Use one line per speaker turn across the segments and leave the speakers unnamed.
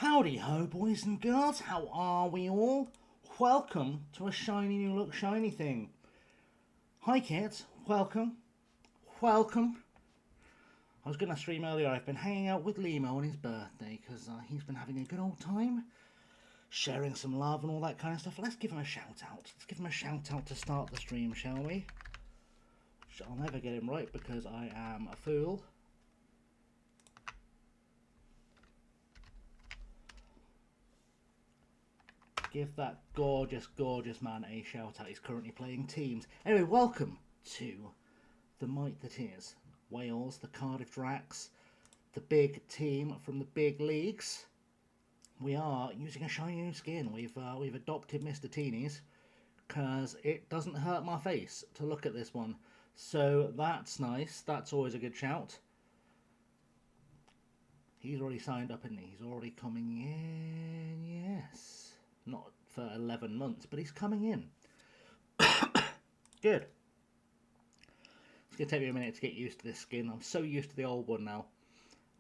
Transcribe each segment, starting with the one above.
Howdy ho, boys and girls, how are we all? Welcome to a shiny new look shiny thing. Hi kids, welcome. I was going to stream earlier, I've been hanging out with Limo on his birthday because he's been having a good old time, sharing some love and all that kind of stuff. Let's give him a shout out. Let's give him a shout out to start the stream, shall we? I'll never get him right because I am a fool. Give that gorgeous, gorgeous man a shout out. He's currently playing teams. Anyway, welcome to the might that is Wales, the Cardiff Dracs, the big team from the big leagues. We are using a shiny new skin. We've adopted Mr. Teenies because it doesn't hurt my face to look at this one. So that's nice. That's always a good shout. He's already signed up, isn't he? He's already coming in. Yes. Not for 11 months, but he's coming in. Good. It's going to take me a minute to get used to this skin. I'm so used to the old one now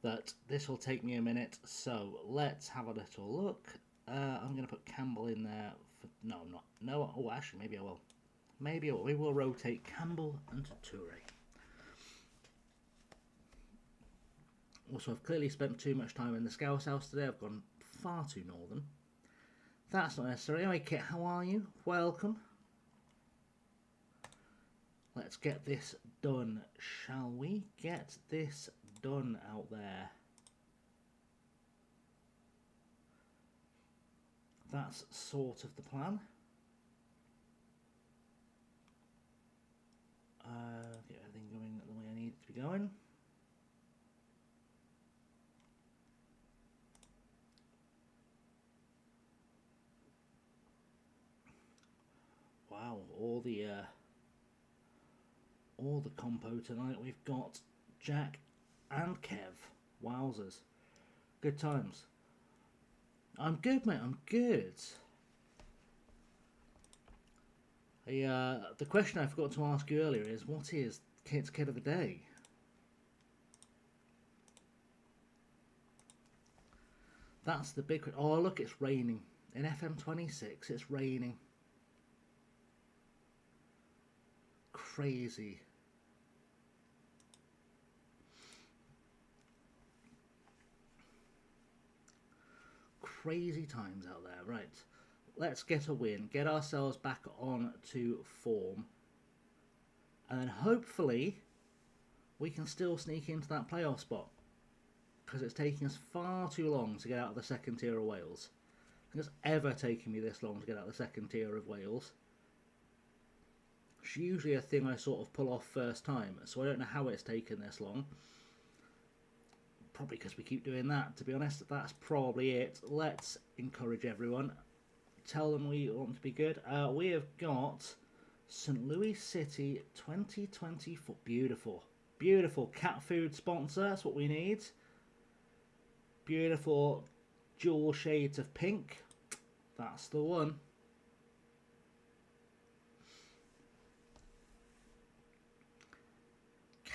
that this will take me a minute. So let's have a little look. I'm going to put Campbell in there. No, I'm not. No, oh, actually, maybe I will. Maybe I will. We will rotate Campbell and Toure. Also, I've clearly spent too much time in the Scouse house today. I've gone far too northern. That's not necessary. Anyway, Kit, how are you? Welcome. Let's get this done, shall we? Get this done out there. That's sort of the plan. Get everything going the way I need it to be going. Wow, all the compo tonight. We've got Jack and Kev. Wowzers. Good times. I'm good, mate. I'm good. The question I forgot to ask you earlier is, what is Kit's Kid of the Day? That's the big... Oh, look, it's raining. In FM26, it's raining. Crazy. Crazy times out there. Right. Let's get a win. Get ourselves back on to form. And then hopefully we can still sneak into that playoff spot. Because it's taking us far too long to get out of the second tier of Wales. I think it's ever taken me this long to get out of the second tier of Wales. It's usually a thing I sort of pull off first time. So I don't know how it's taken this long. Probably because we keep doing that, to be honest. That's probably it. Let's encourage everyone. Tell them we want to be good. We have got St. Louis City 2024. Beautiful. Beautiful cat food sponsor. That's what we need. Beautiful dual shades of pink. That's the one.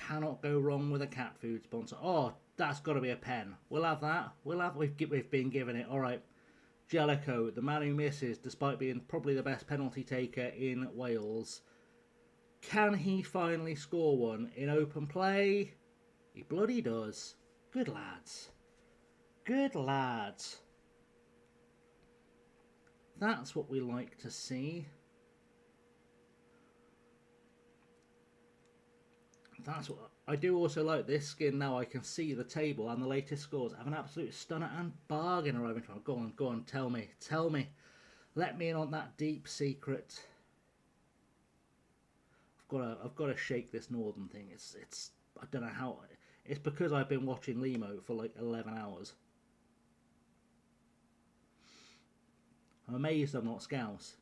Cannot go wrong with a cat food sponsor. Oh, that's got to be a pen. We'll have that. We've been given it. All right. Jellicoe, the man who misses, despite being probably the best penalty taker in Wales. Can he finally score one in open play? He bloody does. Good lads. Good lads. That's what we like to see. That's what I do. Also like this skin now. I can see the table and the latest scores. I have an absolute stunner and bargain arriving from. Go on, tell me. Let me in on that deep secret. I've got to shake this northern thing. It's I don't know how. It's because I've been watching Limo for like 11 hours. I'm amazed I'm not Scouse.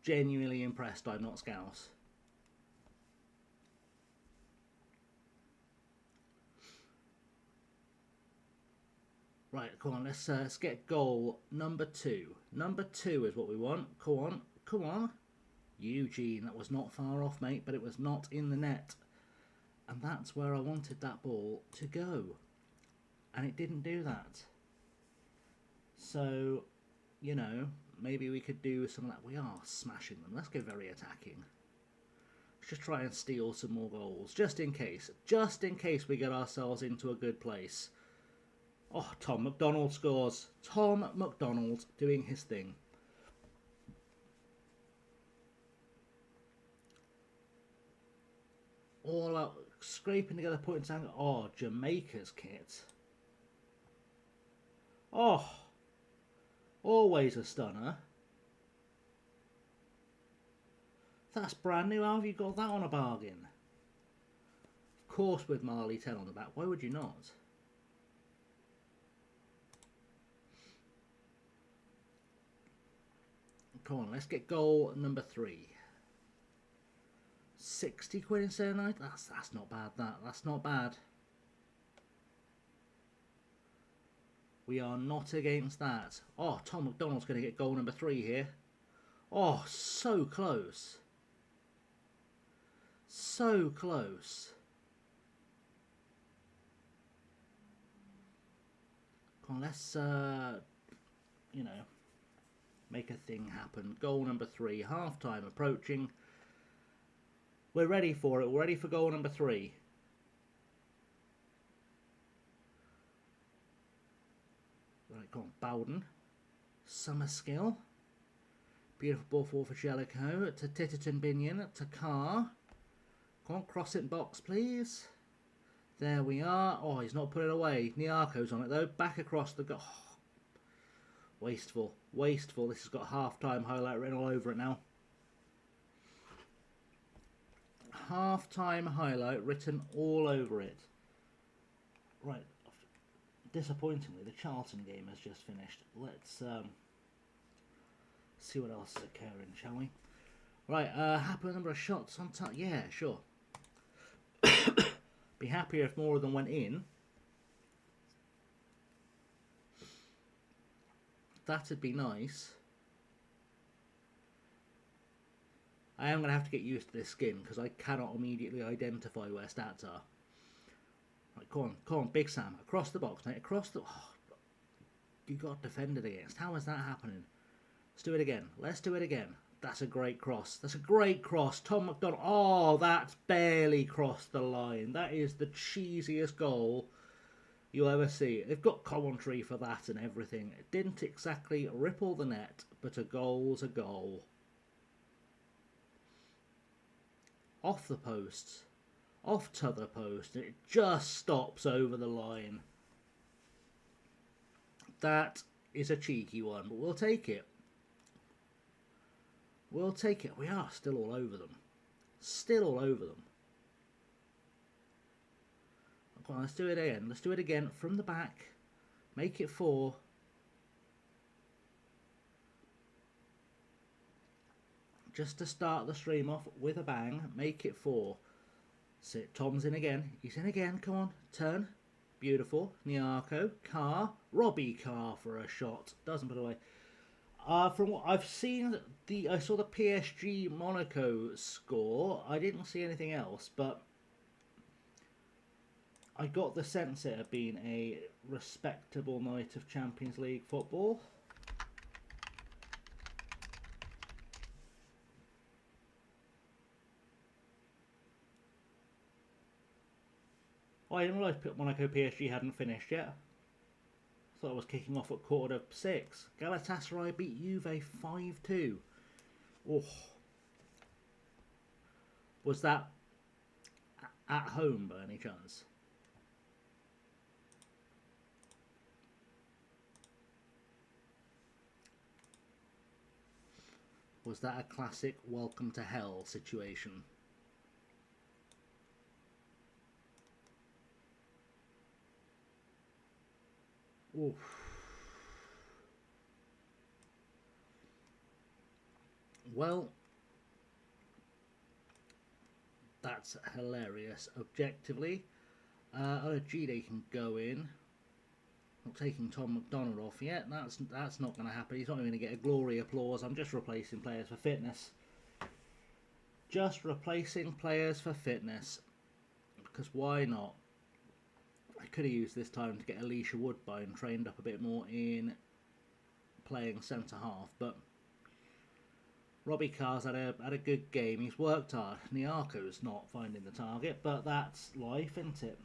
Genuinely impressed I'm not Scouse. Right, come on, let's get goal number 2. Number 2 is what we want. Come on. Eugene, that was not far off, mate, but it was not in the net. And that's where I wanted that ball to go. And it didn't do that. So, you know, maybe we could do something like, we are smashing them. Let's go very attacking. Let's just try and steal some more goals, just in case. Just in case we get ourselves into a good place. Oh, Tom McDonald scores. Tom McDonald doing his thing. All out, scraping together points. Oh, Jamaica's kit. Oh, always a stunner. That's brand new. How have you got that on a bargain? Of course, with Marley 10 on the back. Why would you not? Come on, let's get goal number 3. 60 quid instead of 90. That's not bad. That's not bad. We are not against that. Oh, Tom McDonald's going to get goal number 3 here. Oh, so close. So close. Come on, let's, you know, make a thing happen. Goal number 3. Half time approaching. We're ready for it. We're ready for goal number 3. Right, come on, Bowden. Summerskill. Beautiful ball forward for Jellicoe. To Titterton Binion. To Carr. Come on, cross it box, please. There we are. Oh, he's not put it away. Niarko's on it, though. Back across the goal. Oh, wasteful. Wasteful. This has got half-time highlight written all over it now. Half-time highlight written all over it. Right. Disappointingly, the Charlton game has just finished. Let's see what else is occurring, shall we? Right, happy with number of shots on target. Yeah, sure. Be happier if more of them went in. That'd be nice. I am going to have to get used to this skin because I cannot immediately identify where stats are. Right, come on, Big Sam. Across the box, mate. Across the... Oh, you got defended against. How is that happening? Let's do it again. Let's do it again. That's a great cross. That's a great cross. Tom McDonald. Oh, that's barely crossed the line. That is the cheesiest goal you'll ever see. They've got commentary for that and everything. It didn't exactly ripple the net, but a goal's a goal. Off the post. Off to the post. It just stops over the line. That is a cheeky one, but we'll take it. We'll take it. We are still all over them. Still all over them. Come on, let's do it again. Let's do it again from the back. Make it 4. Just to start the stream off with a bang. Make it 4. Sit. Tom's in again. He's in again. Come on. Turn. Beautiful. Niarko. Carr. Robbie Carr for a shot. Doesn't put it away. From what I've seen, I saw the PSG Monaco score. I didn't see anything else, but I got the sense it had been a respectable night of Champions League football. Oh, I didn't realise Monaco PSG hadn't finished yet. Thought I was kicking off at 5:15. Galatasaray beat Juve 5-2. Oh. Was that at home by any chance? Was that a classic welcome to hell situation? Oof. Well, that's hilarious. Objectively, Gide can go in. Not taking Tom McDonald off yet. That's not going to happen. He's not even going to get a glory applause. I'm just replacing players for fitness. Just replacing players for fitness. because why not? I could have used this time to get Alicia Woodbine trained up a bit more in playing centre half, but Robbie Carr's had a good game. He's worked hard. Nyarko's not finding the target, but that's life, isn't it?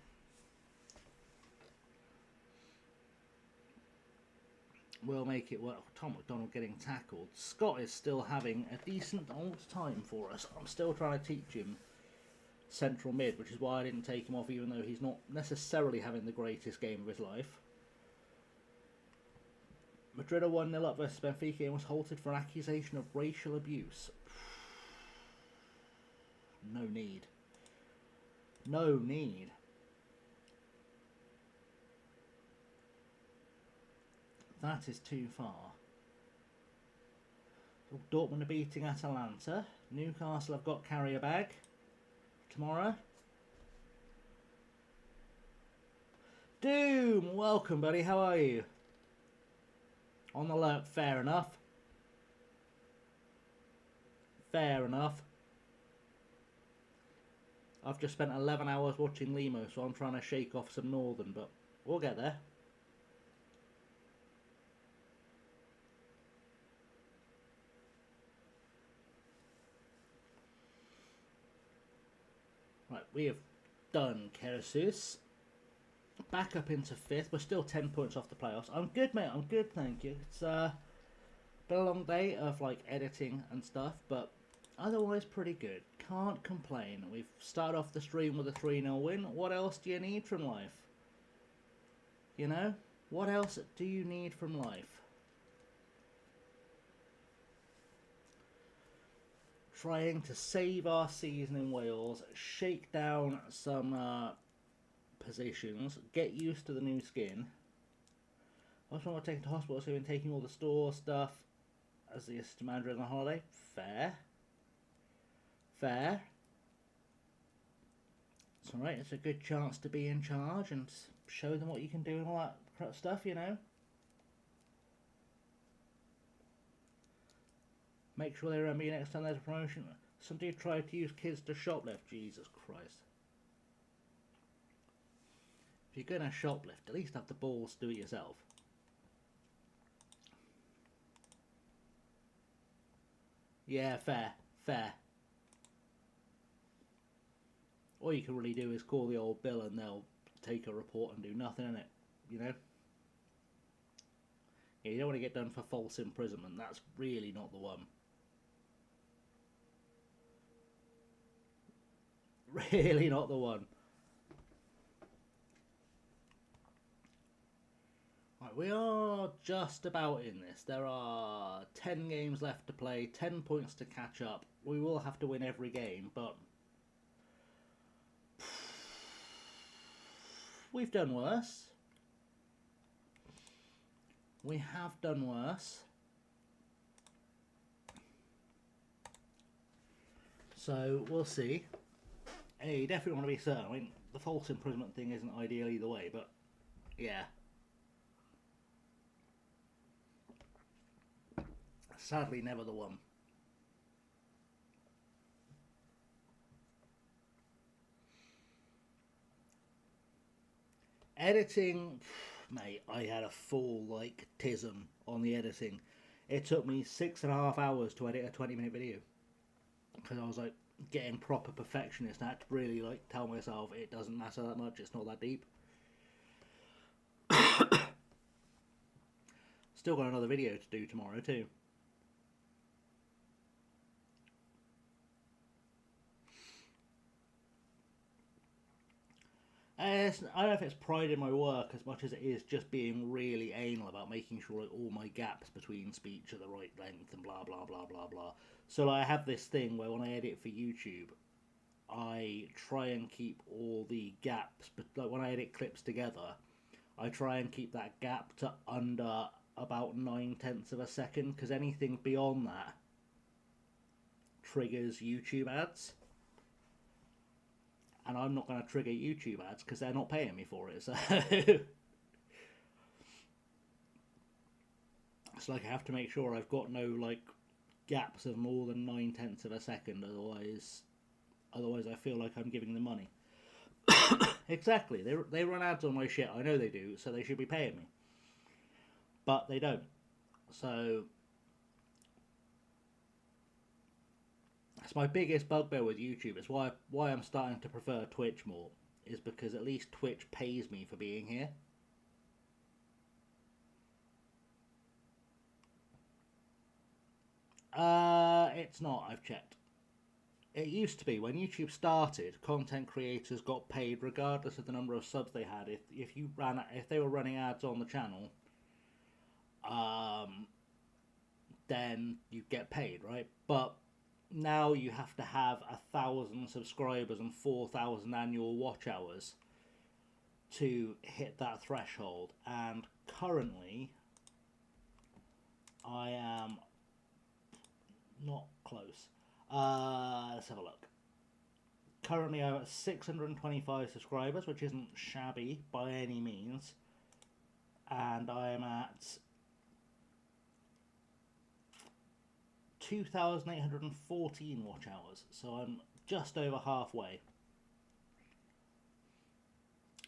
We'll make it work. Tom McDonald getting tackled. Scott is still having a decent old time for us. I'm still trying to teach him central mid, which is why I didn't take him off, even though he's not necessarily having the greatest game of his life. Madrid are 1-0 up versus Benfica and was halted for an accusation of racial abuse. No need. No need. That is too far. Dortmund are beating Atalanta. Newcastle have got carrier bag tomorrow. Doom, welcome buddy, how are you? On the alert, fair enough. Fair enough. I've just spent 11 hours watching Limo, so I'm trying to shake off some Northern, but we'll get there. Right, we have done Kerasus. Back up into 5th. We're still 10 points off the playoffs. I'm good, mate. I'm good, thank you. It's been a long day of like editing and stuff, but otherwise pretty good. Can't complain. We've started off the stream with a 3-0 win. What else do you need from life? You know? What else do you need from life? Trying to save our season in Wales, shake down some positions, get used to the new skin. I also want to take it to hospital, so I've been taking all the store stuff as the assistant manager on the holiday. Fair. Fair. It's alright, it's a good chance to be in charge and show them what you can do and all that stuff, you know. Make sure they remember you next time there's a promotion. Somebody tried to use kids to shoplift. Jesus Christ. If you're going to shoplift, at least have the balls to do it yourself. Yeah, fair. Fair. All you can really do is call the old bill and they'll take a report and do nothing in it. You know? Yeah, you don't want to get done for false imprisonment. That's really not the one. Really not the one. Right, we are just about in this. There are 10 games left to play, 10 points to catch up. We will have to win every game, but we've done worse. We have done worse. So we'll see. Hey, you definitely want to be certain. I mean, the false imprisonment thing isn't ideal either way, but yeah. Sadly, never the one. Editing, mate, I had a full, like, tism on the editing. It took me 6.5 hours to edit a 20-minute video. Because I was, like, getting proper perfectionist. I had to really, like, tell myself it doesn't matter that much, it's not that deep. Still got another video to do tomorrow, too. I don't know if it's pride in my work as much as it is just being really anal about making sure like, all my gaps between speech are the right length and blah blah blah blah blah. So like, I have this thing where when I edit for YouTube, I try and keep all the gaps, but like when I edit clips together, I try and keep that gap to under about 9/10 of a second, because anything beyond that triggers YouTube ads. And I'm not going to trigger YouTube ads because they're not paying me for it. So it's like I have to make sure I've got no like gaps of more than 9/10 of a second. Otherwise I feel like I'm giving them money. Exactly. They run ads on my shit. I know they do, so they should be paying me. But they don't. So that's my biggest bugbear with YouTube. It's why I'm starting to prefer Twitch more. Is because at least Twitch pays me for being here. It's not. I've checked. It used to be when YouTube started, content creators got paid regardless of the number of subs they had. If they were running ads on the channel, then you get paid, right? But now you have to have 1,000 subscribers and 4,000 annual watch hours to hit that threshold. And currently, I am not close. Let's have a look. Currently, I'm at 625 subscribers, which isn't shabby by any means. And I am at 2,814 watch hours. So I'm just over halfway.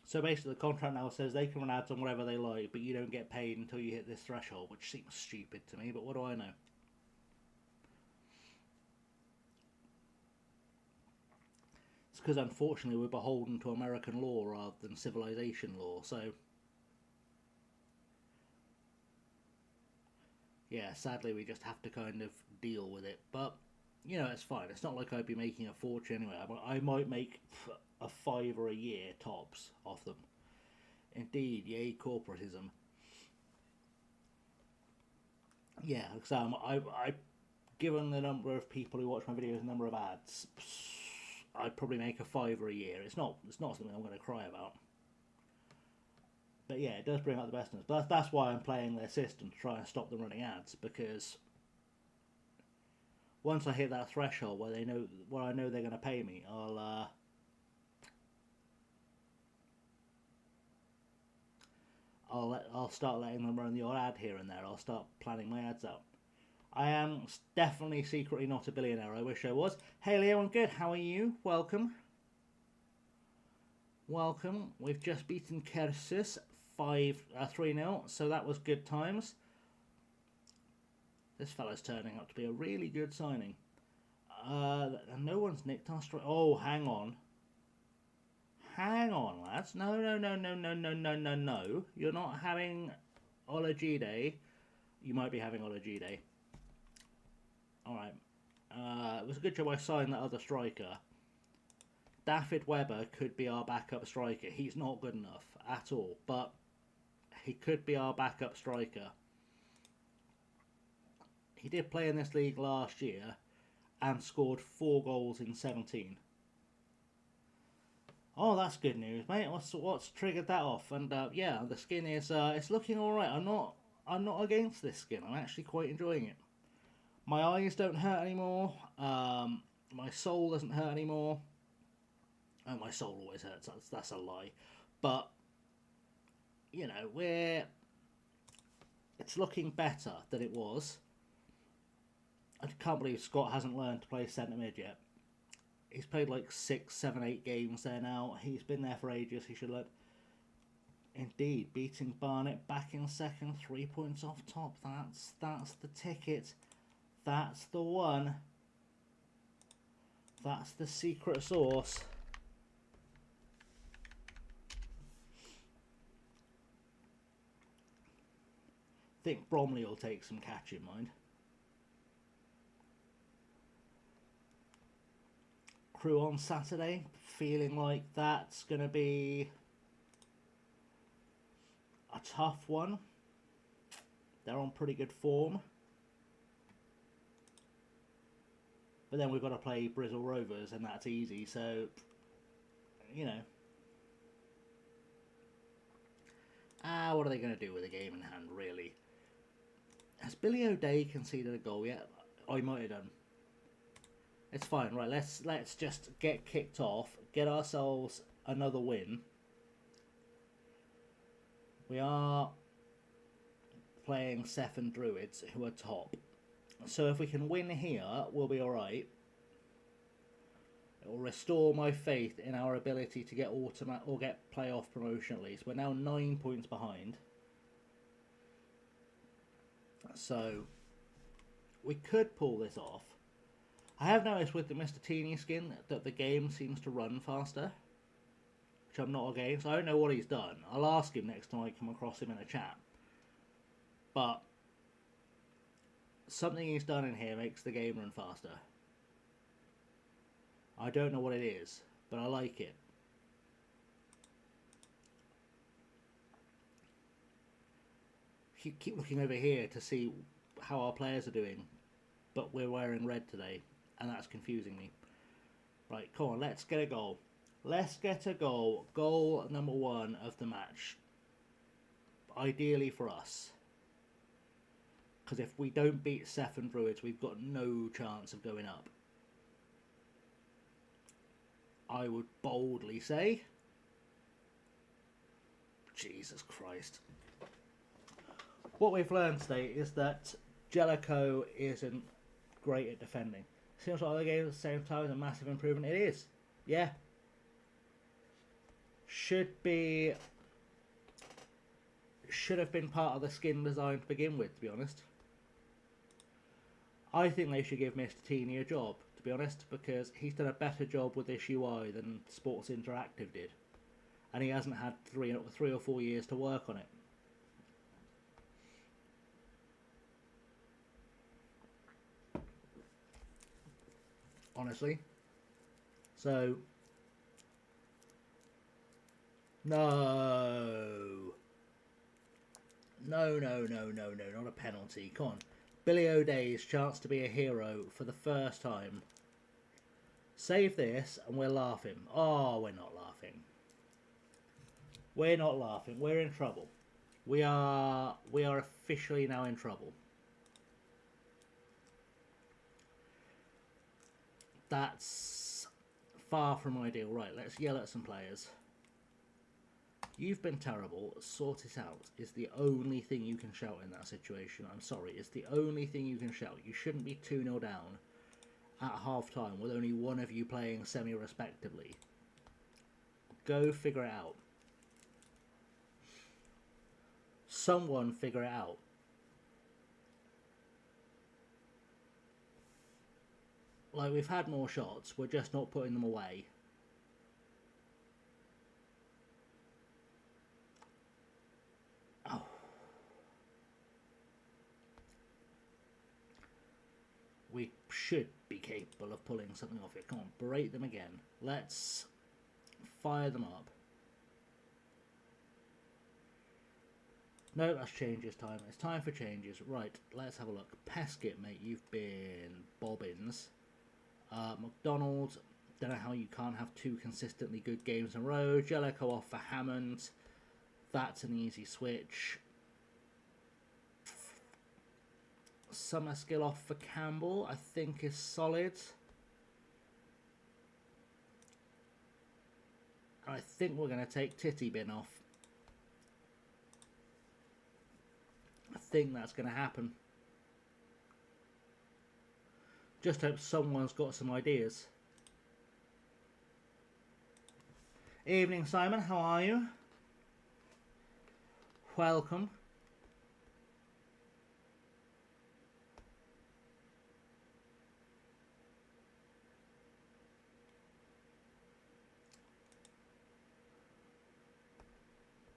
So basically, the contract now says they can run ads on whatever they like, but you don't get paid until you hit this threshold, which seems stupid to me, but what do I know? It's because, unfortunately, we're beholden to American law rather than civilization law, so... yeah, sadly, we just have to kind of deal with it. But, you know, it's fine. It's not like I'd be making a fortune anyway. I might make a $5 a year tops off them. Indeed, yay, corporatism. Yeah, so given the number of people who watch my videos, the number of ads, I'd probably make a $5 a year. It's not something I'm going to cry about. But yeah, it does bring out the best in us. But that's why I'm playing their system to try and stop them running ads, because once I hit that threshold where I know they're going to pay me, I'll start letting them run the odd ad here and there. I'll start planning my ads out. I am definitely secretly not a billionaire. I wish I was. Hey Leo, I'm good. How are you? Welcome. Welcome. We've just beaten Kersis 3-0, so that was good times. This fella's turning out to be a really good signing. No one's nicked our strike. Oh, hang on. Hang on, lads. No. You're not having Olajide. You might be having Olajide. Alright. It was a good job I signed that other striker. David Webber could be our backup striker. He's not good enough at all, but he could be our backup striker. He did play in this league last year and scored 4 goals in 17. Oh, that's good news, mate. What's triggered that off? And yeah, the skin is it's looking all right. I'm not against this skin. I'm actually quite enjoying it. My eyes don't hurt anymore. My soul doesn't hurt anymore. Oh, my soul always hurts. That's a lie. But you know, it's looking better than it was. I can't believe Scott hasn't learned to play centre mid yet. He's played like 6, 7, 8 games there now. He's been there for ages. He should learn. Indeed, beating Barnet back in second, 3 points off top. That's the ticket. That's the one. That's the secret sauce. I think Bromley will take some catch in mind. Crew on Saturday, feeling like that's going to be a tough one. They're on pretty good form. But then we've got to play Bristol Rovers, and that's easy, so, you know. What are they going to do with the game in hand, really? Has Billy O'Day conceded a goal yet? Oh, he might have done. It's fine, right, let's just get kicked off, get ourselves another win. We are playing Seth Druids, who are top. So if we can win here, we'll be alright. It will restore my faith in our ability to get get playoff promotion at least. We're now 9 points behind. So we could pull this off. I have noticed with the Mr. Teeny skin that the game seems to run faster, which I'm not against. I don't know what he's done. I'll ask him next time I come across him in a chat. But something he's done in here makes the game run faster. I don't know what it is, but I like it. Keep looking over here to see how our players are doing, but we're wearing red today, and that's confusing me. Right, come on, let's get a goal. Let's get a goal. Goal number 1 of the match. Ideally for us. Because if we don't beat Seth and Druids, we've got no chance of going up. I would boldly say. Jesus Christ. What we've learned today is that Jellicoe isn't great at defending. Seems like the game at the same time is a massive improvement. It is. Yeah. Should have been part of the skin design to begin with, to be honest. I think they should give Mr. Teeny a job, to be honest, because he's done a better job with this UI than Sports Interactive did. And he hasn't had three or 4 years to work on it. Honestly. So, no, not a penalty. Come on. Billy O'Day's chance to be a hero for the first time. Save this and we're laughing. Oh, we're not laughing. We're not laughing. We're in trouble. We are officially now in trouble. That's far from ideal. Right, let's yell at some players. You've been terrible. Sort it out is the only thing you can shout in that situation. I'm sorry. It's the only thing you can shout. You shouldn't be 2-0 down at half-time with only one of you playing semi-respectably. Go figure it out. Someone figure it out. Like, we've had more shots. We're just not putting them away. Oh. We should be capable of pulling something off it. Come on, berate them again. Let's fire them up. No, that's changes time. It's time for changes. Right, let's have a look. Peskett, mate, you've been bobbins. McDonald, don't know how you can't have 2 consistently good games in a row. Jellicoe off for Hammond. That's an easy switch. Summer skill off for Campbell, I think is solid. I think we're going to take Titty Bin off. I think that's going to happen. Just hope someone's got some ideas. Evening, Simon. How are you? Welcome.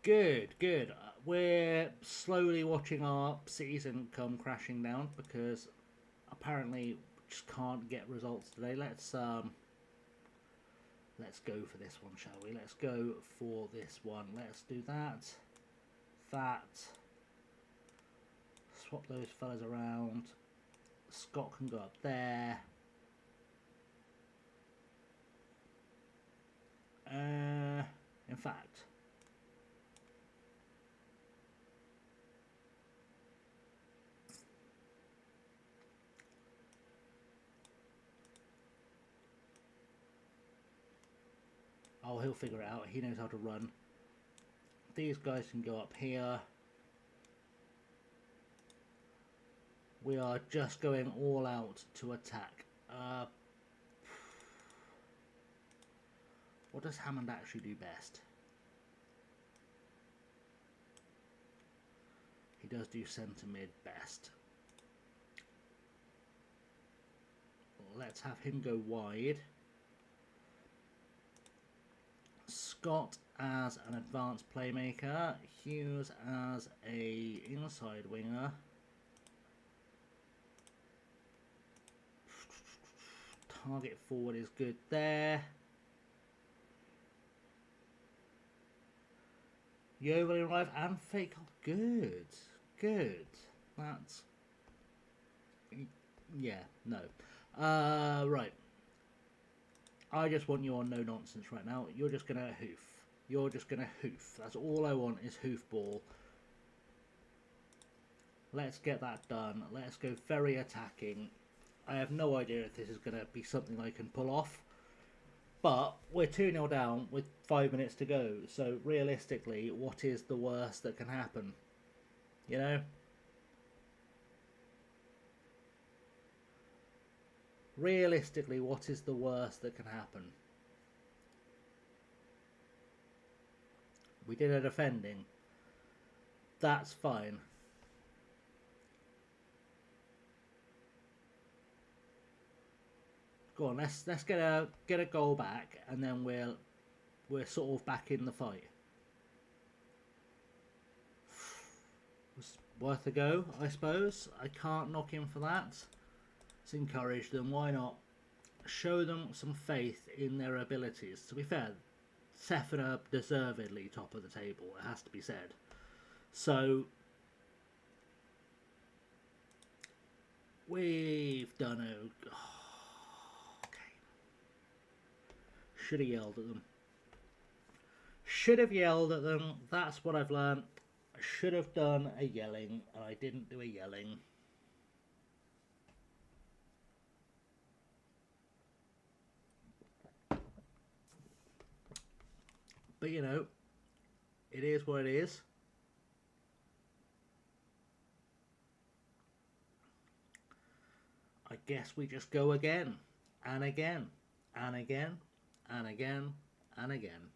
Good, good. We're slowly watching our season come crashing down because apparently just can't get results today. Let's go for this one, shall we? Let's go for this one. Let's do that. Swap those fellas around. Scott can go up there. In fact, oh, he'll figure it out. He knows how to run. These guys can go up here. We are just going all out to attack. What does Hammond actually do best? He does do centre mid best. Let's have him go wide. Scott as an advanced playmaker. Hughes as a inside winger. Target forward is good there. Yeovil arrive and fake. Oh, good. Good. That's... yeah, no. Right. I just want you on no nonsense right now. You're just going to hoof. You're just going to hoof. That's all I want is hoof ball. Let's get that done. Let's go very attacking. I have no idea if this is going to be something I can pull off. But we're 2-0 down with 5 minutes to go. So realistically, what is the worst that can happen? You know? Realistically, what is the worst that can happen? We did a defending. That's fine. Go on, let's get a goal back, and then we're sort of back in the fight. It's worth a go, I suppose. I can't knock him for that. Let's encourage them. Why not? Show them some faith in their abilities. To be fair, Sefton are deservedly top of the table. It has to be said. So we've done a. Should have yelled at them. Should have yelled at them. That's what I've learnt. I should have done a yelling, and I didn't do a yelling. But you know, it is what it is. I guess we just go again, and again, and again. And again, and again.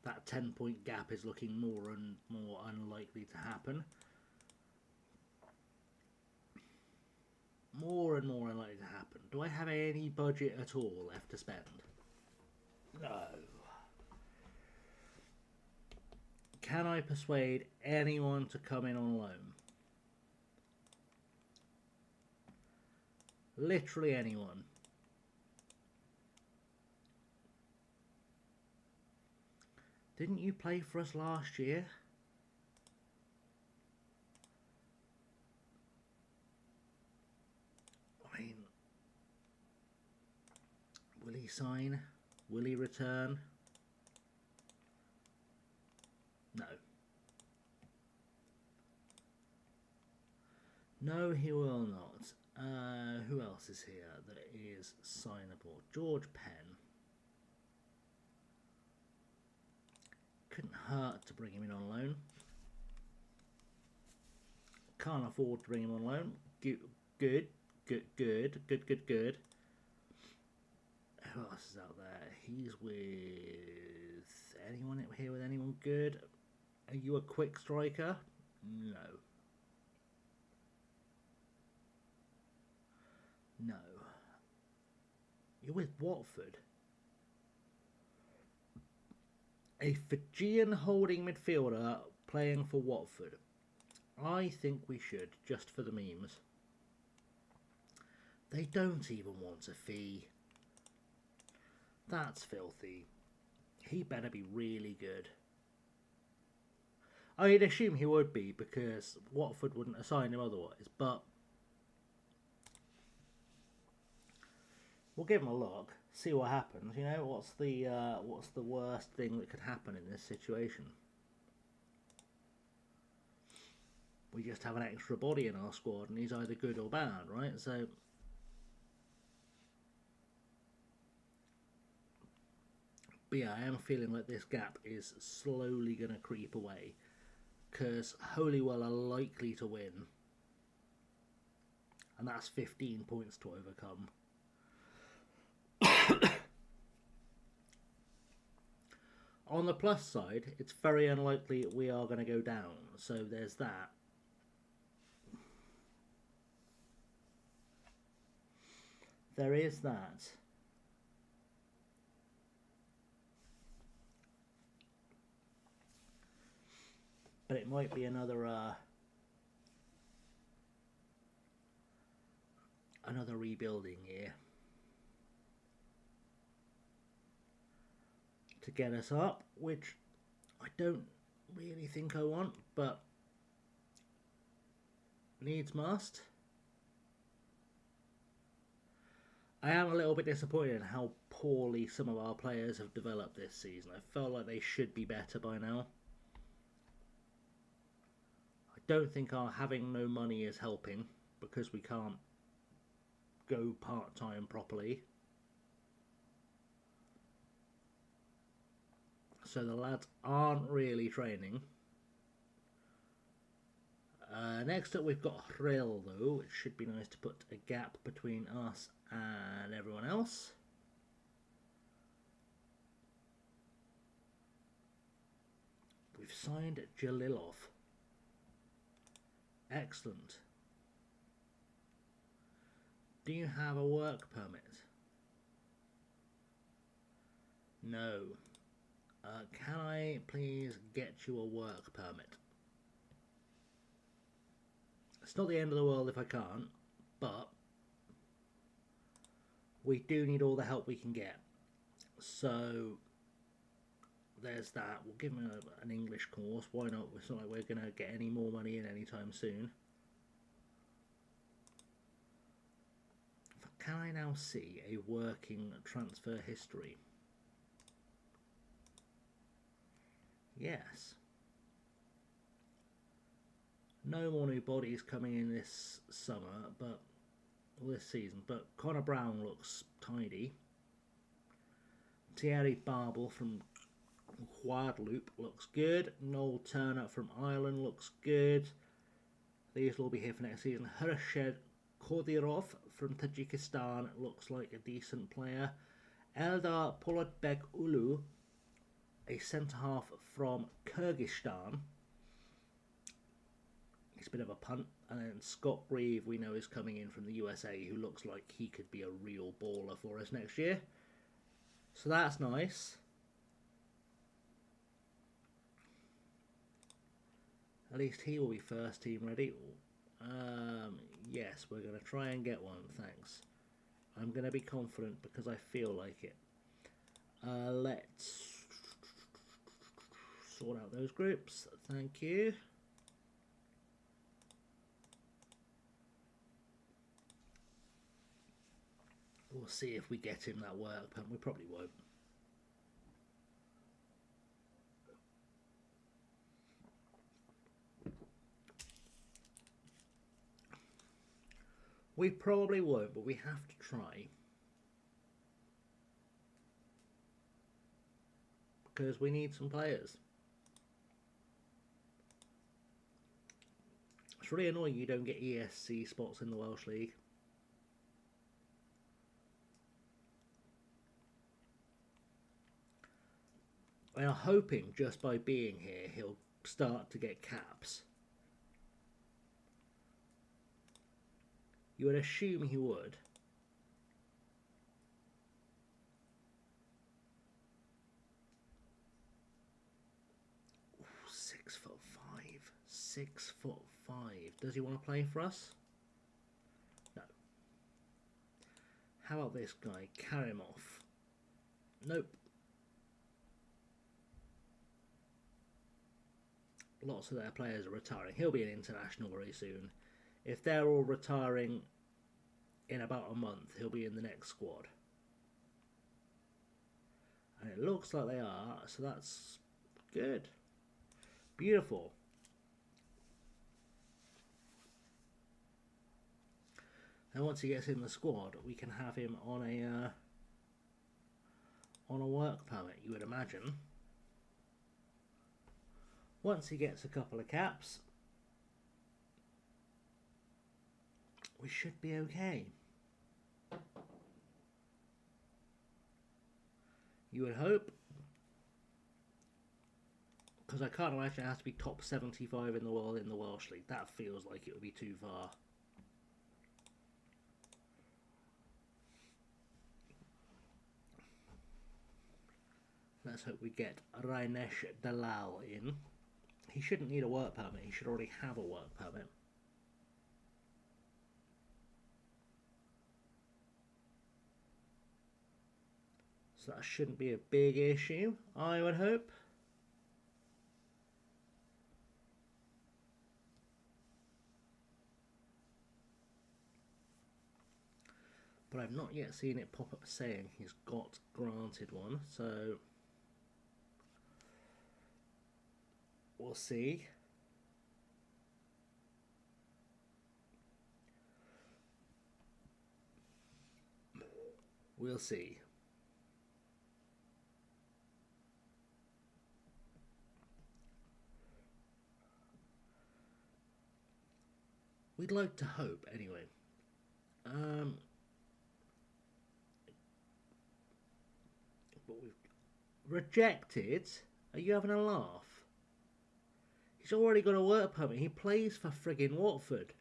That 10-point gap is looking more and more unlikely to happen. More and more unlikely to happen. Do I have any budget at all left to spend? No. Can I persuade anyone to come in on loan? Literally anyone. Didn't you play for us last year? I mean, will he sign? Will he return? No. No, he will not. Who else is here that is signable? George Penn. Couldn't hurt to bring him in on loan. Can't afford to bring him on loan. Good. Who else is out there? He's with anyone here with anyone good? Are you a quick striker? No. No. You're with Watford. A Fijian holding midfielder playing for Watford. I think we should, just for the memes. They don't even want a fee. That's filthy. He better be really good. I'd assume he would be, because Watford wouldn't assign him otherwise, but we'll give him a look. See what happens, you know, what's the worst thing that could happen in this situation? We just have an extra body in our squad and he's either good or bad, right? So but yeah, I am feeling like this gap is slowly going to creep away, because Holywell are likely to win, and that's 15 points to overcome. On the plus side, it's very unlikely we are going to go down, so there's that. There is that. But it might be another rebuilding year to get us up, which I don't really think I want, but needs must. I am a little bit disappointed in how poorly some of our players have developed this season. I felt like they should be better by now. I don't think our having no money is helping because we can't go part-time properly. So the lads aren't really training. Next up we've got Hrill though, which should be nice to put a gap between us and everyone else. We've signed Jalilov. Excellent. Do you have a work permit? No. Can I please get you a work permit? It's not the end of the world if I can't, but we do need all the help we can get. So there's that. We'll give him an English course. Why not? It's not like we're going to get any more money in anytime soon. Can I now see a working transfer history? Yes. No more new bodies coming in this summer, but this season. But Connor Brown looks tidy. Thierry Barbel from Guadeloupe looks good. Noel Turner from Ireland looks good. These will be here for next season. Khurshid Qodirov from Tajikistan looks like a decent player. Eldar Polatbek Ulu, a centre-half from Kyrgyzstan. It's a bit of a punt. And then Scott Reeve, we know, is coming in from the USA, who looks like he could be a real baller for us next year. So that's nice. At least he will be first team ready. Yes, we're going to try and get one, thanks. I'm going to be confident because I feel like it. Let's sort out those groups. Thank you. We'll see if we get him that work, but we probably won't. We probably won't, but we have to try. Because we need some players. It's really annoying you don't get ESC spots in the Welsh League. We are hoping just by being here he'll start to get caps. You would assume he would. Ooh, 6'5". 6'5". Does he want to play for us? No. How about this guy, Karimov? Nope. Lots of their players are retiring. He'll be an international very soon. If they're all retiring in about a month, he'll be in the next squad. And it looks like they are, so that's good. Beautiful. And once he gets in the squad, we can have him on a work permit, you would imagine. Once he gets a couple of caps, we should be okay. You would hope. Because I can't imagine it has to be top 75 in the world in the Welsh League. That feels like it would be too far. Let's hope we get Rainesh Dalal in. He shouldn't need a work permit. He should already have a work permit. So that shouldn't be a big issue, I would hope. But I've not yet seen it pop up saying he's got granted one, so we'll see. We'll see. We'd like to hope, anyway. But we've rejected. Are you having a laugh? He's already got a work permit. He plays for friggin' Watford.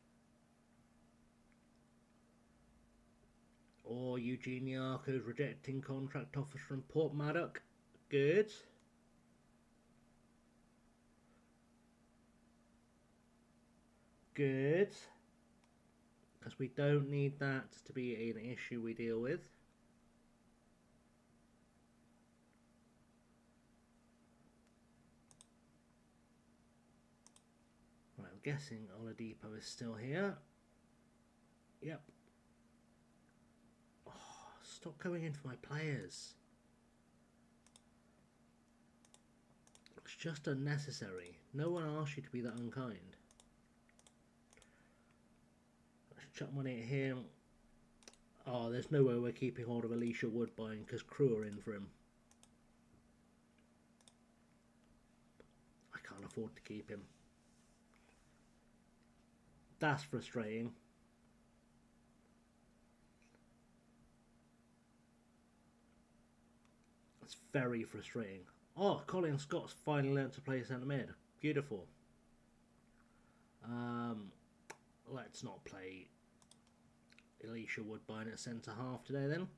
Or Eugene Yarko's rejecting contract offers from Port Maddock. Good. Good. Because we don't need that to be an issue we deal with. Right, I'm guessing Oladipo is still here. Yep. Oh, stop going in for my players. It's just unnecessary. No one asked you to be that unkind. Chuck money at him. Oh, there's no way we're keeping hold of Elisha Woodbine because Crew are in for him. I can't afford to keep him. That's frustrating. It's very frustrating. Oh, Colin Scott's finally learned to play centre mid. Beautiful. Let's not play Elisha Woodbine at centre half today then,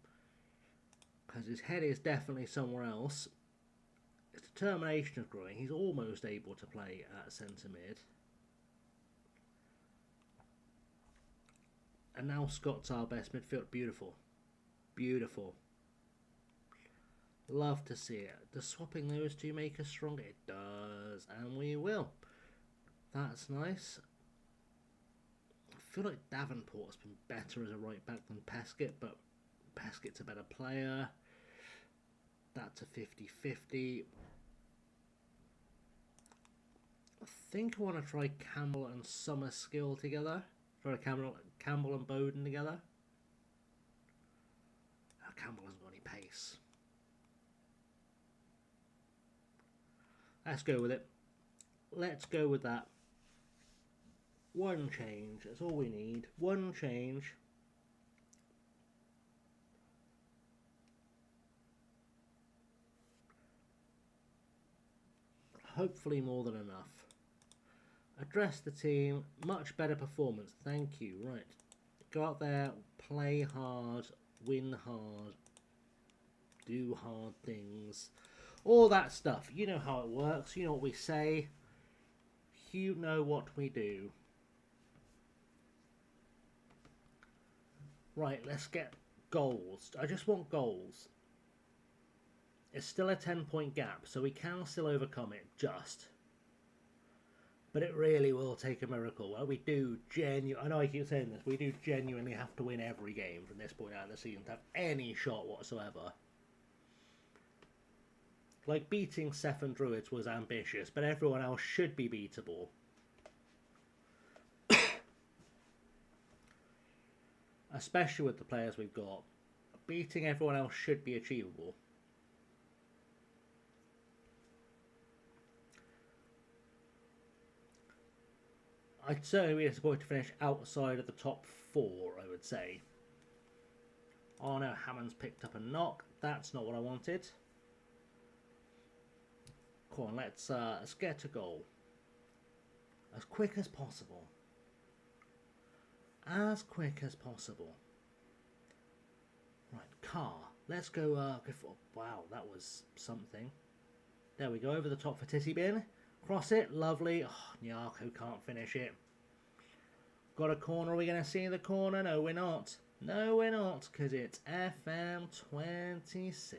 because his head is definitely somewhere else. His determination is growing. He's almost able to play at centre mid, and now Scott's our best midfield. Beautiful, beautiful. Love to see it. Does swapping those two make us stronger? It does, and we will. That's nice. I feel like Davenport's been better as a right back than Pescott, but Pescott's a better player. That's a 50-50. I think I want to try Campbell and Summerskill together. Try Campbell and Bowden together. Oh, Campbell hasn't got any pace. Let's go with it. Let's go with that. One change, that's all we need. One change. Hopefully more than enough. Address the team. Much better performance. Thank you. Right. Go out there, play hard, win hard, do hard things. All that stuff. You know how it works. You know what we say. You know what we do. Right, let's get goals. I just want goals. It's still a 10-point gap, so we can still overcome it, just. But it really will take a miracle. Well, we do I know I keep saying this, we do genuinely have to win every game from this point out of the season to have any shot whatsoever. Like, beating Sefton Druids was ambitious, but everyone else should be beatable. Especially with the players we've got. Beating everyone else should be achievable. I'd certainly be disappointed to finish outside of the top 4, I would say. Oh no, Hammond's picked up a knock. That's not what I wanted. Come on, let's get a goal. As quick as possible. As quick as possible. Right, car. Let's go, wow, that was something. There we go, over the top for Tissy Bin. Cross it, lovely. Oh, Nyarko can't finish it. Got a corner, are we going to see the corner? No, we're not. No, we're not, because it's FM26.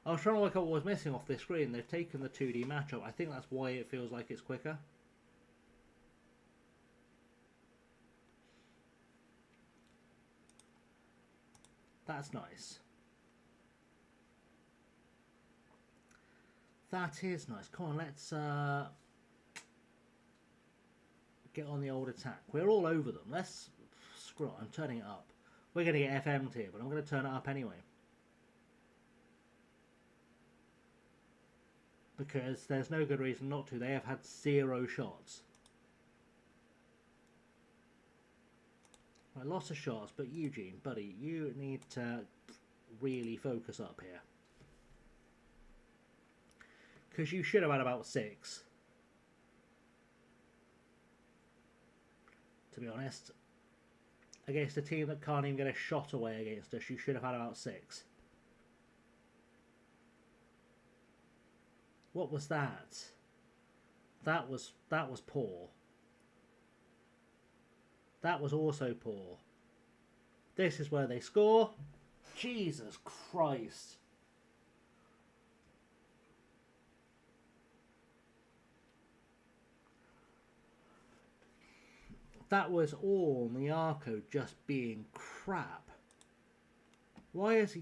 I was trying to work out what was missing off this screen. They've taken the 2D matchup. I think that's why it feels like it's quicker. That's nice. That is nice. Come on, let's get on the old attack. We're all over them. Let's... Screw it, I'm turning it up. We're going to get FM'd here, but I'm going to turn it up anyway. Because there's no good reason not to. They have had 0 shots. Right, lots of shots, but Eugene, buddy, you need to really focus up here. Because you should have had about 6. To be honest. Against a team that can't even get a shot away against us, you should have had about 6. What was that? That was poor. That was also poor. This is where they score. Jesus Christ. That was all Nyarko just being crap. Why is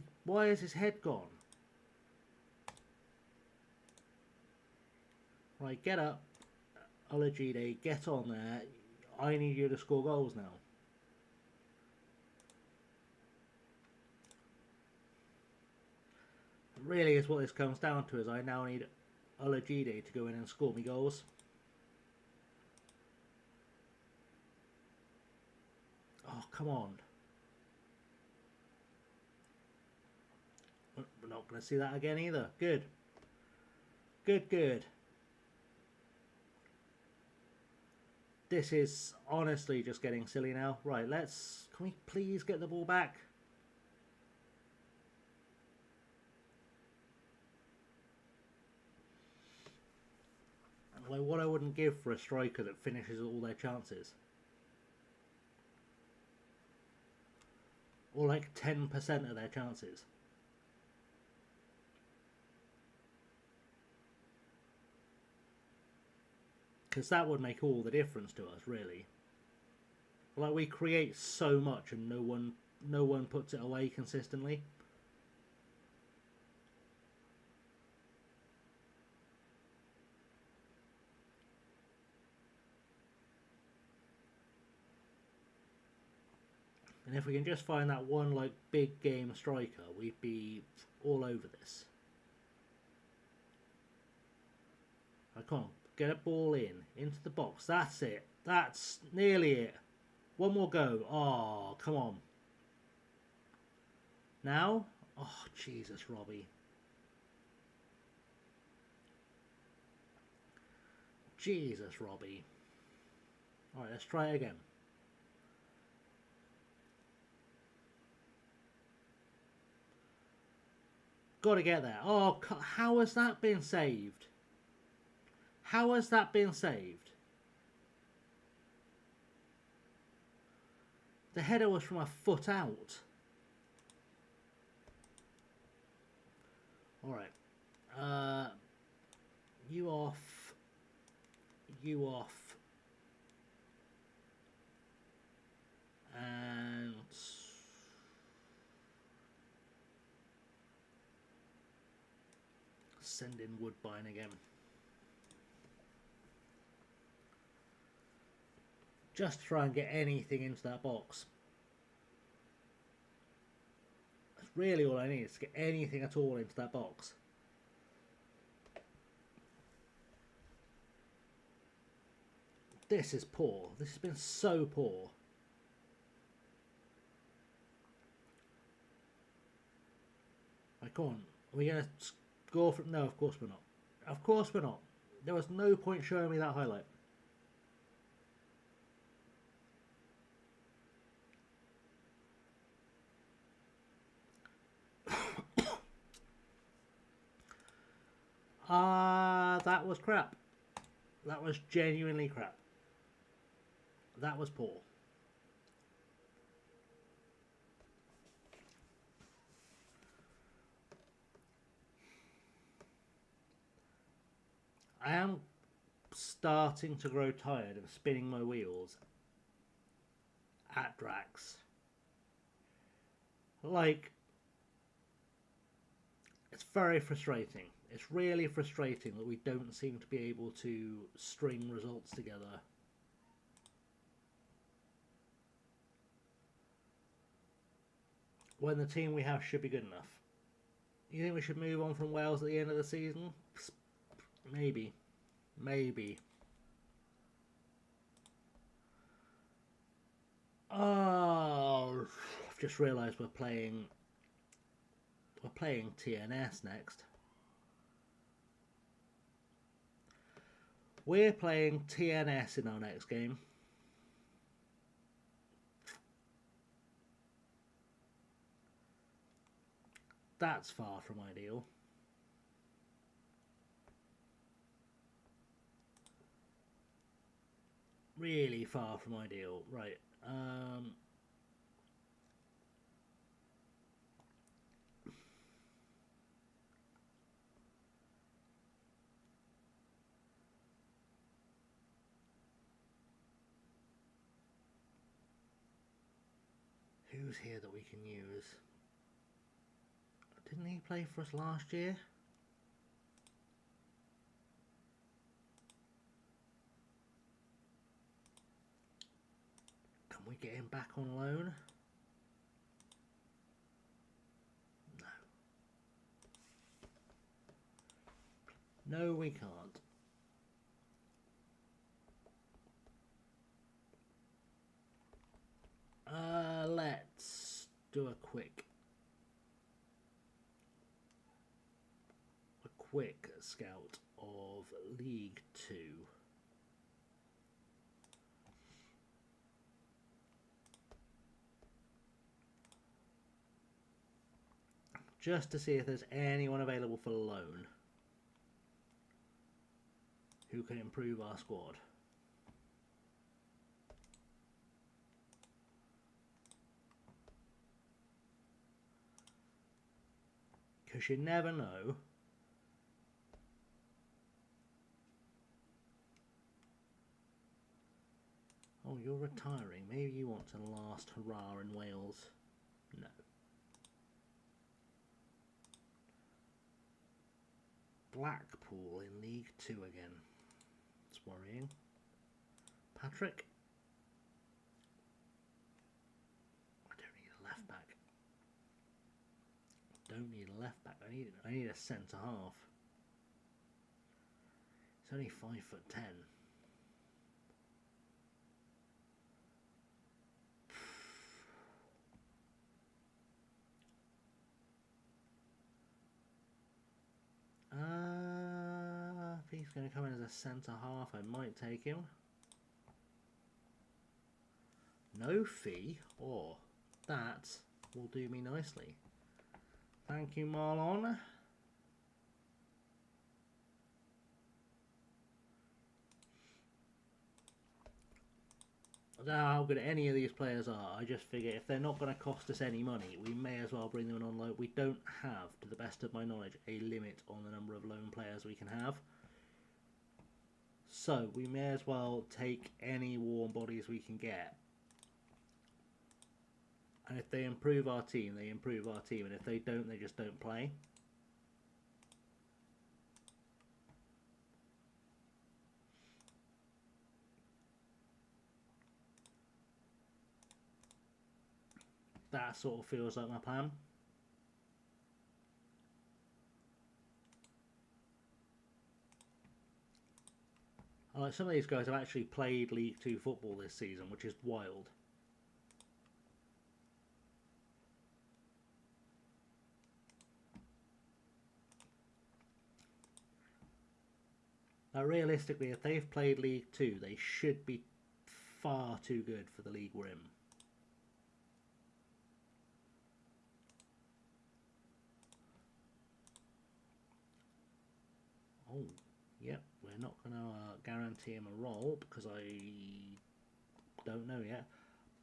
his head gone? Right, get up. Olajide, get on there. I need you to score goals now. Really is what this comes down to, is I now need Olajide to go in and score me goals. Oh, come on. We're not going to see that again either. Good. Good, good. This is honestly just getting silly now. Right, let's... Can we please get the ball back? Like, what I wouldn't give for a striker that finishes all their chances. Or like 10% of their chances. Because that would make all the difference to us, really. Like, we create so much and no one puts it away consistently. And if we can just find that one, like, big game striker, we'd be all over this. Right, come on, get a ball into the box. That's it. That's nearly it. One more go. Oh, come on. Now? Oh, Jesus, Robbie. Jesus, Robbie. Alright, let's try it again. Got to get there. Oh, how has that been saved? How has that been saved? The header was from a foot out. Alright. You off. You off. And... send in Woodbine again. Just try and get anything into that box. That's really all I need, is to get anything at all into that box. This is poor. This has been so poor. Right, go on. Are we going to score from... No, of course we're not. Of course we're not. There was no point showing me that highlight. That was crap. That was genuinely crap. That was poor. I am starting to grow tired of spinning my wheels at Drax. Like, it's very frustrating. It's really frustrating that we don't seem to be able to string results together. When the team we have should be good enough. You think we should move on from Wales at the end of the season? Maybe. Maybe. Oh, I've just realised we're playing TNS next. We're playing TNS in our next game. That's far from ideal. Really far from ideal. Right. Who's here that we can use? Didn't he play for us last year? Can we get him back on loan? No. No, we can't. Let's do a quick scout of League 2. Just to see if there's anyone available for loan who can improve our squad. Because you never know. Oh, you're retiring. Maybe you want to last hurrah in Wales. No. Blackpool in League 2 again. It's worrying. Patrick? I don't need a left back. Don't need a left back. I need a centre half. It's only 5'10". If he's going to come in as a centre half, I might take him. No fee? Oh, that will do me nicely. Thank you, Marlon. I don't know how good any of these players are. I just figure if they're not going to cost us any money, we may as well bring them on loan. We don't have, to the best of my knowledge, a limit on the number of loan players we can have. So we may as well take any warm bodies we can get. And if they improve our team, they improve our team. And if they don't, they just don't play. That sort of feels like my plan. Like some of these guys have actually played League 2 football this season, which is wild. Realistically, if they've played League 2, they should be far too good for the league we're in. Oh, yep, we're not going to guarantee him a role because I don't know yet.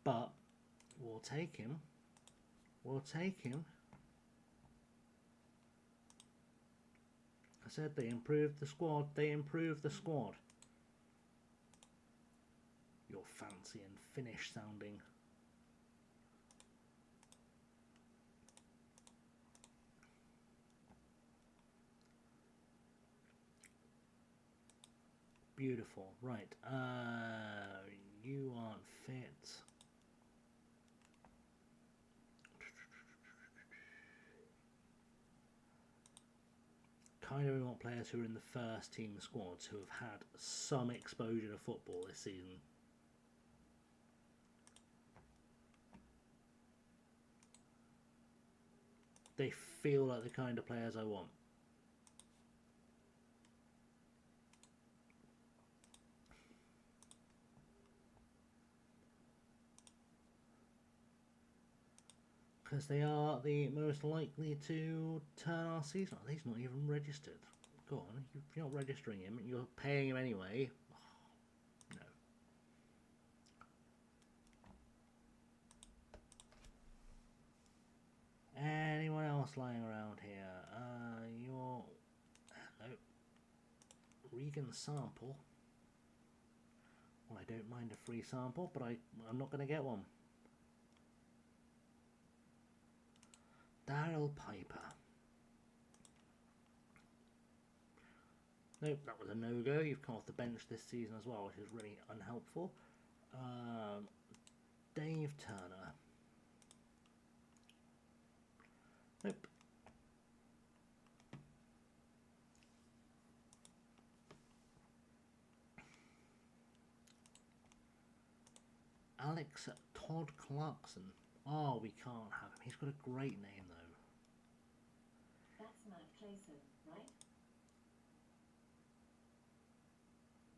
But we'll take him. We'll take him. I said they improved the squad. They improved the squad. You're fancy and Finnish sounding. Beautiful. Right. You aren't fit. Kind of want players who are in the first team squads who have had some exposure to football this season. They feel like the kind of players I want. Because they are the most likely to turn our season. Oh, he's not even registered. Go on, if you're not registering him, you're paying him anyway. Oh, no. Anyone else lying around here? You're... Hello. Regan sample. Well, I don't mind a free sample, but I'm not going to get one. Daryl Piper. Nope, that was a no-go. You've come off the bench this season as well, which is really unhelpful. Dave Turner. Nope. Alex Todd Clarkson. Oh, we can't have him. He's got a great name, though.
That's Matt Clayson, right?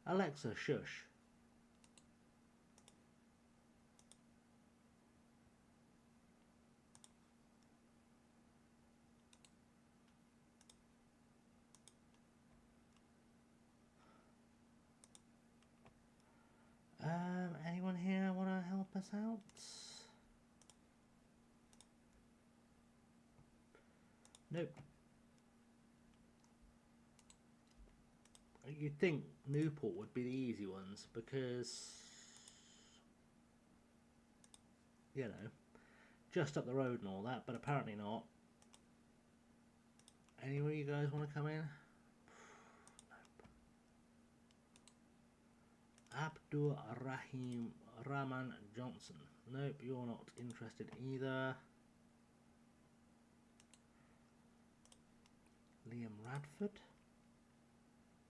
Alexa, shush. Anyone here want to help us out? Nope. You'd think Newport would be the easy ones because, you know, just up the road and all that, but apparently not. Anywhere you guys want to come in? Nope. Abdul Rahim Rahman Johnson. Nope, you're not interested either. Liam Radford,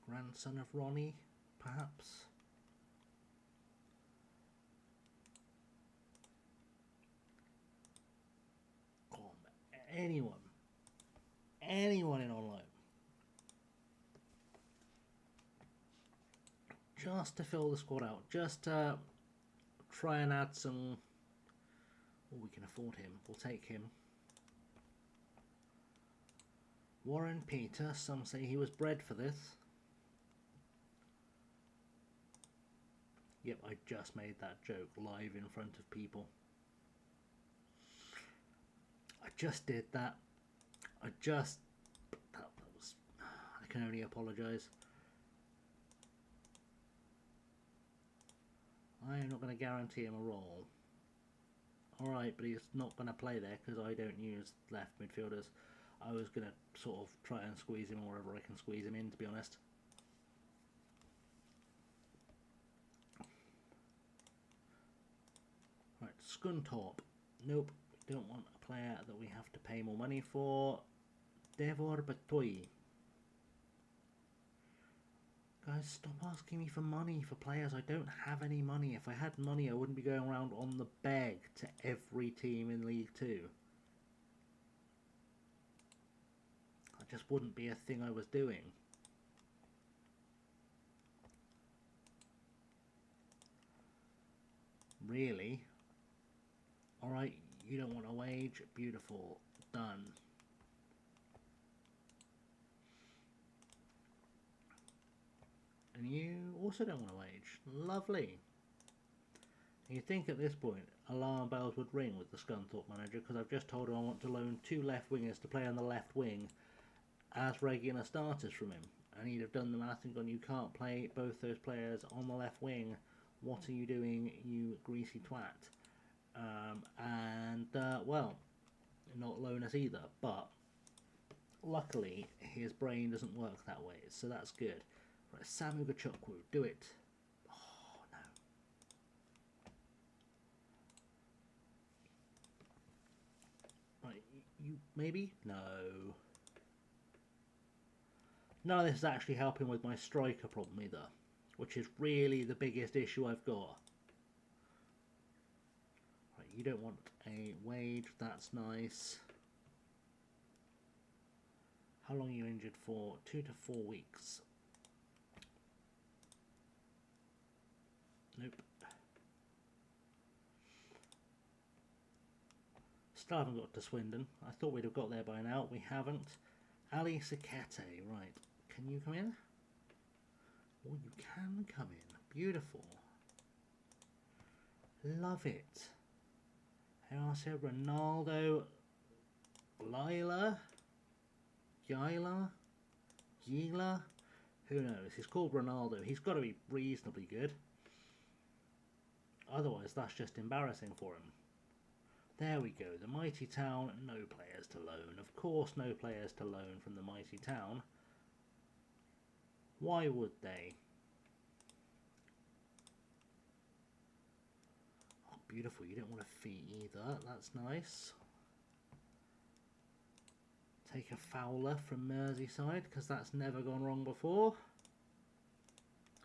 grandson of Ronnie, perhaps. Come on, anyone in online, just to fill the squad out, just to try and add some. Oh, we can afford him. We'll take him. Warren Peter, some say he was bred for this. Yep, I just made that joke live in front of people. I just did that. That was... I can only apologise. I am not going to guarantee him a role. Alright, but he's not going to play there because I don't use left midfielders. I was going to sort of try and squeeze him wherever I can squeeze him in, to be honest. Right, Scunthorpe. Nope, we don't want a player that we have to pay more money for. Devor Batoy. Guys, stop asking me for money for players. I don't have any money. If I had money, I wouldn't be going around on the beg to every team in League 2. That just wouldn't be a thing I was doing. Really? Alright, you don't want a wage. Beautiful. Done. And you also don't want a wage. Lovely. And you'd think at this point alarm bells would ring with the Scunthorpe manager, because I've just told him I want to loan 2 left wingers to play on the left wing as regular starters from him. And he'd have done the math and gone, you can't play both those players on the left wing. What are you doing, you greasy twat? Well, not loan us either. But luckily, his brain doesn't work that way, so that's good. Right, Samu Gachukwu, do it. Oh, no. Right, you maybe? No. None of this is actually helping with my striker problem either, which is really the biggest issue I've got. Right, you don't want a wage, that's nice. How long are you injured for? 2 to 4 weeks. Nope. Still haven't got to Swindon. I thought we'd have got there by now. We haven't. Ali Sekete, right. Can you come in? Oh, you can come in. Beautiful. Love it. Who else here? Ronaldo. Gila? Who knows? He's called Ronaldo. He's got to be reasonably good. Otherwise, that's just embarrassing for him. There we go. The mighty town, no players to loan. Of course, no players to loan from the mighty town. Why would they? Oh, beautiful. You don't want a fee either. That's nice. Take a Fowler from Merseyside, because that's never gone wrong before.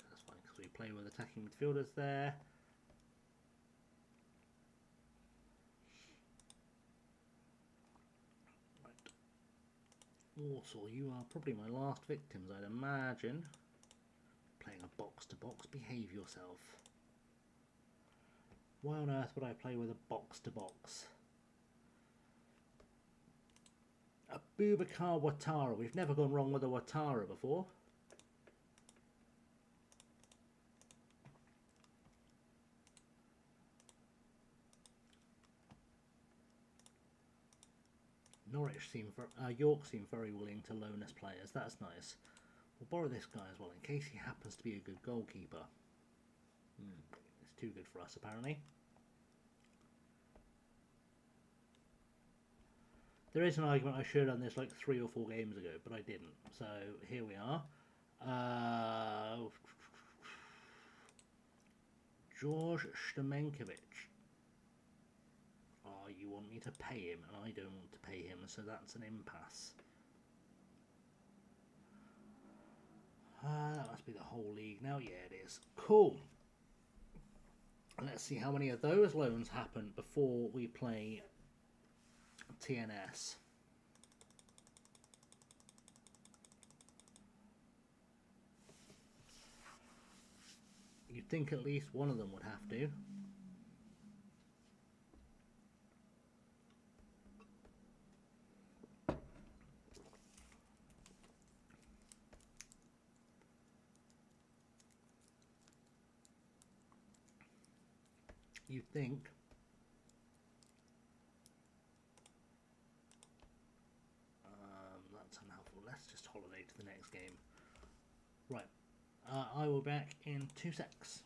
That's fine, because we play with attacking midfielders there. Warsaw, you are probably my last victims, I'd imagine. Playing a box-to-box, behave yourself. Why on earth would I play with a box-to-box? Abubakar Ouattara. We've never gone wrong with a Ouattara before. York seem very willing to loan us players. That's nice. We'll borrow this guy as well in case he happens to be a good goalkeeper. It's too good for us apparently. There is an argument I should have done this like 3 or 4 games ago, but I didn't. So here we are. George Stamenkovic. Oh, you want me to pay him, and I don't want to pay him, so that's an impasse. That must be the whole league now. Yeah, it is. Cool. Let's see how many of those loans happen before we play TNS. You'd think at least one of them would have to. You'd think. That's unhelpful. Let's just holiday to the next game. Right. I will be back in 2 secs.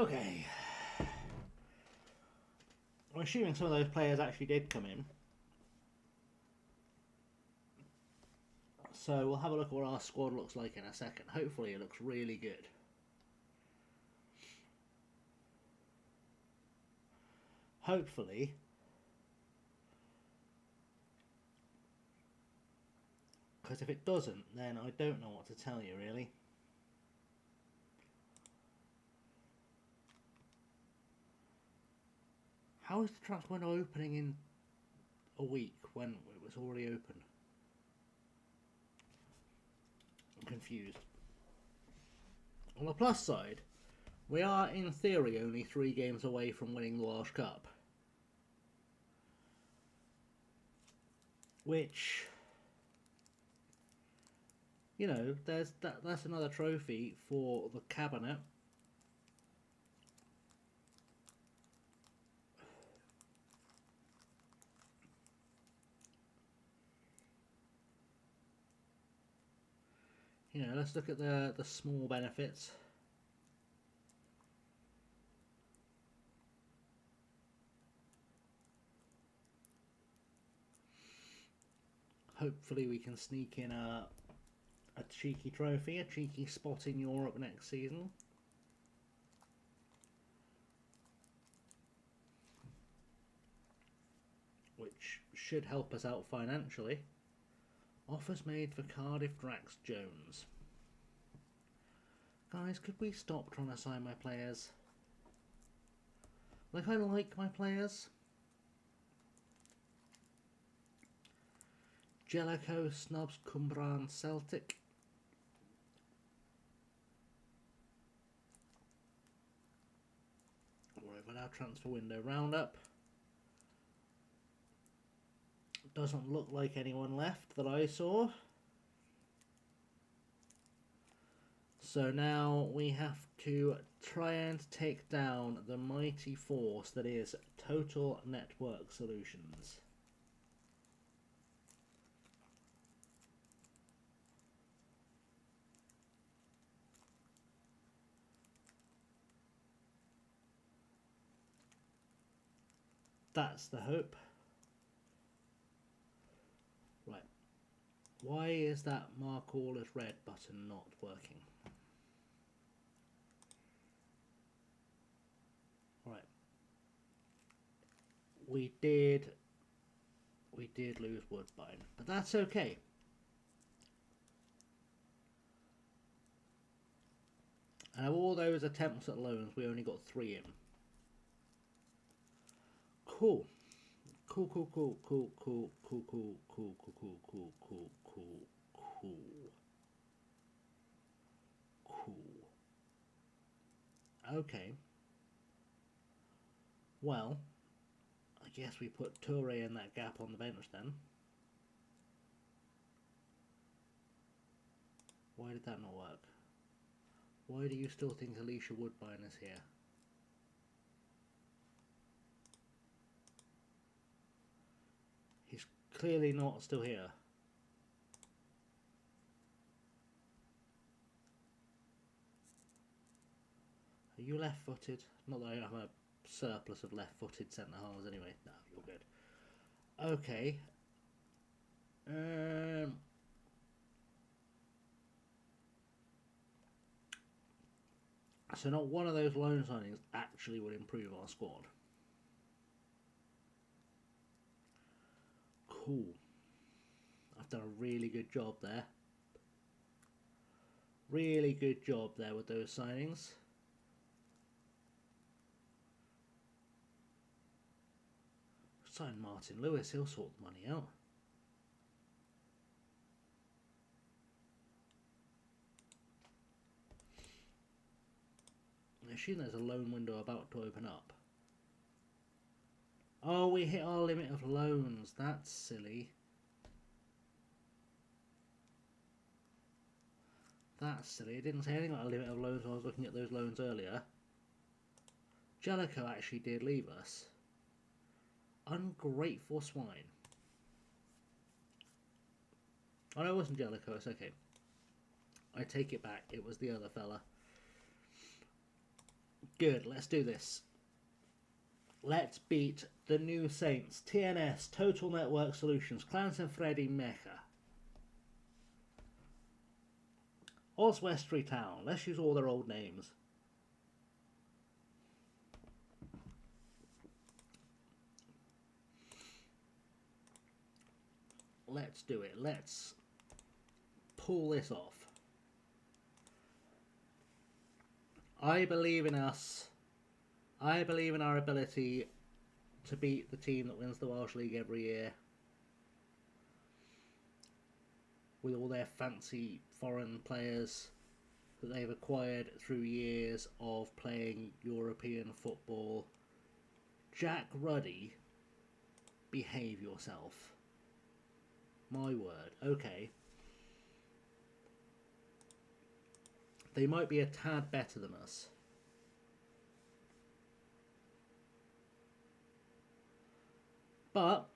Okay. I'm assuming some of those players actually did come in. So we'll have a look at what our squad looks like in a second. Hopefully it looks really good. Hopefully. Because if it doesn't, then I don't know what to tell you, really. How is the transfer window opening in a week when it was already open? I'm confused. On the plus side, we are in theory only 3 games away from winning the Welsh Cup. Which, you know, that's another trophy for the cabinet. You know, let's look at the small benefits. Hopefully we can sneak in a cheeky trophy, a cheeky spot in Europe next season. Which should help us out financially. Offers made for Cardiff Drax Jones. Guys, could we stop trying to sign my players? Like, I like my players. Jellicoe snubs Cumbrae Celtic. We've got our transfer window roundup. Doesn't look like anyone left that I saw. So now we have to try and take down the mighty force that is Total Network Solutions. That's the hope. Right. Why is that mark all as red button not working? Right. We did lose Woodbine, but that's okay. And of all those attempts at loans, we only got 3 in. Cool. Cool. Okay. Well, I guess we put Toure in that gap on the bench then. Why did that not work? Why do you still think Alicia Woodbine is here? He's clearly not still here. Are you left-footed? Not that I have a surplus of left-footed centre-halves anyway. No, you're good. Okay. So not one of those loan signings actually would improve our squad. Cool. I've done a really good job there. Really good job there with those signings. Sign Martin Lewis, he'll sort the money out. I assume there's a loan window about to open up. Oh, we hit our limit of loans. That's silly. That's silly. It didn't say anything about a limit of loans when I was looking at those loans earlier. Jellicoe actually did leave us. Ungrateful swine. Oh, no, it wasn't Jellicoe. It's okay. I take it back. It was the other fella. Good, let's do this. Let's beat the New Saints, TNS, Total Network Solutions, Clans and Freddy Mecha. Oswestry Town, let's use all their old names. Let's do it, let's pull this off. I believe in us. I believe in our ability to beat the team that wins the Welsh League every year. With all their fancy foreign players that they've acquired through years of playing European football. Jack Ruddy, behave yourself. My word. Okay. They might be a tad better than us. But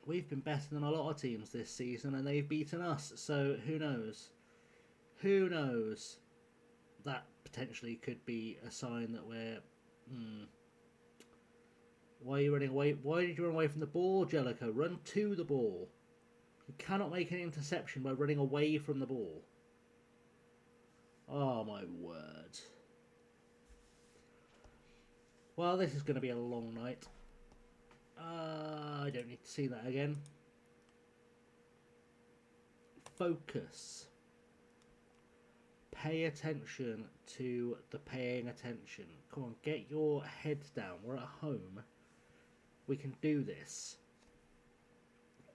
we've been better than a lot of teams this season and they've beaten us. So who knows? Who knows? That potentially could be a sign that we're... Why are you running away? Why did you run away from the ball, Jellicoe? Run to the ball. You cannot make an interception by running away from the ball. Oh my word. Well, this is going to be a long night. I don't need to see that again. Focus. Pay attention to the paying attention. Come on, get your heads down. We're at home. We can do this.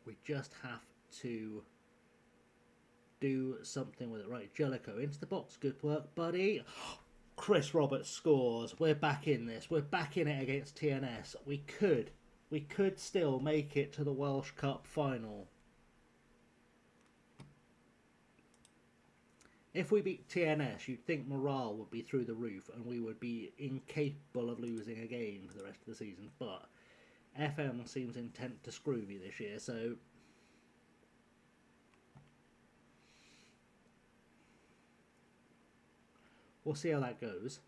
We just have to do something with it. Right, Jellicoe into the box. Good work, buddy. Chris Roberts scores. We're back in this. We're back in it against TNS. We could still make it to the Welsh Cup final. If we beat TNS, you'd think morale would be through the roof and we would be incapable of losing a game for the rest of the season. But FM seems intent to screw me this year, so... we'll see how that goes.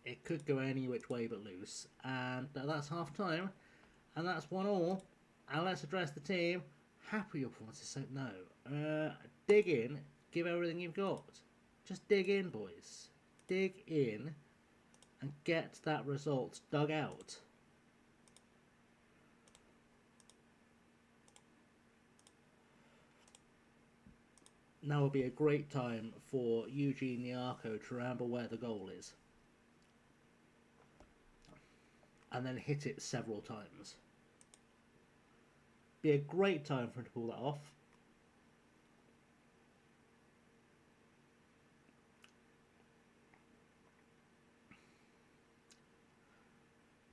It could go any which way but loose. And that's half time. And that's 1-1. And let's address the team. Happy your performances, so no. Dig in. Give everything you've got. Just dig in, boys. Dig in. And get that result dug out. Now would be a great time for Eugene Nyarko to remember where the goal is. And then hit it several times. Be a great time for him to pull that off.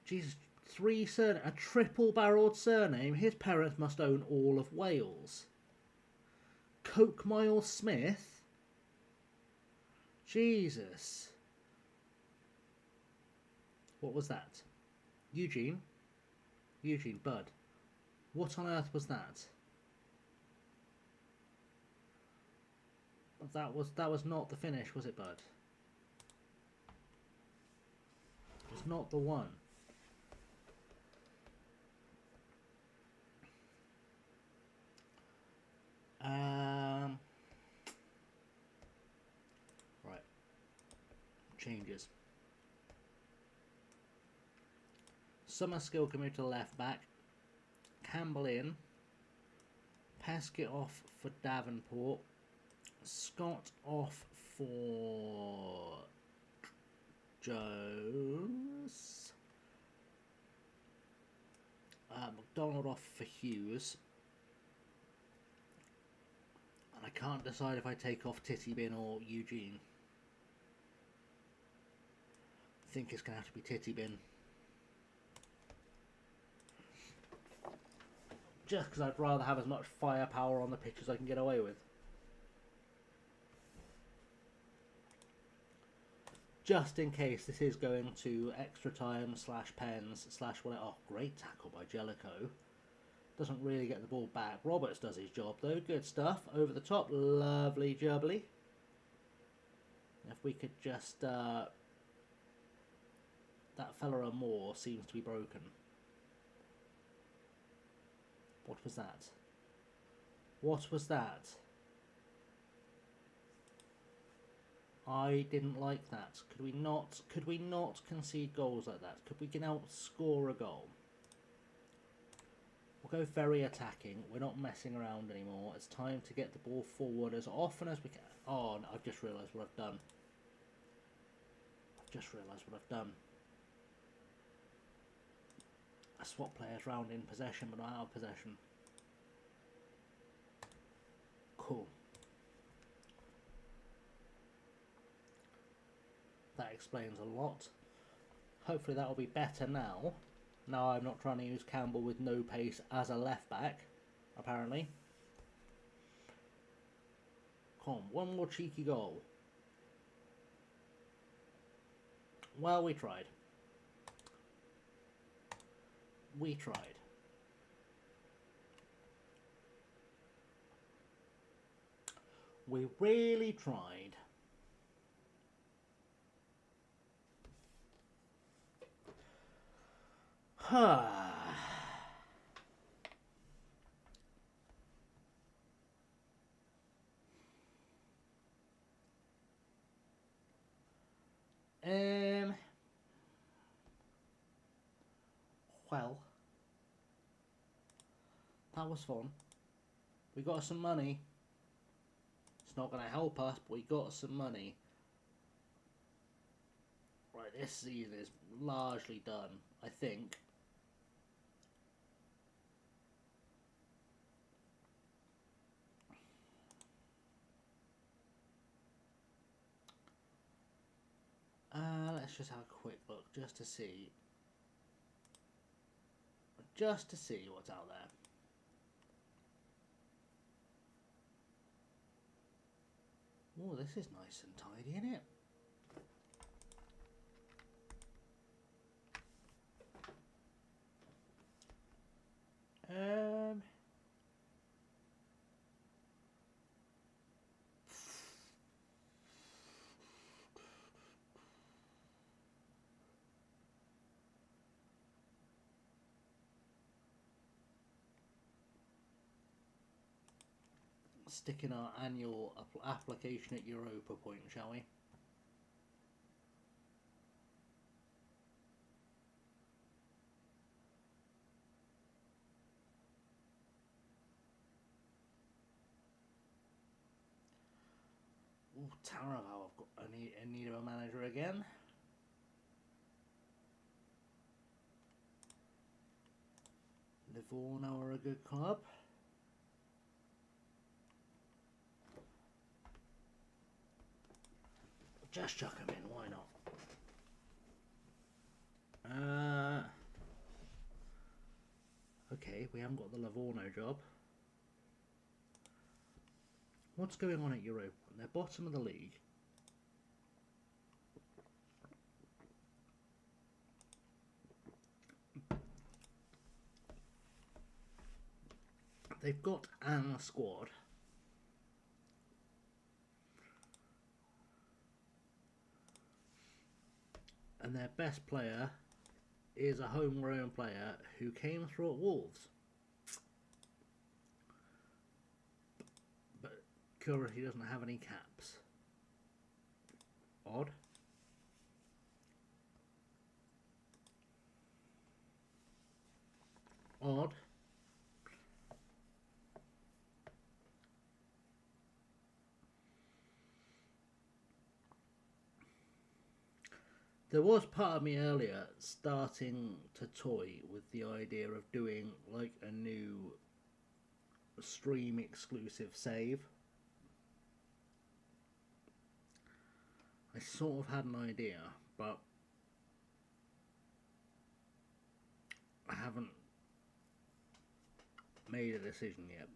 Jesus, a triple-barreled surname. His parents must own all of Wales. Coke Miles Smith? Jesus. What was that? Eugene? Eugene, bud. What on earth was that? That was not the finish, was it, bud? It was not the one. Right. Changes. Summerskill can move to the left back. Campbell in. Peskett off for Davenport. Scott off for Jones. McDonald off for Hughes. And I can't decide if I take off Tittybin or Eugene. I think it's going to have to be Tittybin. Just because I'd rather have as much firepower on the pitch as I can get away with. Just in case this is going to extra time / pens / whatever. Oh, great tackle by Jellicoe. Doesn't really get the ball back. Roberts does his job though. Good stuff. Over the top. Lovely jubbly. If we could just... that fella or more seems to be broken. What was that? What was that? I didn't like that. Could we not concede goals like that? Could we get outscore a goal? We'll go very attacking. We're not messing around anymore. It's time to get the ball forward as often as we can. Oh, no, I've just realised what I've done. I swap players round in possession, but not out of possession. Cool. That explains a lot. Hopefully that will be better now. Now I'm not trying to use Campbell with no pace as a left back, apparently. Come on, one more cheeky goal. Well, we tried. We tried. We really tried. Well, that was fun. We got some money. It's not going to help us, but we got some money. Right, this season is largely done, I think. Let's just have a quick look just to see what's out there. Oh, this is nice and tidy, isn't it? Stick in our annual application at Europa point, shall we? Ooh, Taraval, I've got I need a manager again. Livorno are a good club. Just chuck them in, why not? Okay, we haven't got the Livorno job. What's going on at Europa? They're bottom of the league. They've got a squad. And their best player is a homegrown player who came through at Wolves. But currently doesn't have any caps. Odd. Odd. There was part of me earlier starting to toy with the idea of doing like a new stream exclusive save. I sort of had an idea, but I haven't made a decision yet.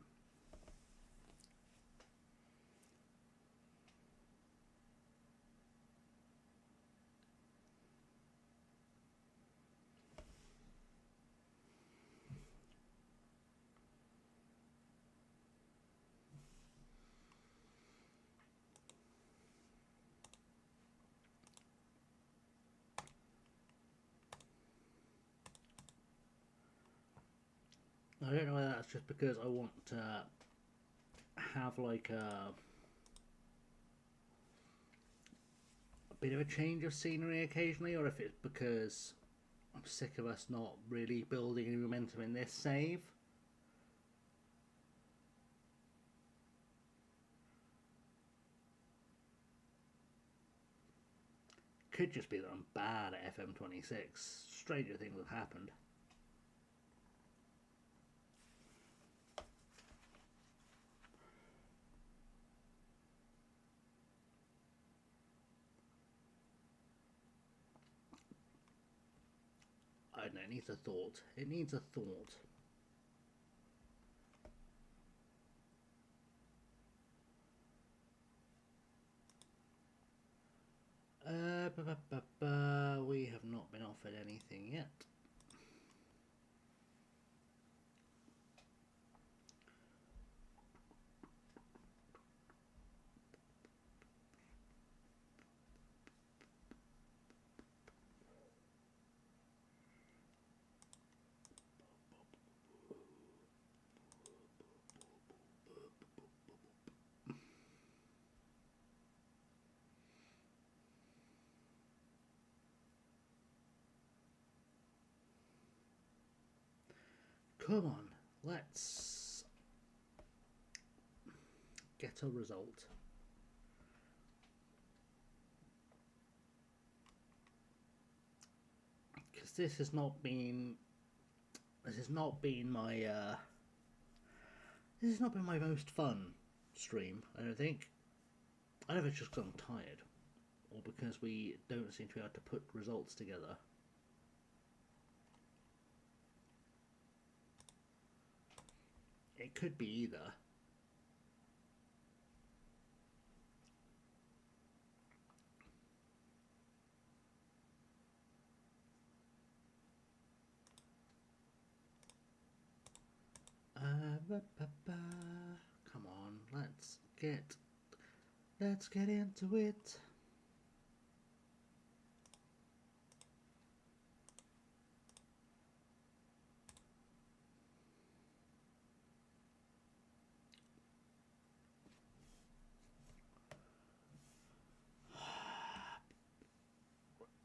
I don't know whether that's just because I want to have like a bit of a change of scenery occasionally, or if it's because I'm sick of us not really building any momentum in this save. Could just be that I'm bad at FM26. Stranger things have happened. I don't know, it needs a thought. It needs a thought. We have not been offered anything yet. Come on, let's get a result. Because this has not been my most fun stream, I don't think. I don't know if it's just because I'm tired, or because we don't seem to be able to put results together. It could be either. Come on, let's get into it.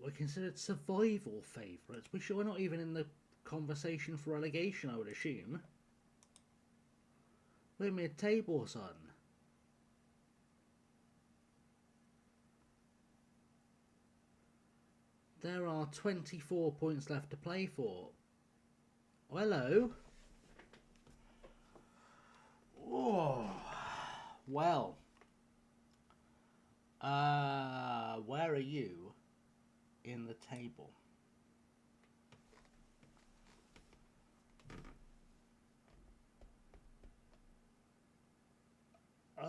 We're considered survival favourites. We're not even in the conversation for relegation, I would assume. We're mid-table, son. There are 24 points left to play for. Oh, hello. Oh, well. Where are you in the table?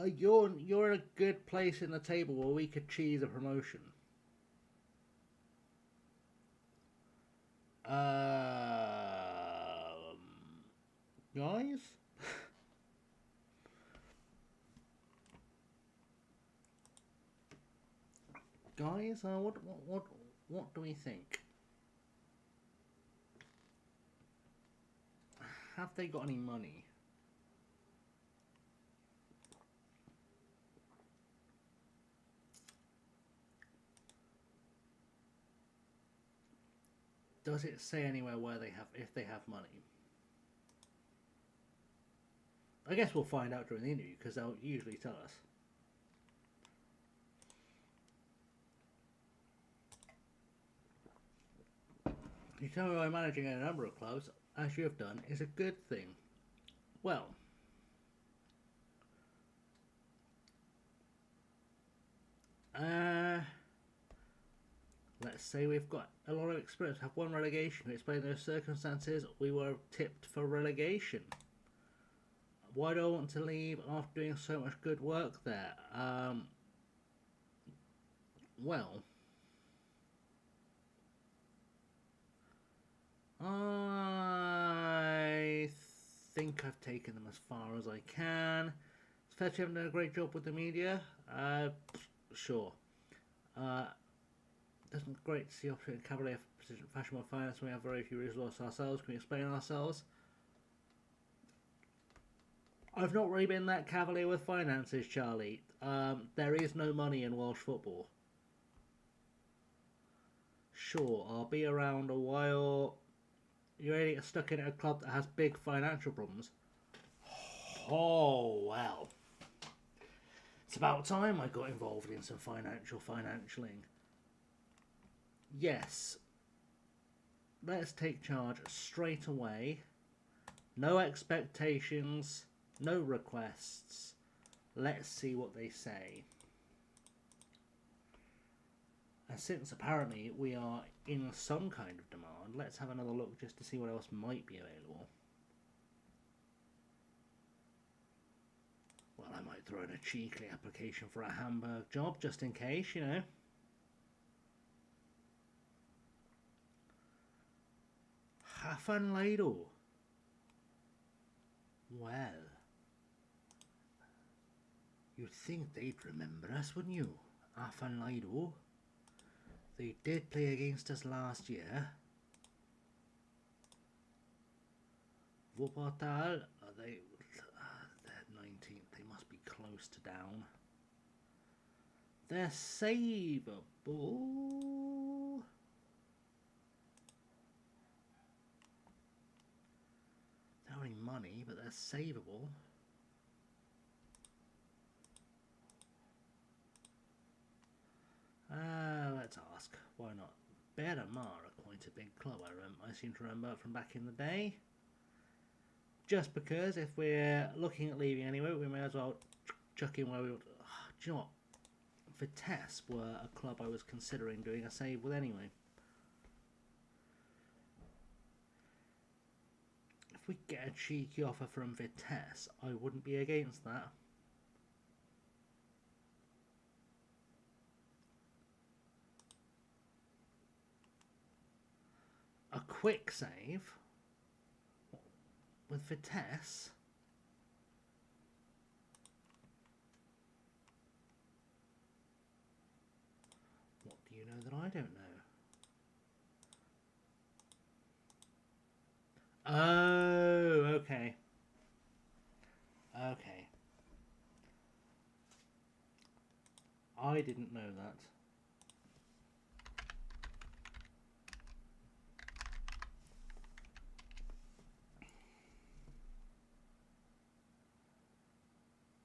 You're in a good place in the table where we could cheese a promotion. Guys? Guys, what do we think? Have they got any money? Does it say anywhere where if they have money? I guess we'll find out during the interview because they'll usually tell us. You tell me I'm managing a number of clubs, as you have done, is a good thing. Well, let's say we've got a lot of experience, have won relegation. To explain those circumstances, we were tipped for relegation. Why do I want to leave after doing so much good work there? Well, I think I've taken them as far as I can. It's fair to have done a great job with the media. Sure. Doesn't great to see opportunity cavalier precision fashion or finance when we have very few resources ourselves. Can we explain ourselves? I've not really been that cavalier with finances, Charlie. There is no money in Welsh football. Sure, I'll be around a while. You're ready to get stuck in a club that has big financial problems. Oh, well. It's about time I got involved in some financialing. Yes. Let's take charge straight away. No expectations, no requests. Let's see what they say. And since apparently we are in some kind of demand, let's have another look just to see what else might be available. Well, I might throw in a cheeky application for a Hamburg job, just in case, you know. Hafenleido. Well, you'd think they'd remember us, wouldn't you? Hafenleido. They did play against us last year. Wuppertal, they're 19th. They must be close to down. They're savable. They're only money, but they're savable. Let's ask. Why not? Bermar are quite a big club, I seem to remember from back in the day. Just because if we're looking at leaving anyway, we may as well chuck in where we want. Do you know what? Vitesse were a club I was considering doing a save with anyway. If we get a cheeky offer from Vitesse, I wouldn't be against that. A quick save with Vitesse. What do you know that I don't know? Oh, okay. Okay. I didn't know that.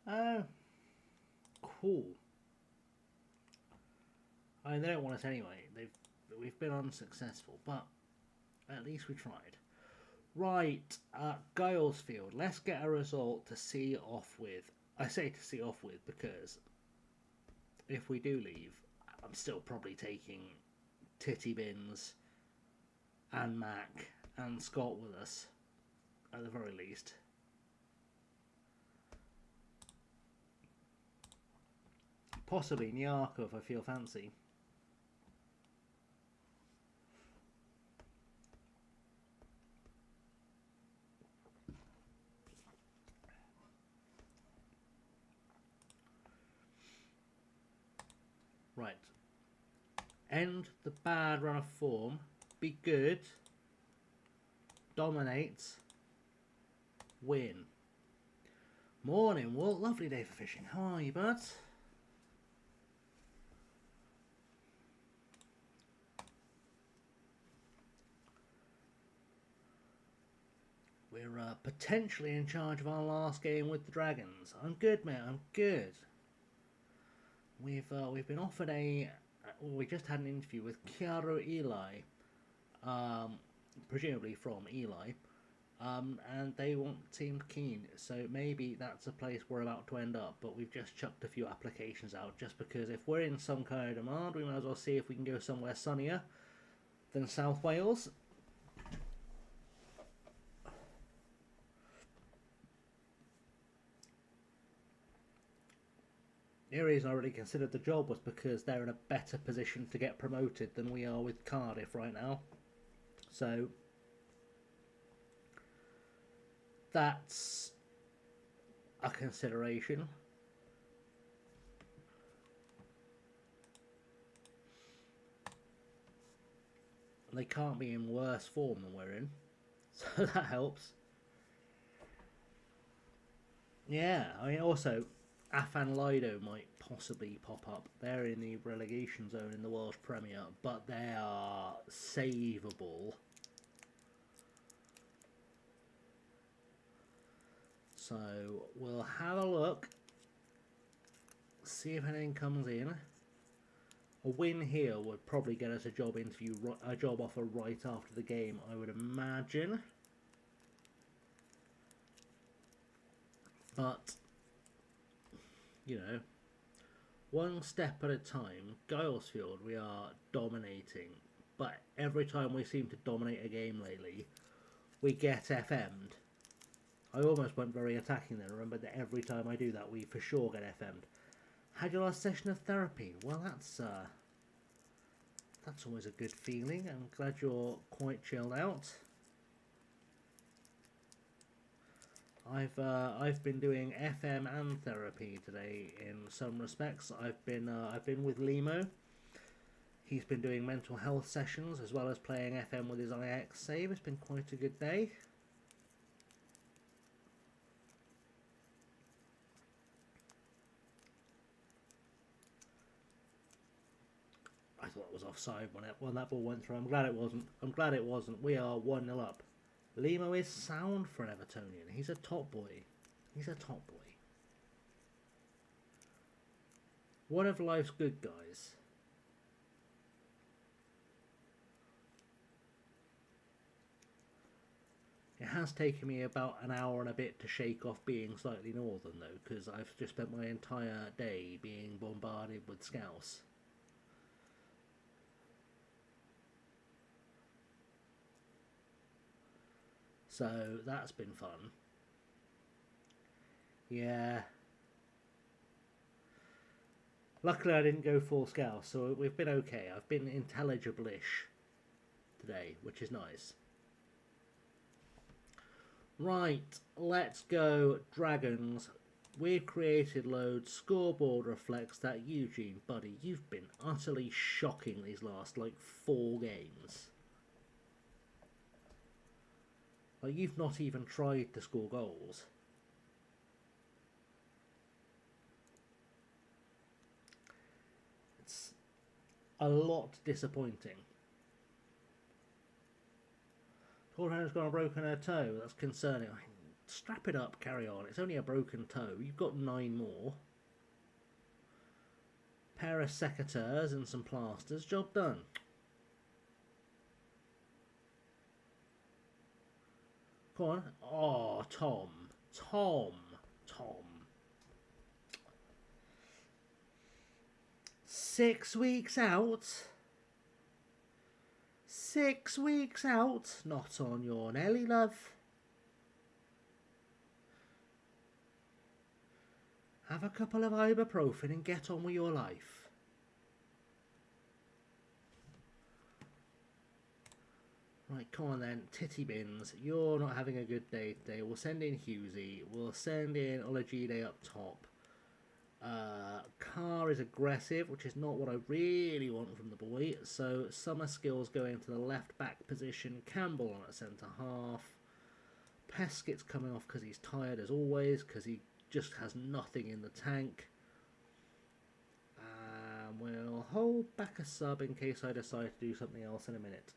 Oh, cool. I mean, they don't want us anyway. We've been unsuccessful, but at least we tried. Right, Gilesfield. Let's get a result to see off with. I say to see off with because if we do leave, I'm still probably taking Titty Bins and Mac and Scott with us, at the very least. Possibly Nyarko if I feel fancy. Right. End the bad run of form. Be good. Dominate. Win. Morning, Walt. Lovely day for fishing. How are you, bud? We're potentially in charge of our last game with the Dragons. I'm good, mate. I'm good. We've been offered a. We just had an interview with Cymru Eli, presumably from Eli, and they seemed keen. So maybe that's a place we're about to end up. But we've just chucked a few applications out just because if we're in some kind of demand, we might as well see if we can go somewhere sunnier than South Wales. The reason I really considered the job was because they're in a better position to get promoted than we are with Cardiff right now. So that's a consideration. They can't be in worse form than we're in, so that helps. Yeah, I mean, also, Afan Lido might possibly pop up. They're in the relegation zone in the Welsh Premier, but they are savable. So we'll have a look, see if anything comes in. A win here would probably get us a job interview, a job offer right after the game, I would imagine. But, you know, one step at a time. Gilesfield, we are dominating. But every time we seem to dominate a game lately, we get FM'd. I almost went very attacking then. Remember that every time I do that, we for sure get FM'd. Had your last session of therapy? Well, that's always a good feeling. I'm glad you're quite chilled out. I've been doing FM and therapy today in some respects. I've been with Limo. He's been doing mental health sessions as well as playing FM with his IX save. It's been quite a good day. I thought it was offside when that ball went through. I'm glad it wasn't. We are 1-0 up. Limo is sound for an Evertonian. He's a top boy. One of life's good guys. It has taken me about an hour and a bit to shake off being slightly northern though, because I've just spent my entire day being bombarded with scouse. So that's been fun. Yeah. Luckily I didn't go full scouse, so we've been okay. I've been intelligible-ish today, which is nice. Right, let's go Dragons. We've created loads. Scoreboard reflects that. Eugene, buddy, you've been utterly shocking these last, 4 games. You've not even tried to score goals. It's a lot disappointing. Torhana's got a broken toe. That's concerning. Strap it up, carry on. It's only a broken toe. You've got 9 more. Pair of secateurs and some plasters. Job done. Go on. Oh, Tom. 6 weeks out. 6 weeks out. Not on your Nelly, love. Have a couple of ibuprofen and get on with your life. Right, come on then, titty bins. You're not having a good day today. We'll send in Husey. We'll send in Olajide up top. Carr is aggressive, which is not what I really want from the boy. So Summer Skills going to the left back position. Campbell on at centre half. Peskett's coming off because he's tired as always, because he just has nothing in the tank. We'll hold back a sub in case I decide to do something else in a minute.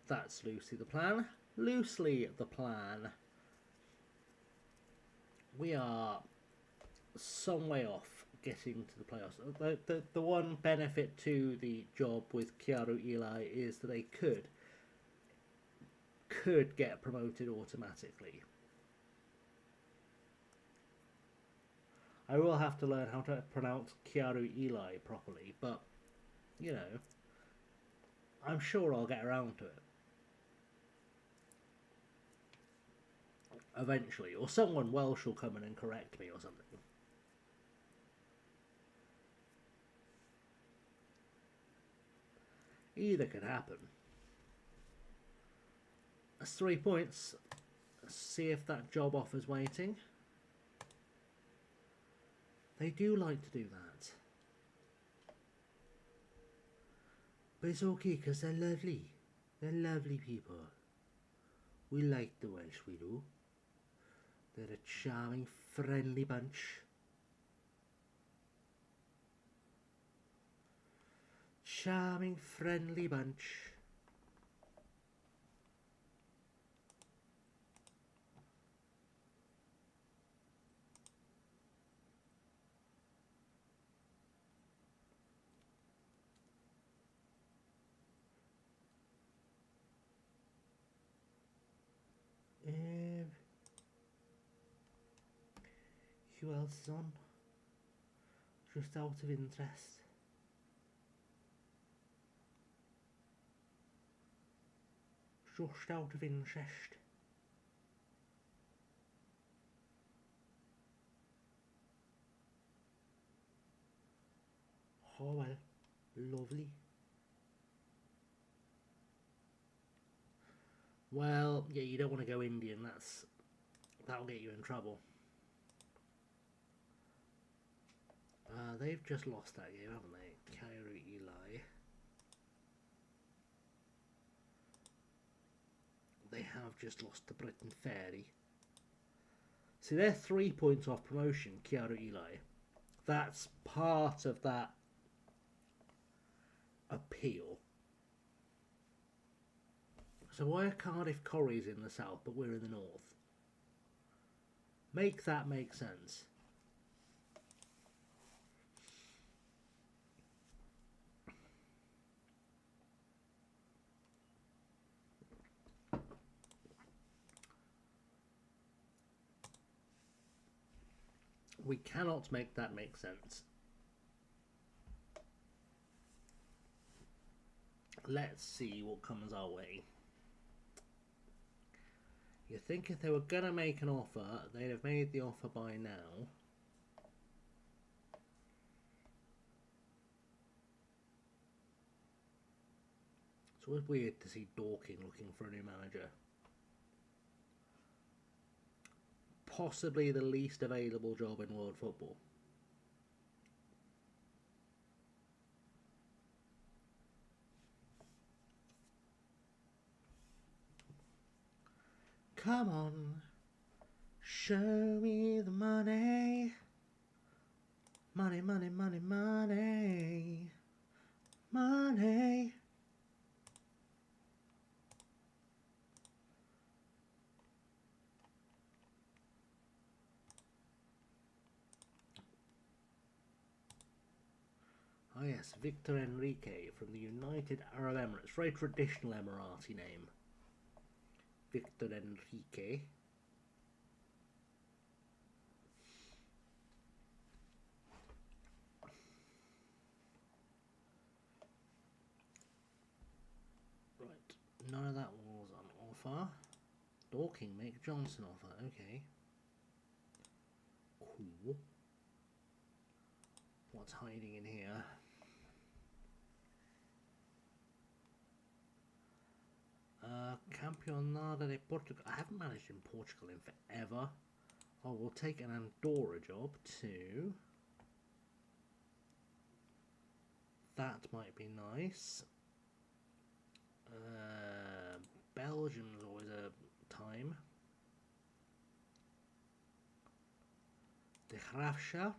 That's loosely the plan. We are some way off getting to the playoffs. The one benefit to the job with Cymru Eli is that they could get promoted automatically. I will have to learn how to pronounce Cymru Eli properly, but, you know, I'm sure I'll get around to it. Eventually, or someone Welsh will come in and correct me or something. Either could happen. That's 3 points. Let's see if that job offer's waiting. They do like to do that. But it's okay because they're lovely. They're lovely people. We like the Welsh, we do. They're a charming, friendly bunch. Charming, friendly bunch. Who else is on? Just out of interest. Just out of interest. Oh well, lovely. Well, yeah, you don't want to go Indian. That'll get you in trouble. They've just lost that game, haven't they? Cymru. They have just lost to Britain Ferry. See, they're 3 points off promotion, Cymru. That's part of that appeal. So why are Cardiff Corries in the south, but we're in the north? Make that make sense. We cannot make that make sense. Let's see what comes our way. You think if they were going to make an offer, they'd have made the offer by now. It's always weird to see Dorking looking for a new manager. Possibly the least available job in world football. Come on, show me the money. Money, money, money, money. Money. Oh yes, Victor Enrique from the United Arab Emirates. Very traditional Emirati name. Victor Enrique. Right, none of that was on offer. Dorking make Johnson offer, okay. Cool. What's hiding in here? Campeonato de Portugal. I haven't managed in Portugal in forever. Oh, we'll take an Andorra job too. That might be nice. Belgium's always a time. De Graafschap.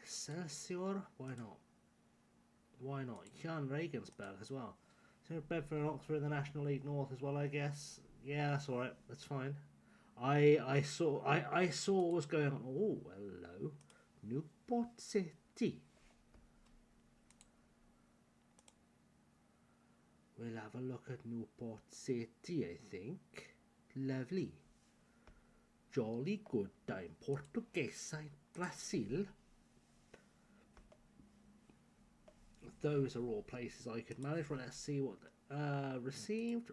Excelsior, why not? Why not? Jan Regensburg as well. So Bedford and Oxford in the National League North as well, I guess. Yeah, that's alright. That's fine. I saw what was going on. Oh, hello. Newport City. We'll have a look at Newport City, I think. Lovely. Jolly good time. Portuguesa in Brazil. Those are all places I could manage. Well, let's see what received.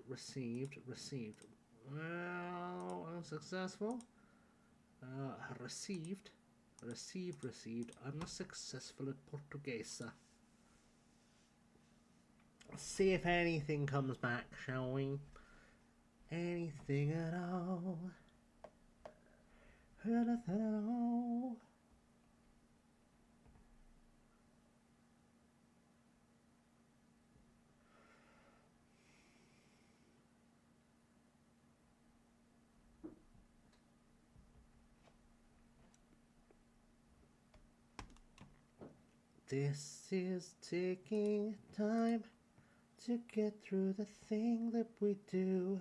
Well, unsuccessful. Received. Unsuccessful at Portuguesa. Let's see if anything comes back, shall we? Anything at all. Anything at all. This is taking time to get through the thing that we do.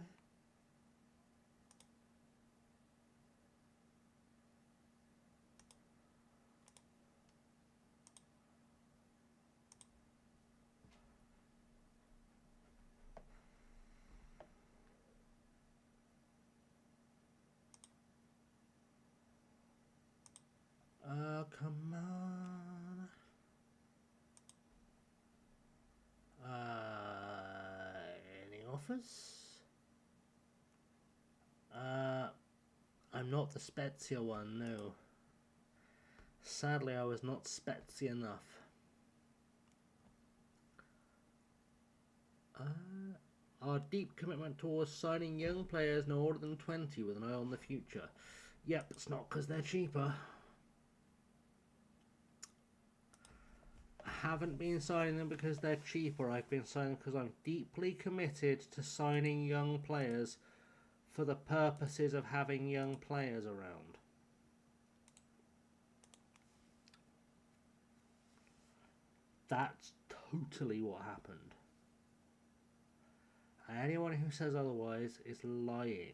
Come on. Any offers? I'm not the Spezia one, no. Sadly, I was not Spezia enough. Our deep commitment towards signing young players no older than 20 with an eye on the future. Yep, it's not because they're cheaper. I haven't been signing them because they're cheaper. I've been signing them because I'm deeply committed to signing young players for the purposes of having young players around. That's totally what happened. Anyone who says otherwise is lying.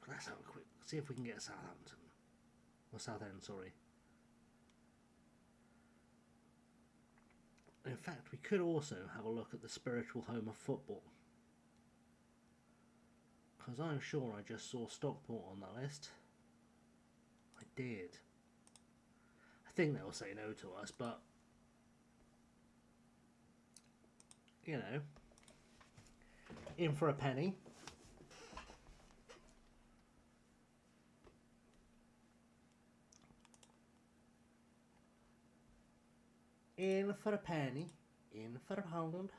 Let's have a quick see if we can get Southampton. Or Southend, sorry. In fact, we could also have a look at the spiritual home of football. Because I'm sure I just saw Stockport on that list. I did. I think they'll say no to us, but you know, in for a penny. In for a penny, in for a pound.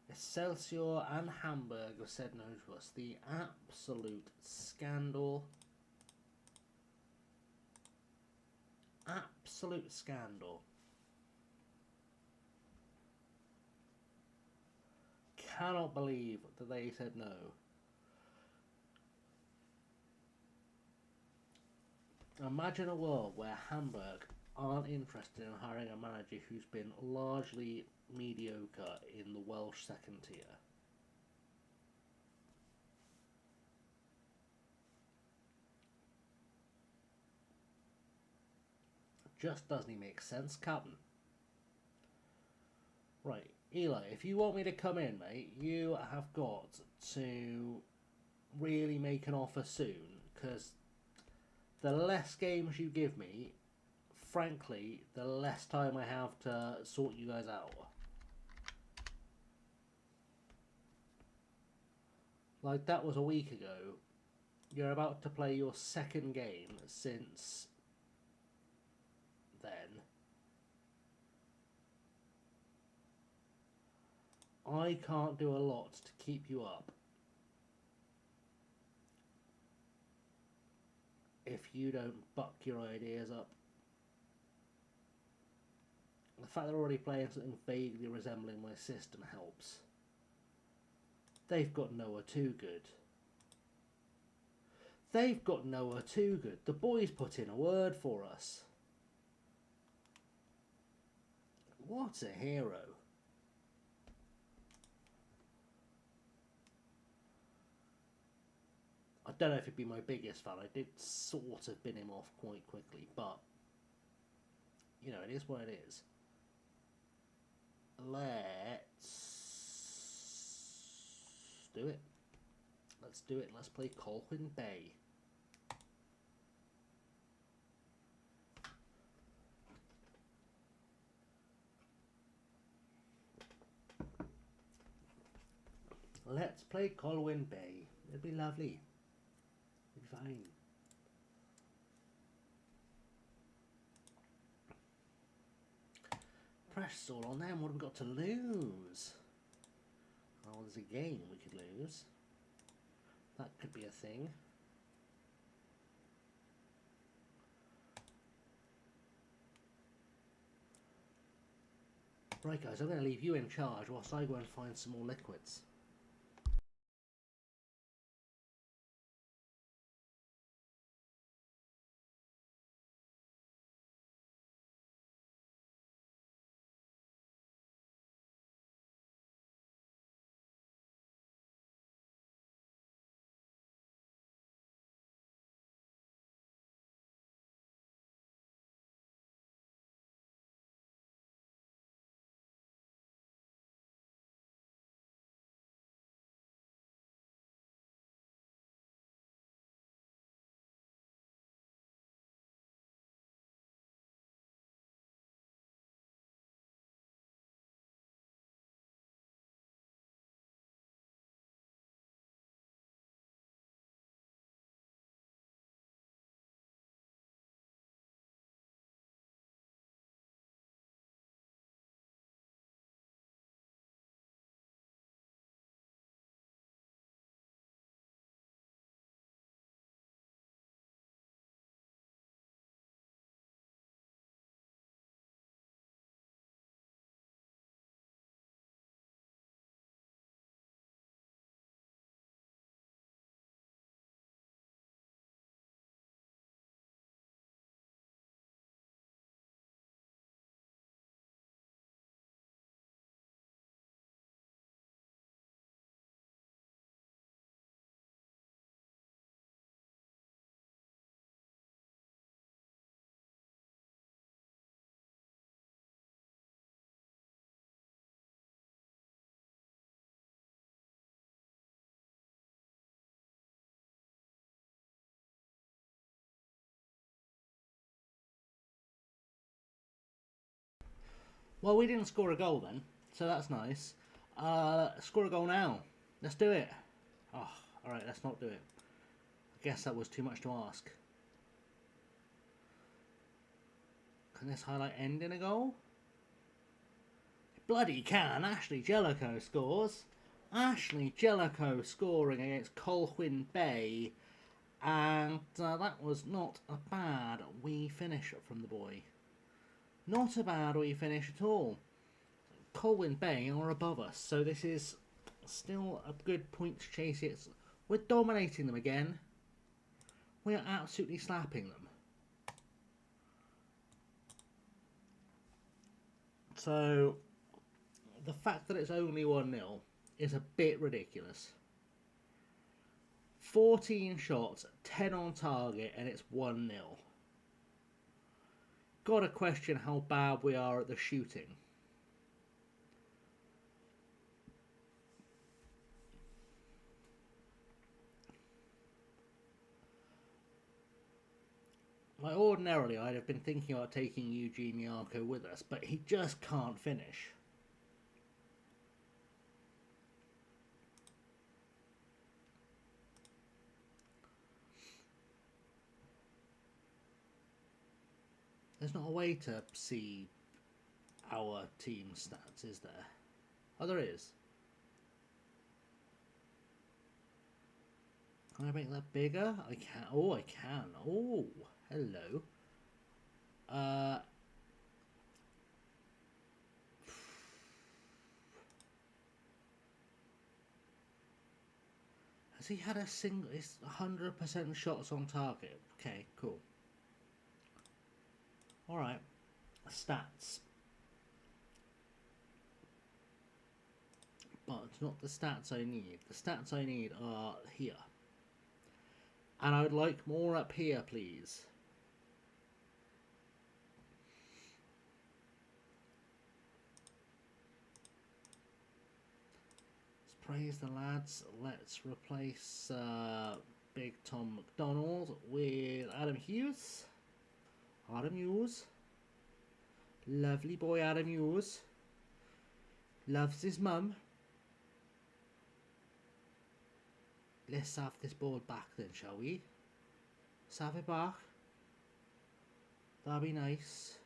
Excelsior and Hamburg have said no to us. The absolute scandal. Absolute scandal. Cannot believe that they said no. Imagine a world where Hamburg aren't interested in hiring a manager who's been largely mediocre in the Welsh second tier. Just doesn't make sense, Captain. Right, Eli, if you want me to come in, mate, you have got to really make an offer soon, because the less games you give me, frankly, the less time I have to sort you guys out. Like, that was a week ago. You're about to play your second game since then. I can't do a lot to keep you up if you don't buck your ideas up. The fact they're already playing something vaguely resembling my system helps. They've got Noah too good. They've got Noah too good. The boys put in a word for us. What a hero. I don't know if he'd be my biggest fan. I did sort of bin him off quite quickly, but you know, it is what it is. Let's do it. Let's do it. Let's play Colwyn Bay. Let's play Colwyn Bay. It'll be lovely. It'll be fine. Press all on them. What have we got to lose? Oh, there's a game we could lose. That could be a thing. Right, guys, I'm going to leave you in charge whilst I go and find some more liquids. Well, we didn't score a goal then, so that's nice. Score a goal now. Let's do it. Oh, alright, let's not do it. I guess that was too much to ask. Can this highlight end in a goal? It bloody can. Ashley Jellicoe scores. Ashley Jellicoe scoring against Colwyn Bay. And that was not a bad wee finish from the boy. Not a bad wee finish at all. Colwyn Bay are above us, so this is still a good point to chase it. We're dominating them again. We are absolutely slapping them. So the fact that it's only 1-0 is a bit ridiculous. 14 shots, 10 on target, and it's 1-0. Gotta question how bad we are at the shooting. Like, ordinarily, I'd have been thinking about taking Eugene Yarko with us, but he just can't finish. There's not a way to see our team stats, is there? Oh, there is. Can I make that bigger? I can. Oh, I can. Oh, hello. Has he had a single? It's 100% shots on target. Okay, cool. All right. Stats. But not the stats I need. The stats I need are here. And I would like more up here, please. Let's praise the lads. Let's replace Big Tom McDonald with Adam Hughes. Adam Hughes. Lovely boy Adam Hughes. Loves his mum. Let's have this ball back then, shall we? Let's have it back. That'd be nice.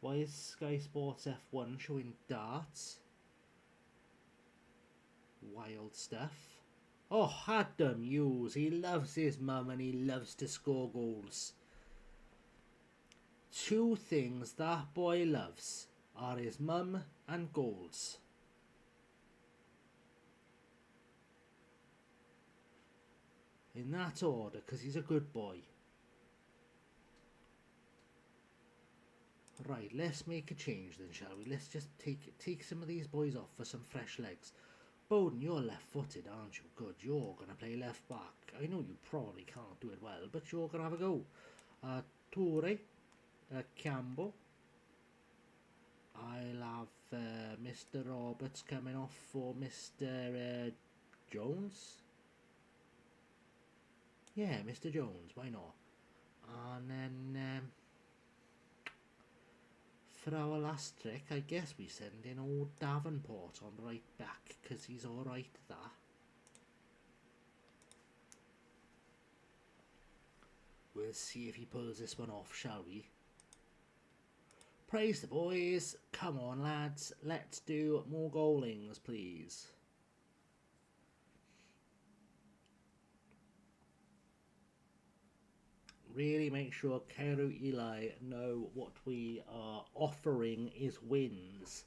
Why is Sky Sports F1 showing darts? Wild stuff. Oh, Adam Hughes. He loves his mum and he loves to score goals. Two things that boy loves. are his mum and goals. In that order, because he's a good boy. Right, let's make a change then, shall we? Let's just take some of these boys off for some fresh legs. Bowden, you're left-footed, aren't you? Good, you're going to play left back. I know you probably can't do it well, but you're going to have a go. Toure, Campbell. I'll have Mr. Roberts coming off for Mr. Jones. Yeah, Mr. Jones, why not? And then for our last trick, I guess we send in old Davenport on right back, because he's alright at that. We'll see if he pulls this one off, shall we? Praise the boys. Come on, lads. Let's do more goalings, please. Really make sure Cymru Eli know what we are offering is wins.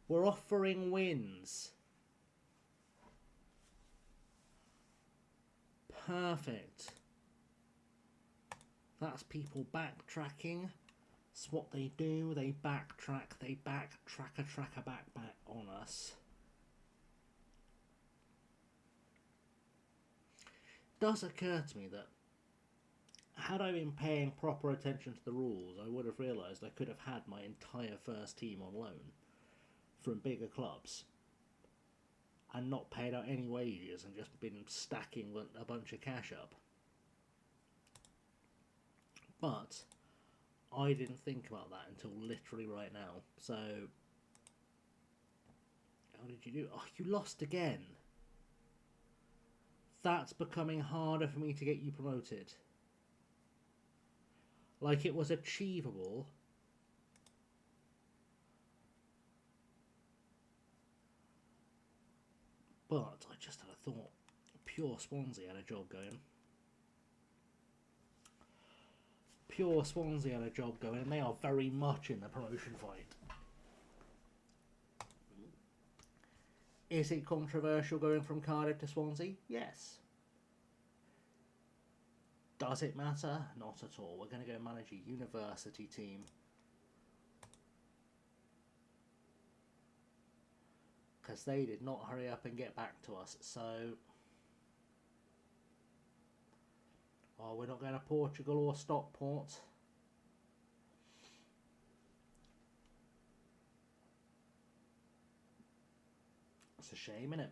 We're offering wins. Perfect. That's people backtracking. It's what they do. They backtrack. They backtrack a back on us. It does occur to me that had I been paying proper attention to the rules, I would have realised I could have had my entire first team on loan from bigger clubs and not paid out any wages and just been stacking a bunch of cash up. But I didn't think about that until literally right now. So, how did you do? Oh, you lost again. That's becoming harder for me to get you promoted. Like it was achievable. But I just had a thought. Pure Swansea had a job going. Pure Swansea had a job going, and they are very much in the promotion fight. Is it controversial going from Cardiff to Swansea? Yes. Does it matter? Not at all. We're going to go manage a university team. Because they did not hurry up and get back to us. So, oh, we're not going to Portugal or Stockport. It's a shame, innit?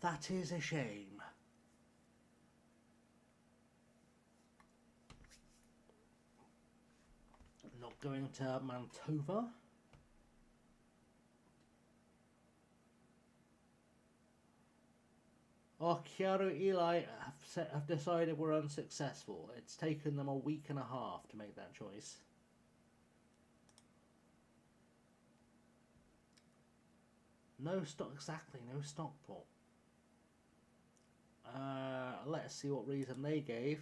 That is a shame. Not going to Mantova. Oh, Cymru Eli have decided we're unsuccessful. It's taken them a week and a half to make that choice. No stock, exactly, no Stockport. Let's see what reason they gave.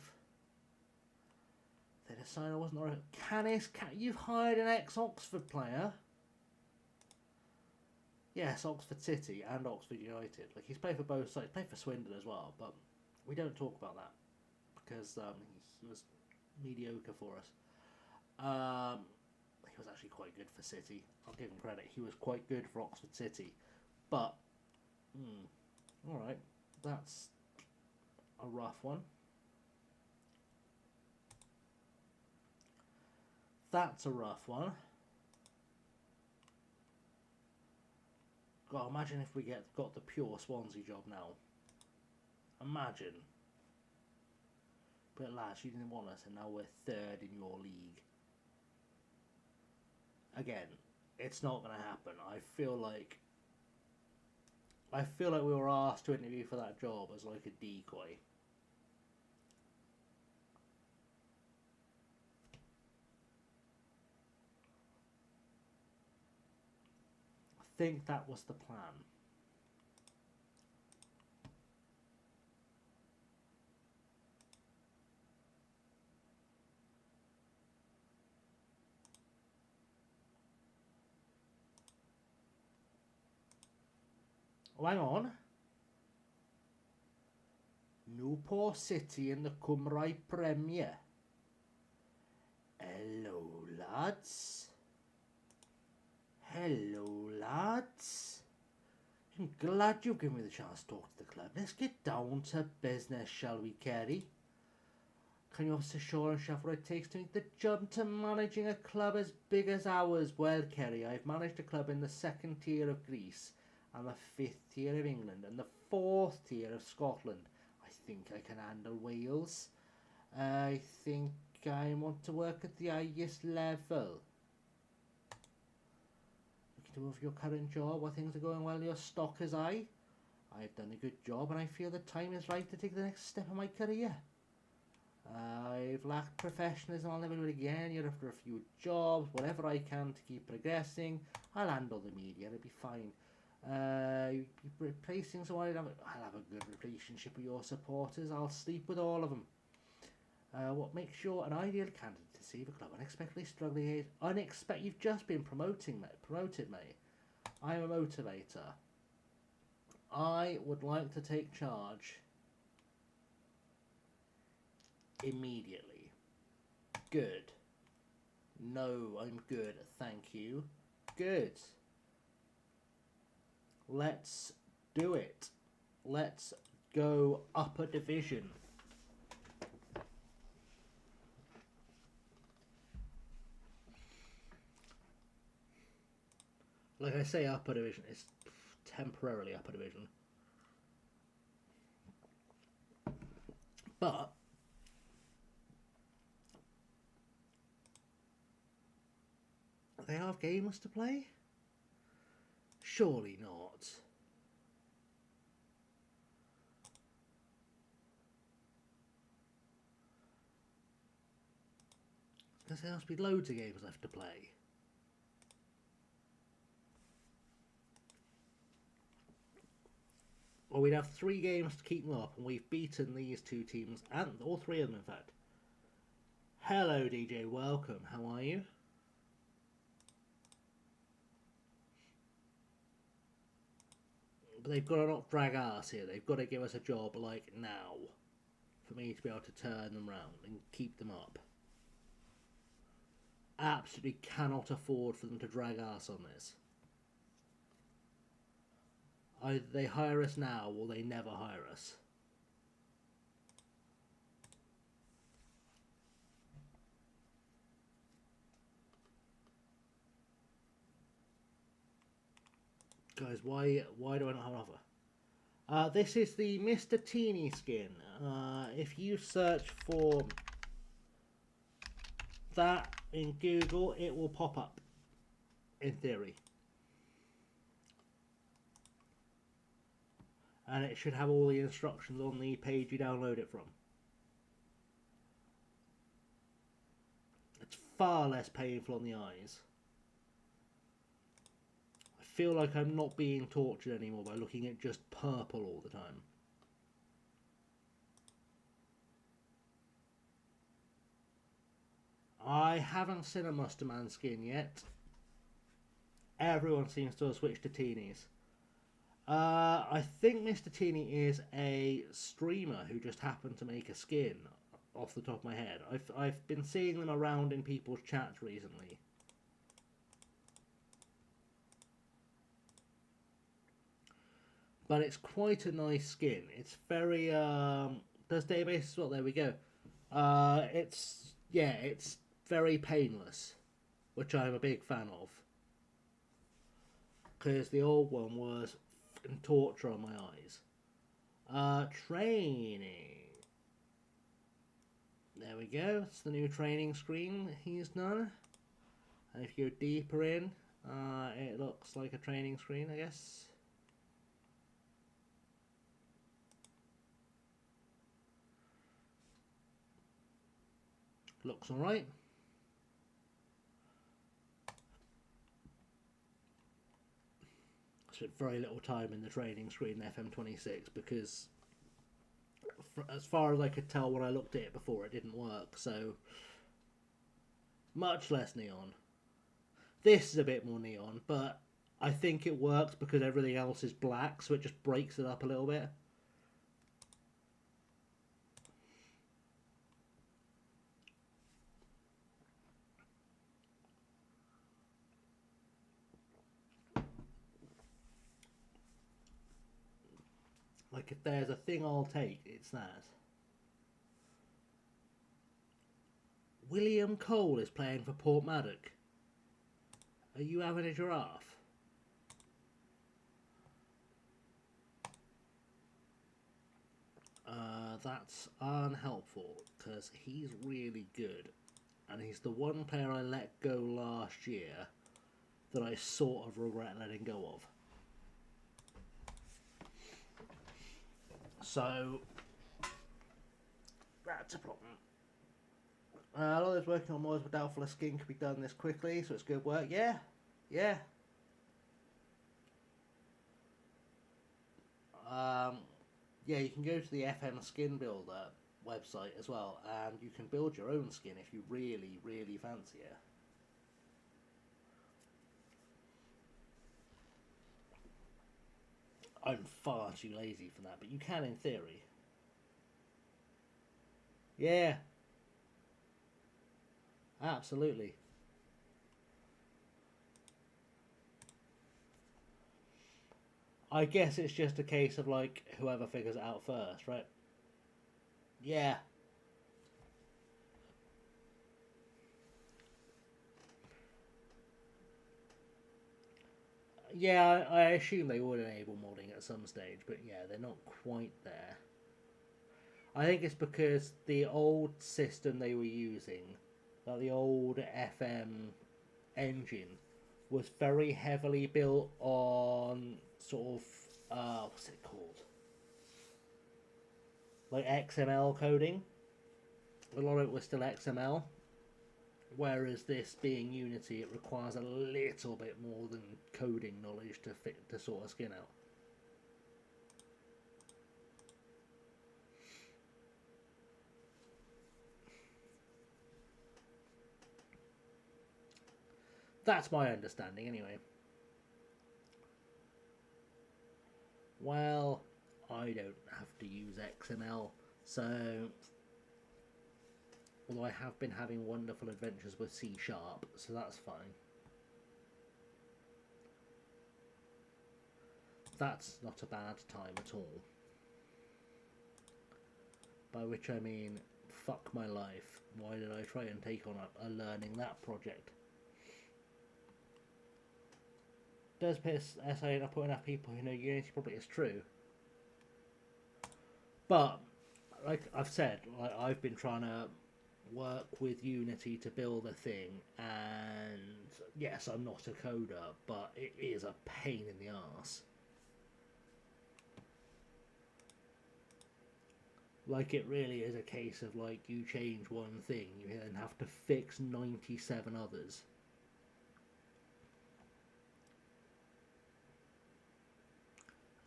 They decided I wasn't right. Canis, you've hired an ex-Oxford player? Yes, Oxford City and Oxford United. Like, he's played for both sides. Played for Swindon as well, but we don't talk about that because he was mediocre for us. He was actually quite good for City. I'll give him credit. He was quite good for Oxford City, but all right, that's a rough one. That's a rough one. God, imagine if we got the pure Swansea job now. Imagine. But lads, you didn't want us, and now we're third in your league. Again, it's not going to happen. I feel like we were asked to interview for that job as like a decoy. I think that was the plan. Oh, hang on. Newport City in the Cymru Premier. Hello, lads. Hello, lads. I'm glad you've given me the chance to talk to the club. Let's get down to business, shall we, Kerry? Can you offer sure and chef what it takes to make the jump to managing a club as big as ours? Well, Kerry, I've managed a club in the 2nd tier of Greece and the 5th tier of England and the 4th tier of Scotland. I think I can handle Wales. I think I want to work at the highest level. Looking to move your current job while things are going well, your stock is high. I've done a good job and I feel the time is right to take the next step in my career. I've lacked professionalism, I'll never do it again. You're after a few jobs, whatever I can to keep progressing. I'll handle the media, it'll be fine. Replacing someone, I'll have a good relationship with your supporters. I'll sleep with all of them. What makes you an ideal candidate to save a club unexpectedly struggling? You've just been promoted, mate. I'm a motivator. I would like to take charge immediately. Good. No, I'm good, thank you. Good. Let's do it. Let's go upper division. Like I say, upper division is temporarily upper division. But they have games to play? Surely not. Because there must be loads of games left to play. Well, we'd have 3 games to keep them up, and we've beaten these 2 teams, and all 3 of them, in fact. Hello, DJ, welcome. How are you? But they've got to not drag us here. They've got to give us a job, like, now, for me to be able to turn them round and keep them up. Absolutely cannot afford for them to drag us on this. Either they hire us now or they never hire us. Guys, why do I not have an offer? This is the Mr. Teeny skin. If you search for that in Google, it will pop up, in theory. And it should have all the instructions on the page you download it from. It's far less painful on the eyes. I feel like I'm not being tortured anymore by looking at just purple all the time. I haven't seen a Musterman skin yet. Everyone seems to have switched to Teenies. I think Mr. Teeny is a streamer who just happened to make a skin off the top of my head. I've been seeing them around in people's chats recently. But it's quite a nice skin. It's very does database as well, there we go. It's very painless, which I'm a big fan of. Because the old one was torture on my eyes. Training. There we go. It's the new training screen he's done. And if you go deeper in, it looks like a training screen, I guess. Looks alright. Spent very little time in the training screen FM26 because as far as I could tell when I looked at it before, it didn't work, so much less neon. This is a bit more neon, but I think it works because everything else is black, so it just breaks it up a little bit. Like, if there's a thing I'll take, it's that. William Cole is playing for Portmaddock. Are you having a giraffe? That's unhelpful, because he's really good. And he's the one player I let go last year that I sort of regret letting go of. So, that's a problem. A lot of those working on mods with doubtful skin can be done this quickly, so it's good work. Yeah, yeah. Yeah, you can go to the FM Skin Builder website as well, and you can build your own skin if you really, really fancy it. I'm far too lazy for that, but you can in theory. Yeah, absolutely. I guess it's just a case of, like, whoever figures it out first, right? Yeah. Yeah, I assume they would enable modding at some stage, but yeah, they're not quite there. I think it's because the old system they were using, like the old FM engine, was very heavily built on sort of, what's it called? Like XML coding. A lot of it was still XML. Whereas this being Unity, it requires a little bit more than coding knowledge to sort of skin out. That's my understanding, anyway. Well, I don't have to use XML, so although I have been having wonderful adventures with C#, so that's fine. That's not a bad time at all. By which I mean, fuck my life. Why did I try and take on a learning that project? Does piss SA not put enough people who know Unity probably is true. But, like I've said, like I've been trying to work with Unity to build a thing, and yes, I'm not a coder, but it is a pain in the arse. Like, it really is a case of, like, you change one thing, you then have to fix 97 others.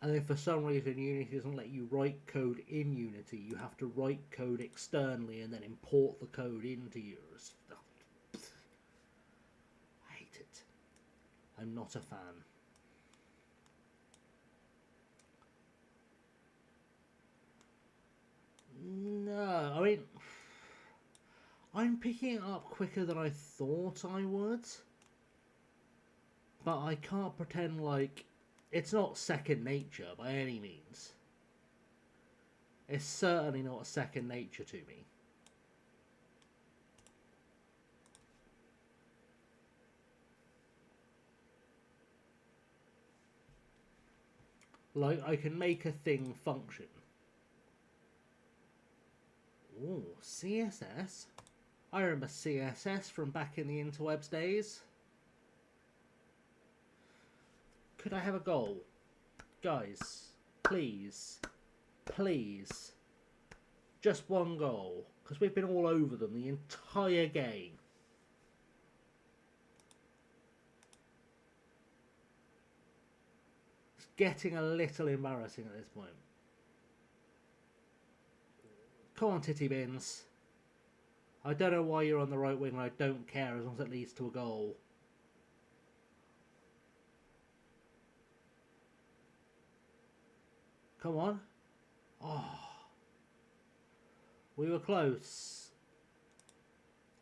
And then for some reason Unity doesn't let you write code in Unity. You have to write code externally and then import the code into yours. I hate it. I'm not a fan. No, I mean, I'm picking it up quicker than I thought I would. But I can't pretend like it's not second nature by any means. It's certainly not second nature to me. Like, I can make a thing function. Ooh, CSS? I remember CSS from back in the interwebs days. Could I have a goal? Guys, please. Please. Just one goal. Because we've been all over them the entire game. It's getting a little embarrassing at this point. Come on, titty bins. I don't know why you're on the right wing, and I don't care as long as it leads to a goal. Come on. Oh. We were close.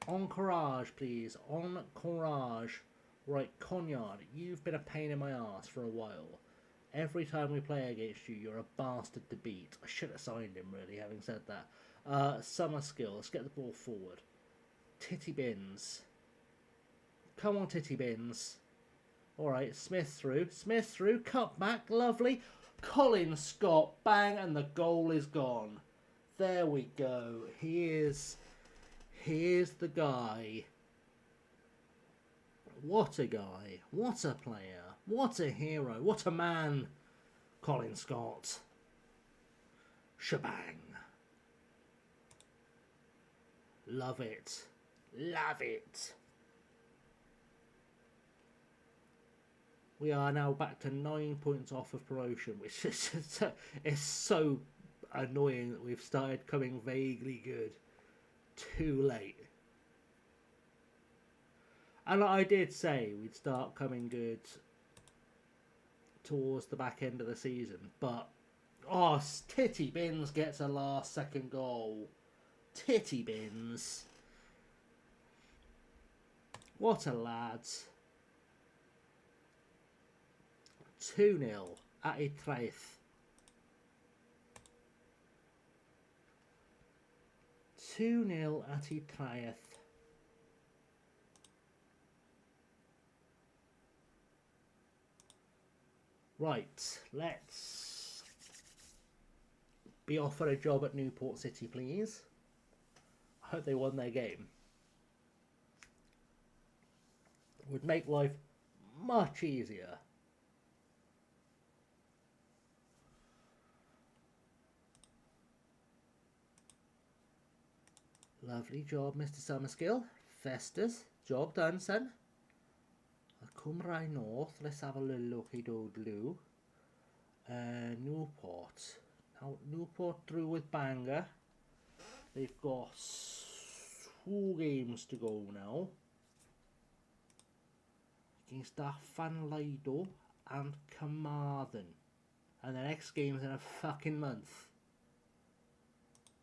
On courage, please. On courage. Right, Conyard, you've been a pain in my ass for a while. Every time we play against you, you're a bastard to beat. I should have signed him, really, having said that. Summer skill. Let's get the ball forward. Titty Bins. Come on, Titty Bins. Alright, Smith through. Smith through. Cut back. Lovely. Colin Scott. Bang, and the goal is gone. There we go. Here's the guy. What a guy. What a player. What a hero. What a man. Colin Scott. Shebang. Love it. Love it. We are now back to 9 points off of promotion, which is it's so annoying that we've started coming vaguely good too late. And I did say we'd start coming good towards the back end of the season, but oh, Titty Bins gets a last second goal. Titty Bins. What a lad. 2-0 at a traith. 2-0 at a traith. Right, let's be offered a job at Newport City, please. I hope they won their game. Would make life much easier. Lovely job, Mr. Summerskill. Festus, job done, son. Cymru North, let's have a little looky-doodle. Newport. Now, Newport through with banger. They've got 2 games to go now. Against Llanlido and Carmarthen. And the next game's in a fucking month.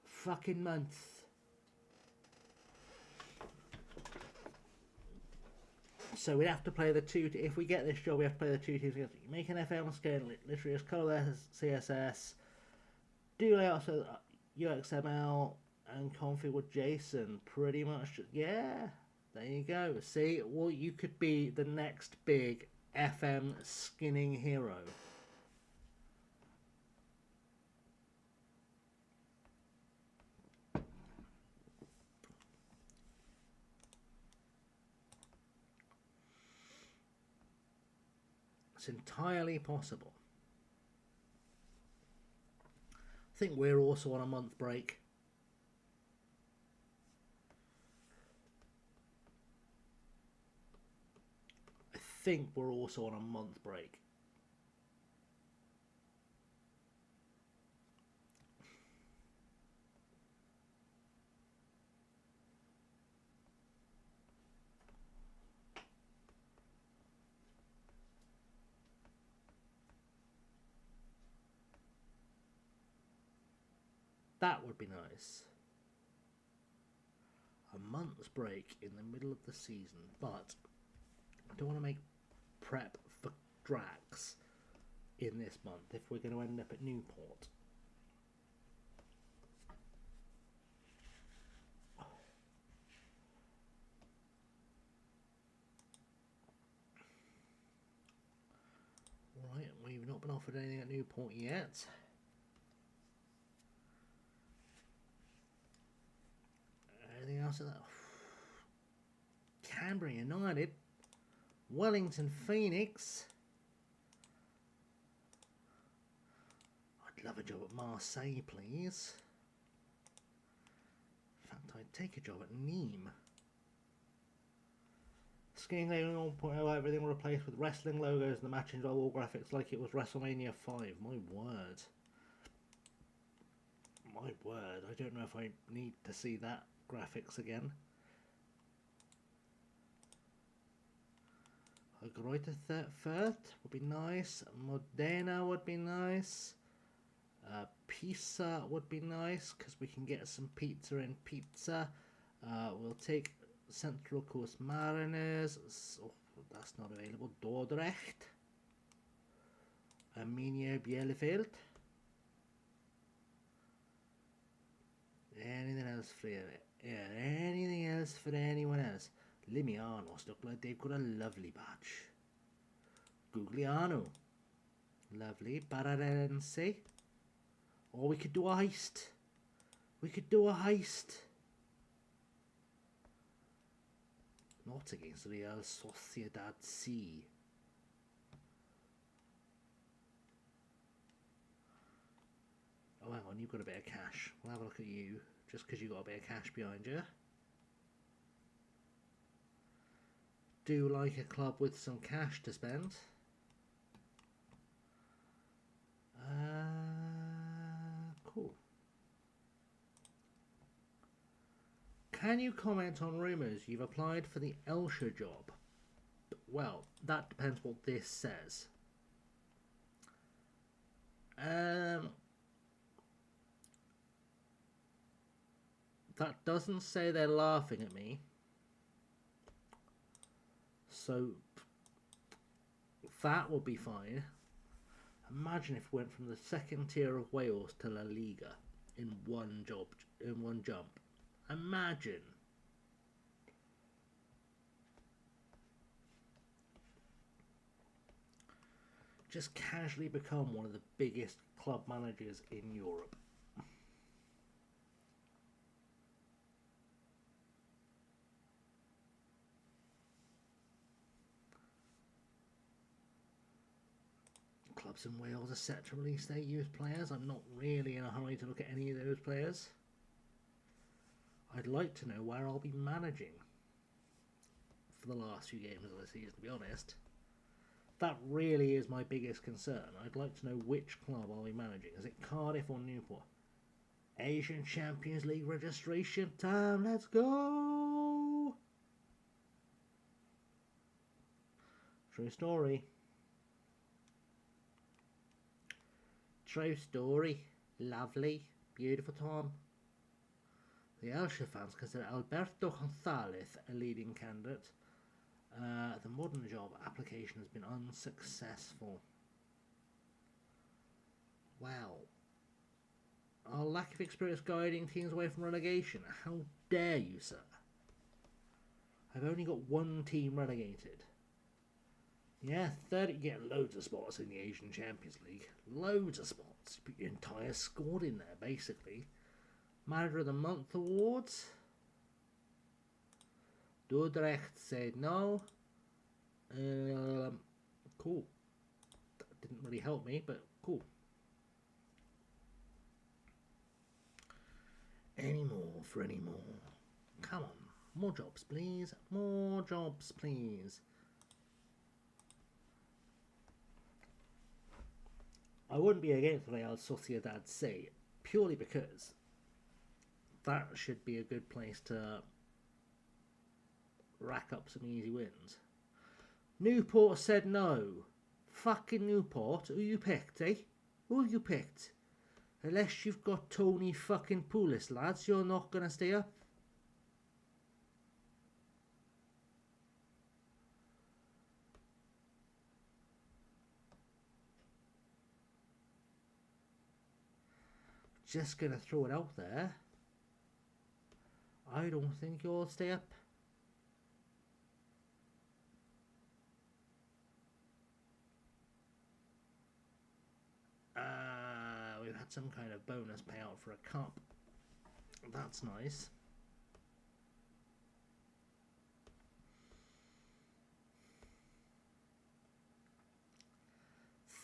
Fucking month. So we'd have to play the two. If we get this job, we have to play the 2 teams together. You make an FM scale, literally just colour their CSS, do layouts with UXML, and config with JSON. Pretty much, yeah. There you go. See, well, you could be the next big FM skinning hero. It's entirely possible. I think we're also on a month break. I think we're also on a month break. That would be nice. A month's break in the middle of the season, but I don't want to make prep for Drax in this month if we're going to end up at Newport. Right, we've not been offered anything at Newport yet. Anything else of that? Canberra United, Wellington Phoenix. I'd love a job at Marseille, please. In fact, I'd take a job at Nîmes. Skiing layout 1.0, everything replaced with wrestling logos and the matching wall graphics like it was WrestleMania 5. My word. My word. I don't know if I need to see that graphics again. A Greuther Firth would be nice. Modena would be nice. Pizza would be nice because we can get some pizza in pizza. We'll take Central Coast Mariners. So that's not available. Dordrecht. Arminia Bielefeld. Anything else for you? Yeah, anything else for anyone else? Limianos look like they've got a lovely badge. Gugliano. Lovely. Barrense. Or we could do a heist. We could do a heist. Not against Real Sociedad C. Oh, hang on, you've got a bit of cash. We'll have a look at you, just because you've got a bit of cash behind you. Do like a club with some cash to spend. Cool. Can you comment on rumours you've applied for the Elsha job? Well, that depends what this says. That doesn't say they're laughing at me. So that would be fine. Imagine if we went from the second tier of Wales to La Liga in one jump. Imagine. Just casually become one of the biggest club managers in Europe. Clubs in Wales are set to release their youth players. I'm not really in a hurry to look at any of those players. I'd like to know where I'll be managing for the last few games of the season, to be honest. That really is my biggest concern. I'd like to know which club I'll be managing. Is it Cardiff or Newport? Asian Champions League registration time. Let's go! True story. True story. Lovely. Beautiful time. The Elsha fans consider Alberto Gonzalez a leading candidate. The modern job application has been unsuccessful. Well, our lack of experience guiding teams away from relegation. How dare you, sir? I've only got one team relegated. Yeah, 30, you get loads of spots in the Asian Champions League. Loads of spots. You put your entire squad in there, basically. Manager of the Month awards. Dordrecht said no. Cool. That didn't really help me, but cool. Any more for any more? Come on. More jobs, please. More jobs, please. I wouldn't be against Real Sociedad C, purely because that should be a good place to rack up some easy wins. Newport said no. Fucking Newport. Who you picked, eh? Who you picked? Unless you've got Tony fucking Poulis, lads, you're not going to stay up. Just going to throw it out there. I don't think you'll stay up. We've had some kind of bonus payout for a cup. That's nice.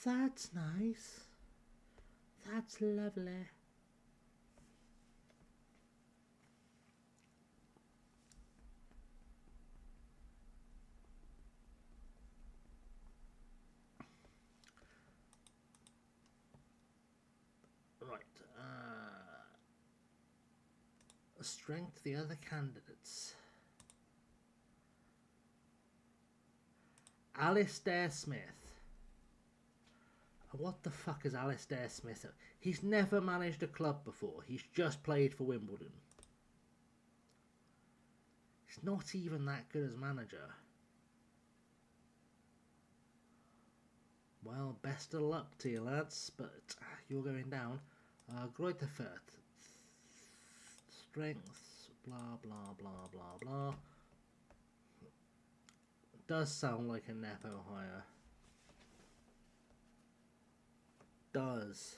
That's nice. That's lovely. Right. Strength the other candidates. Alistair Smith. What the fuck is Alistair Smith? He's never managed a club before. He's just played for Wimbledon. He's not even that good as manager. Well, best of luck to you, lads, but you're going down. Greuterfurt. Strengths, blah, blah, blah, blah, blah. Does sound like a Nepo hire. Does.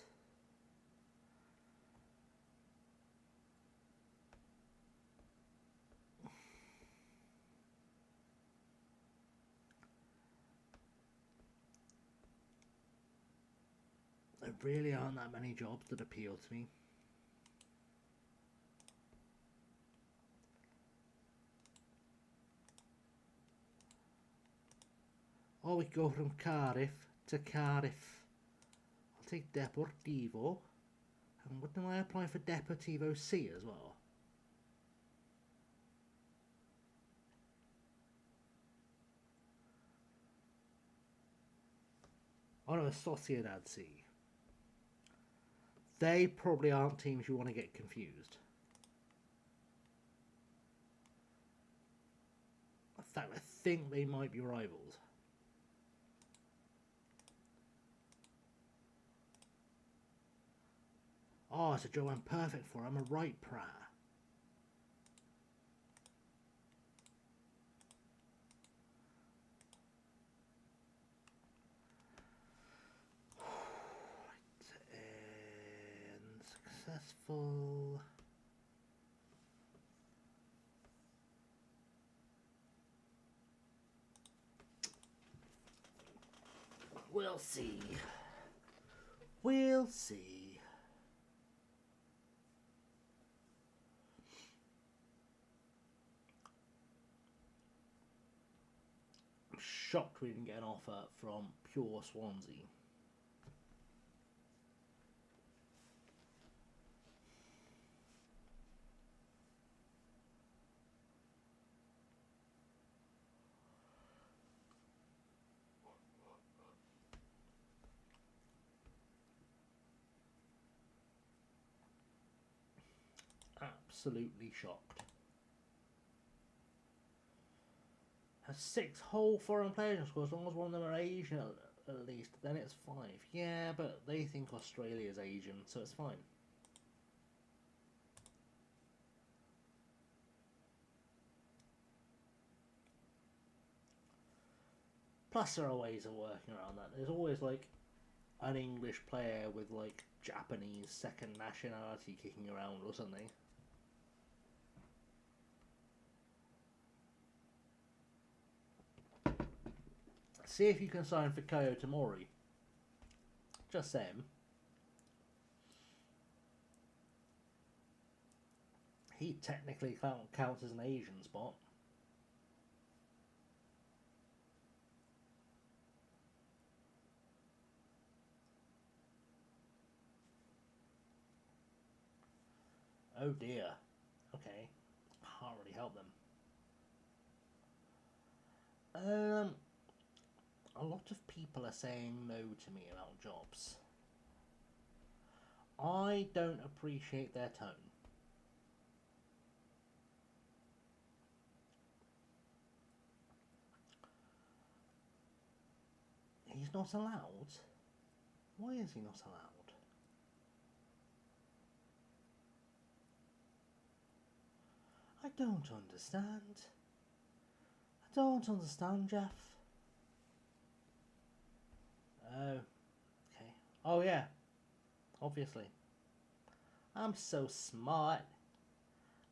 There really aren't that many jobs that appeal to me. Or we go from Cardiff to Cardiff. I'll take Deportivo. And wouldn't I apply for Deportivo C as well? Oh no, Sociedad C. They probably aren't teams you want to get confused. In fact, I think they might be rivals. Oh, it's a job I'm perfect for. I'm a right prayer. And successful. We'll see. We'll see. I'm shocked we didn't get an offer from Pure Swansea. Absolutely shocked. Has 6 whole foreign players in score, as long as one of them are Asian at least, then it's 5. Yeah, but they think Australia's Asian, so it's fine. Plus there are ways of working around that. There's always like an English player with like Japanese second nationality kicking around or something. See if you can sign for Kyo Tomori. Just saying. He technically counts as an Asian spot. Oh dear. Okay. Can't really help them. A lot of people are saying no to me about jobs. I don't appreciate their tone. He's not allowed? Why is he not allowed? I don't understand. I don't understand, Jeff. Oh, okay. Oh yeah, obviously. I'm so smart.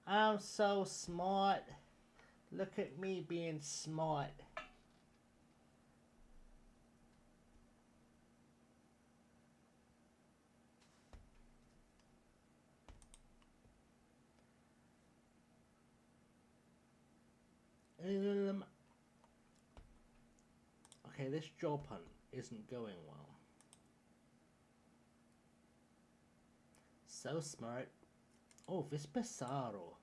I'm so smart. Look at me being smart. Okay, this job hunt isn't going well. So smart. Oh, Vispesaro.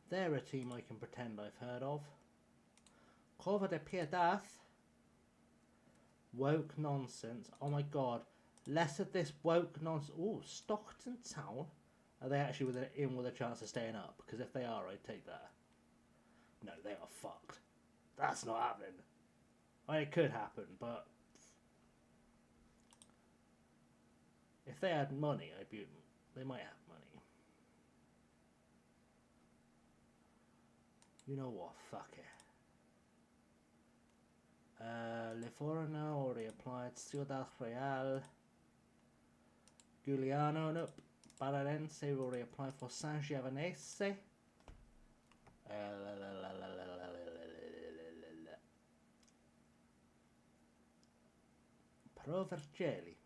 They're a team I can pretend I've heard of. Cova de Piedad. Woke nonsense. Oh my god. Less of this woke nonsense. Oh, Stockton Town. Are they actually in with a chance of staying up? Because if they are, I'd take that. No, they are fucked. That's not happening. I mean, it could happen, but if they had money, they might have money. You know what? Fuck it. Livorno reapplied. Ciudad Real. Giuliano, nope. Barrense will reapply for San Giovanese. Pro Vercelli.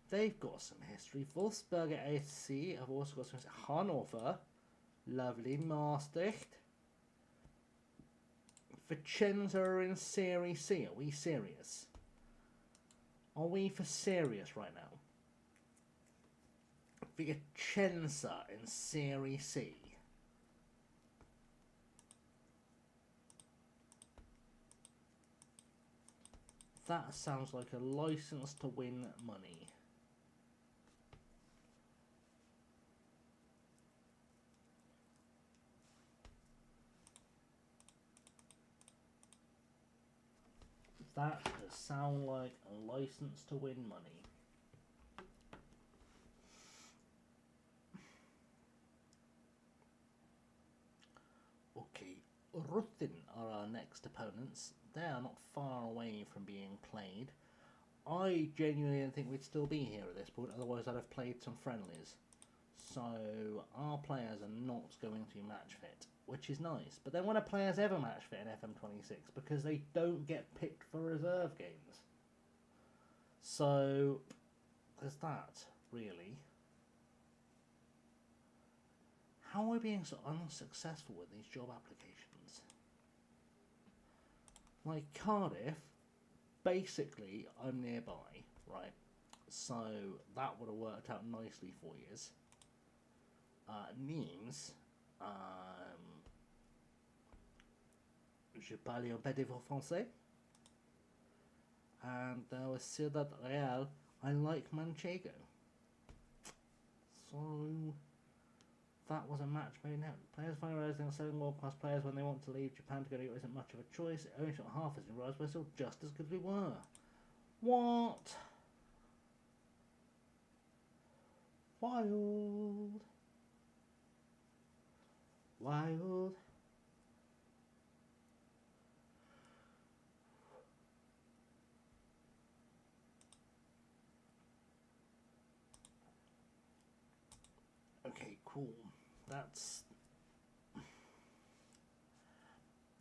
They've got some history. Wolfsberger AC have also got some history. Hanover. Lovely. Maastricht. Vicenza are in Serie C. Are we serious? Are we for serious right now? Vicenza in Serie C. That sounds like a license to win money. That does sound like a license to win money. Okay, Ruthin are our next opponents. They are not far away from being played. I genuinely think we'd still be here at this point, otherwise I'd have played some friendlies. So our players are not going to be match fit, which is nice. But then when a player's ever match fit in FM26 because they don't get picked for reserve games. So there's that, really. How are we being so unsuccessful with these job applications? Like Cardiff, basically I'm nearby, right? So that would have worked out nicely for you. Nimes, je parle un peu de français. And with Ciudad Real, I like Manchego. So that was a match made out. Players find realizing selling world-class players when they want to leave Japan to go to Europe isn't much of a choice. It only took half as many rise, we're still just as good as we were. What? Wild. Wild. Okay, cool. That's...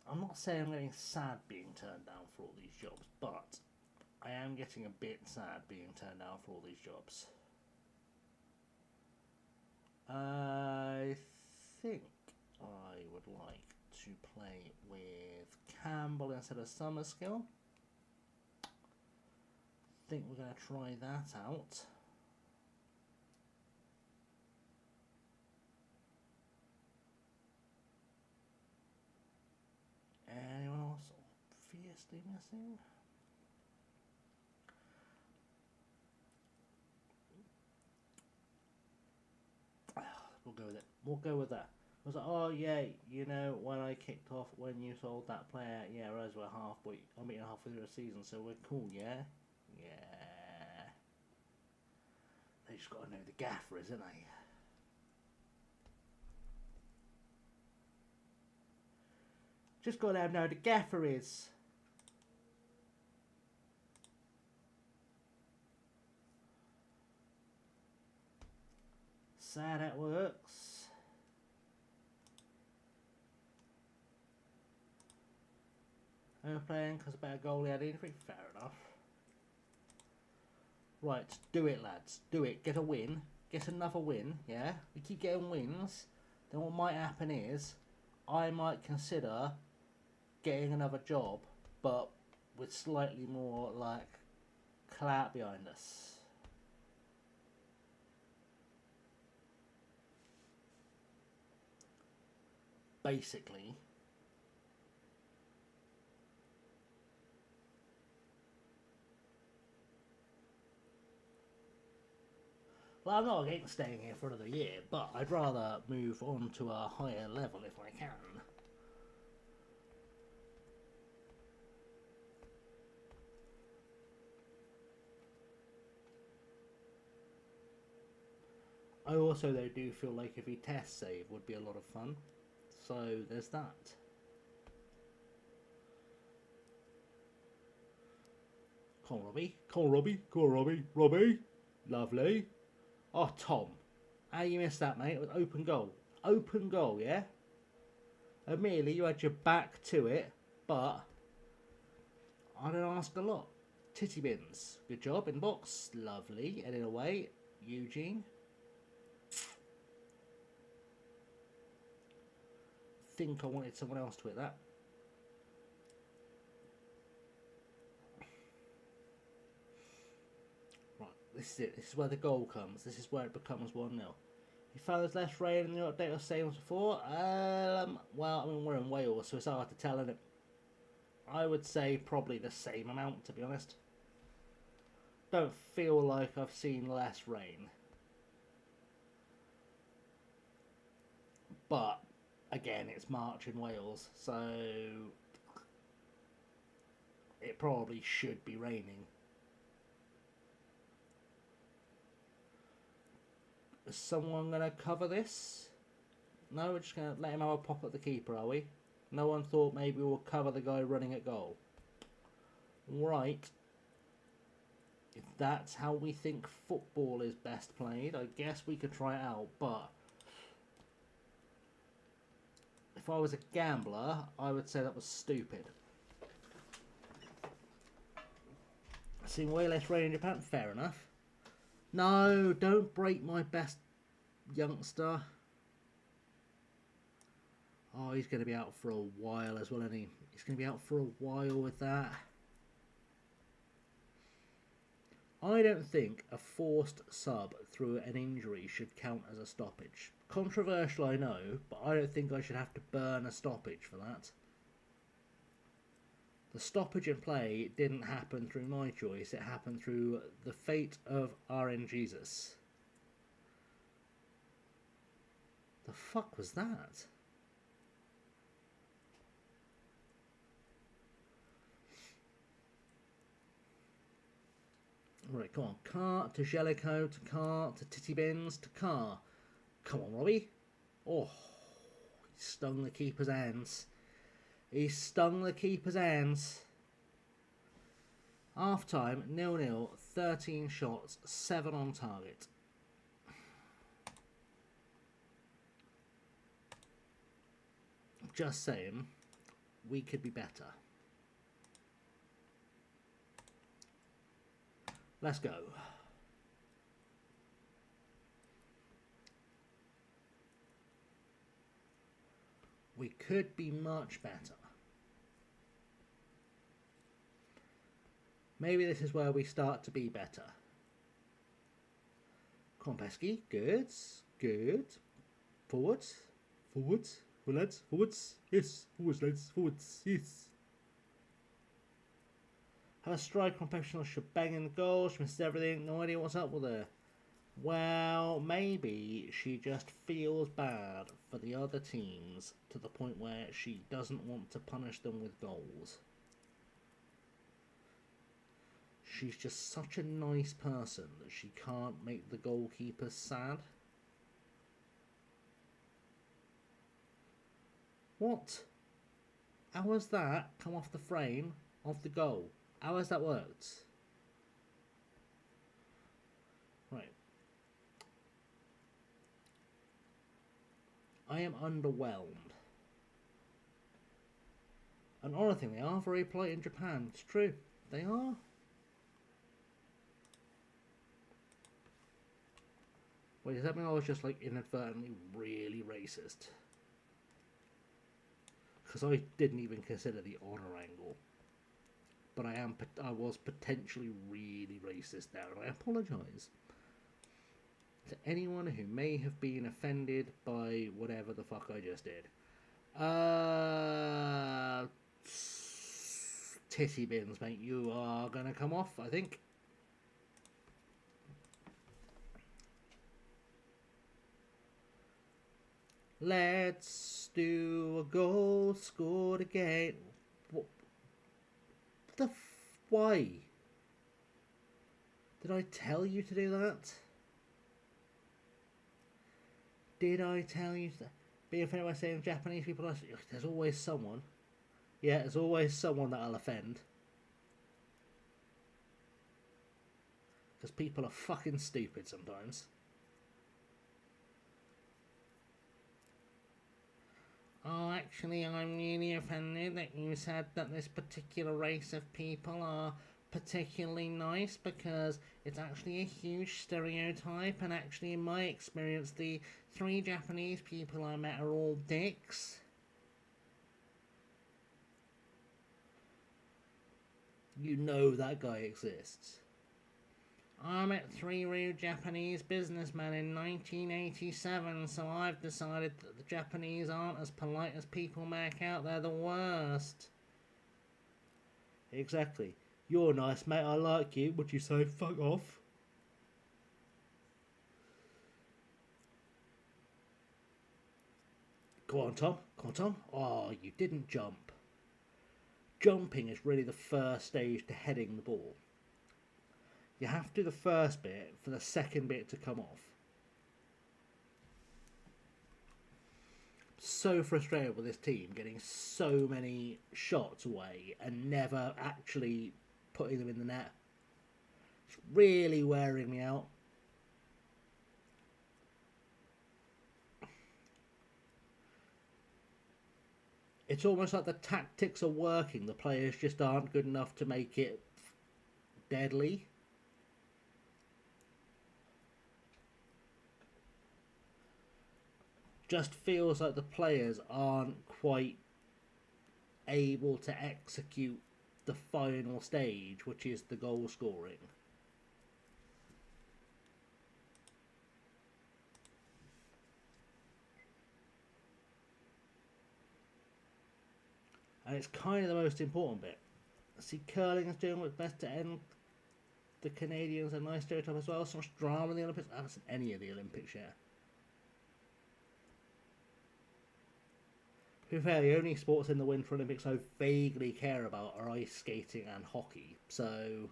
I'm not saying I'm getting sad being turned down for all these jobs, but I am getting a bit sad being turned down for all these jobs. I think I would like to play with Campbell instead of Summerskill. I think we're going to try that out. Anyone else obviously missing? We'll go with it. We'll go with that. I was like, oh yeah, you know, when I kicked off, when you sold that player, yeah, whereas we're halfway, I'm eating halfway through the season, so we're cool, yeah? Yeah. They just got to know the gaffer, isn't they? Just got to let them know who the gaffer is. Sad it works. They're playing because a better goalie had injury. Fair enough. Right, do it, lads. Do it. Get a win. Get another win, yeah? We keep getting wins. Then what might happen is I might consider getting another job, but with slightly more, like, clout behind us. Basically. Well, I'm not against staying here for another year, but I'd rather move on to a higher level if I can. I also, though, do feel like if he test save would be a lot of fun. So, there's that. Come on, Robbie. Come on, Robbie. Come on, Robbie. Robbie. Lovely. Oh, Tom. How you missed that, mate? It was open goal. Open goal, yeah? Admittedly, you had your back to it, but I don't ask a lot. Titty bins. Good job. Inbox. Lovely. Heading away. Eugene. Think I wanted someone else to hit that. Right, this is it. This is where the goal comes. This is where it becomes 1-0. You found there's less rain in the update of same as before? Well, I mean, we're in Wales, so it's hard to tell, isn't it? I would say probably the same amount, to be honest. Don't feel like I've seen less rain. But again, it's March in Wales, so it probably should be raining. Is someone going to cover this? No, we're just going to let him have a pop at the keeper, are we? No one thought maybe we'll cover the guy running at goal. Right. If that's how we think football is best played, I guess we could try it out, but if I was a gambler, I would say that was stupid. Seeing way less rain in Japan, fair enough. No, don't break my best youngster. Oh, he's going to be out for a while as well, isn't he? He's going to be out for a while with that. I don't think a forced sub through an injury should count as a stoppage. Controversial, I know, but I don't think I should have to burn a stoppage for that. The stoppage in play didn't happen through my choice, it happened through the fate of RN Jesus. The fuck was that? Right, come on. Car to Jellicoe, to car, to Titty Bins, to car. Come on, Robbie. Oh, he stung the keeper's hands. He stung the keeper's hands. Half time, 0-0, 13 shots, 7 on target. Just saying, we could be better. Let's go. We could be much better. Maybe this is where we start to be better. Come on, Pesky. Good. Good. Forwards. Forwards. Well, lads. Forwards. Yes. Forwards, lads. Forwards. Yes. Have a strike on professional shebang in the goal. She misses everything. No idea what's up with her. Well, maybe she just feels bad for the other teams to the point where she doesn't want to punish them with goals. She's just such a nice person that she can't make the goalkeepers sad. What? How has that come off the frame of the goal? How has that worked? Right. I am underwhelmed. Another thing, they are very polite in Japan. It's true. They are. Wait, does that mean I was just like inadvertently really racist? Because I didn't even consider the honour angle. But I was potentially really racist there, and I apologise to anyone who may have been offended by whatever the fuck I just did. Titty bins, mate, you are gonna come off, I think. Let's do a goal scored again. What the why? Did I tell you to do that? Did I tell you to? Being offended by saying Japanese people are... There's always someone. Yeah, there's always someone that'll offend. Because people are fucking stupid sometimes. Oh, actually, I'm really offended that you said that this particular race of people are particularly nice, because it's actually a huge stereotype, and actually in my experience the 3 Japanese people I met are all dicks. You know that guy exists. I met 3 rude Japanese businessmen in 1987, so I've decided that the Japanese aren't as polite as people make out. They're the worst. Exactly. You're nice, mate. I like you. Would you say fuck off? Go on, Tom. Come on, Tom. Oh, you didn't jump. Jumping is really the first stage to heading the ball. You have to do the first bit for the second bit to come off. So frustrated with this team getting so many shots away and never actually putting them in the net. It's really wearing me out. It's almost like the tactics are working. The players just aren't good enough to make it deadly. Just feels like the players aren't quite able to execute the final stage, which is the goal scoring. And it's kind of the most important bit. See, curling is doing what's best to end the Canadians, a nice stereotype as well. So much drama in the Olympics. I haven't seen any of the Olympics yet. To be fair, the only sports in the Winter Olympics I vaguely care about are ice skating and hockey. So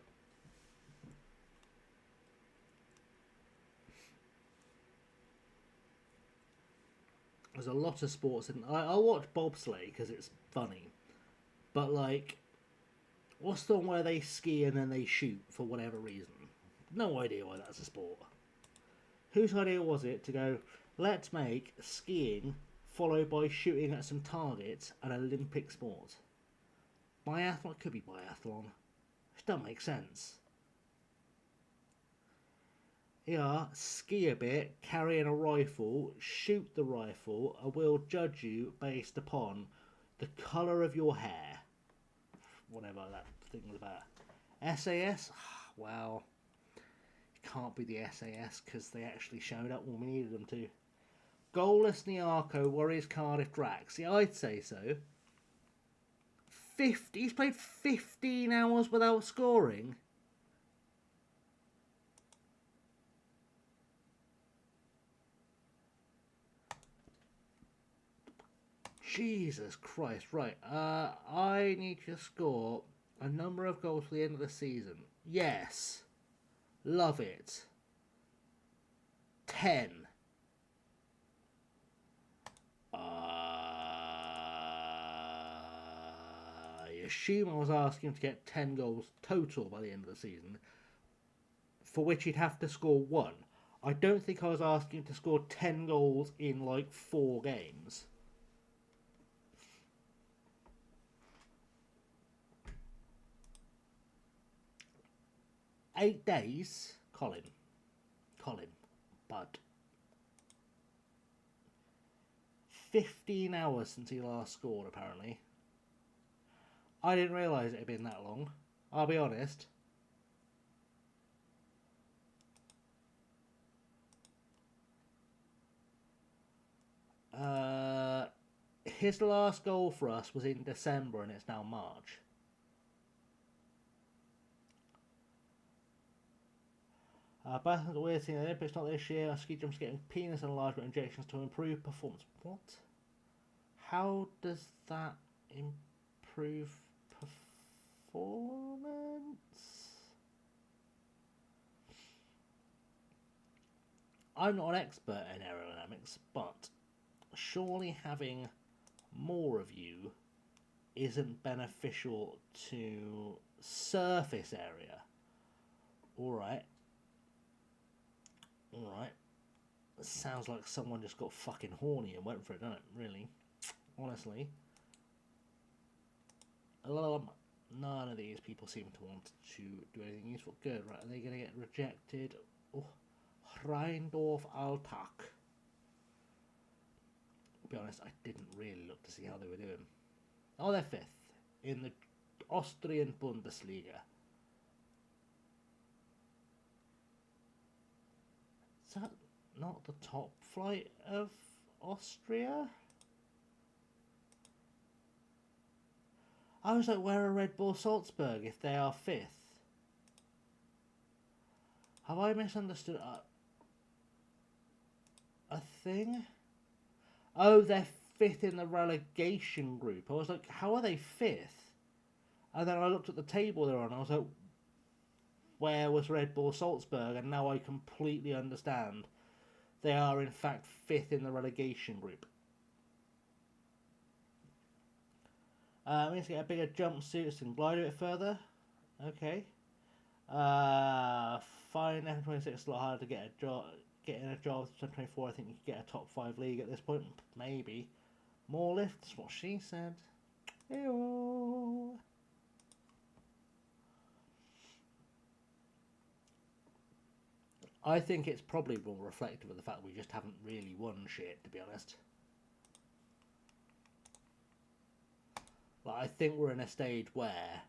there's a lot of sports, and I'll watch bobsleigh because it's funny. But like, what's the one where they ski and then they shoot for whatever reason? No idea why that's a sport. Whose idea was it to go, let's make skiing followed by shooting at some targets an Olympic sport? Biathlon? It could be biathlon. It doesn't make sense. Yeah, ski a bit, carry in a rifle, shoot the rifle, and we'll judge you based upon the colour of your hair. Whatever that thing was about. SAS? Well, it can't be the SAS because they actually showed up when we needed them to. Goalless Nyarko worries Cardiff Dracs. Yeah, I'd say so. He's played 15 hours without scoring. Jesus Christ. Right. I need to score a number of goals for the end of the season. Yes. Love it. 10. I assume I was asking him to get 10 goals total by the end of the season, for which he'd have to score 1. I don't think I was asking him to score 10 goals in like 4 games. Eight days, Colin, bud. 15 hours since he last scored, apparently. I didn't realise it had been that long. I'll be honest. His last goal for us was in December and it's now March. Bath at the WALESi in the Olympics not this year. Ski jumps getting penis enlargement injections to improve performance. What? How does that improve performance? I'm not an expert in aerodynamics, but surely having more of you isn't beneficial to surface area. Alright. Sounds like someone just got fucking horny and went for it, doesn't it? Really. Honestly. None of these people seem to want to do anything useful. Good, right. Are they going to get rejected? Oh, Rheindorf Alltag. To be honest, I didn't really look to see how they were doing. Oh, they're 5th in the Austrian Bundesliga. Is that not the top flight of Austria? I was like, where are Red Bull Salzburg if they are 5th? Have I misunderstood a thing? Oh, they're 5th in the relegation group. I was like, how are they 5th? And then I looked at the table they're on. I was like, where was Red Bull Salzburg? And now I completely understand. They are in fact 5th in the relegation group. We need to get a bigger jumpsuit and glide a bit further. Okay. Fine, FM26 is a lot harder to get a job. Getting a job with 2024, I think you could get a top 5 league at this point. Maybe. More lifts, what she said. Ew. I think it's probably more reflective of the fact that we just haven't really won shit, to be honest. Like, I think we're in a stage where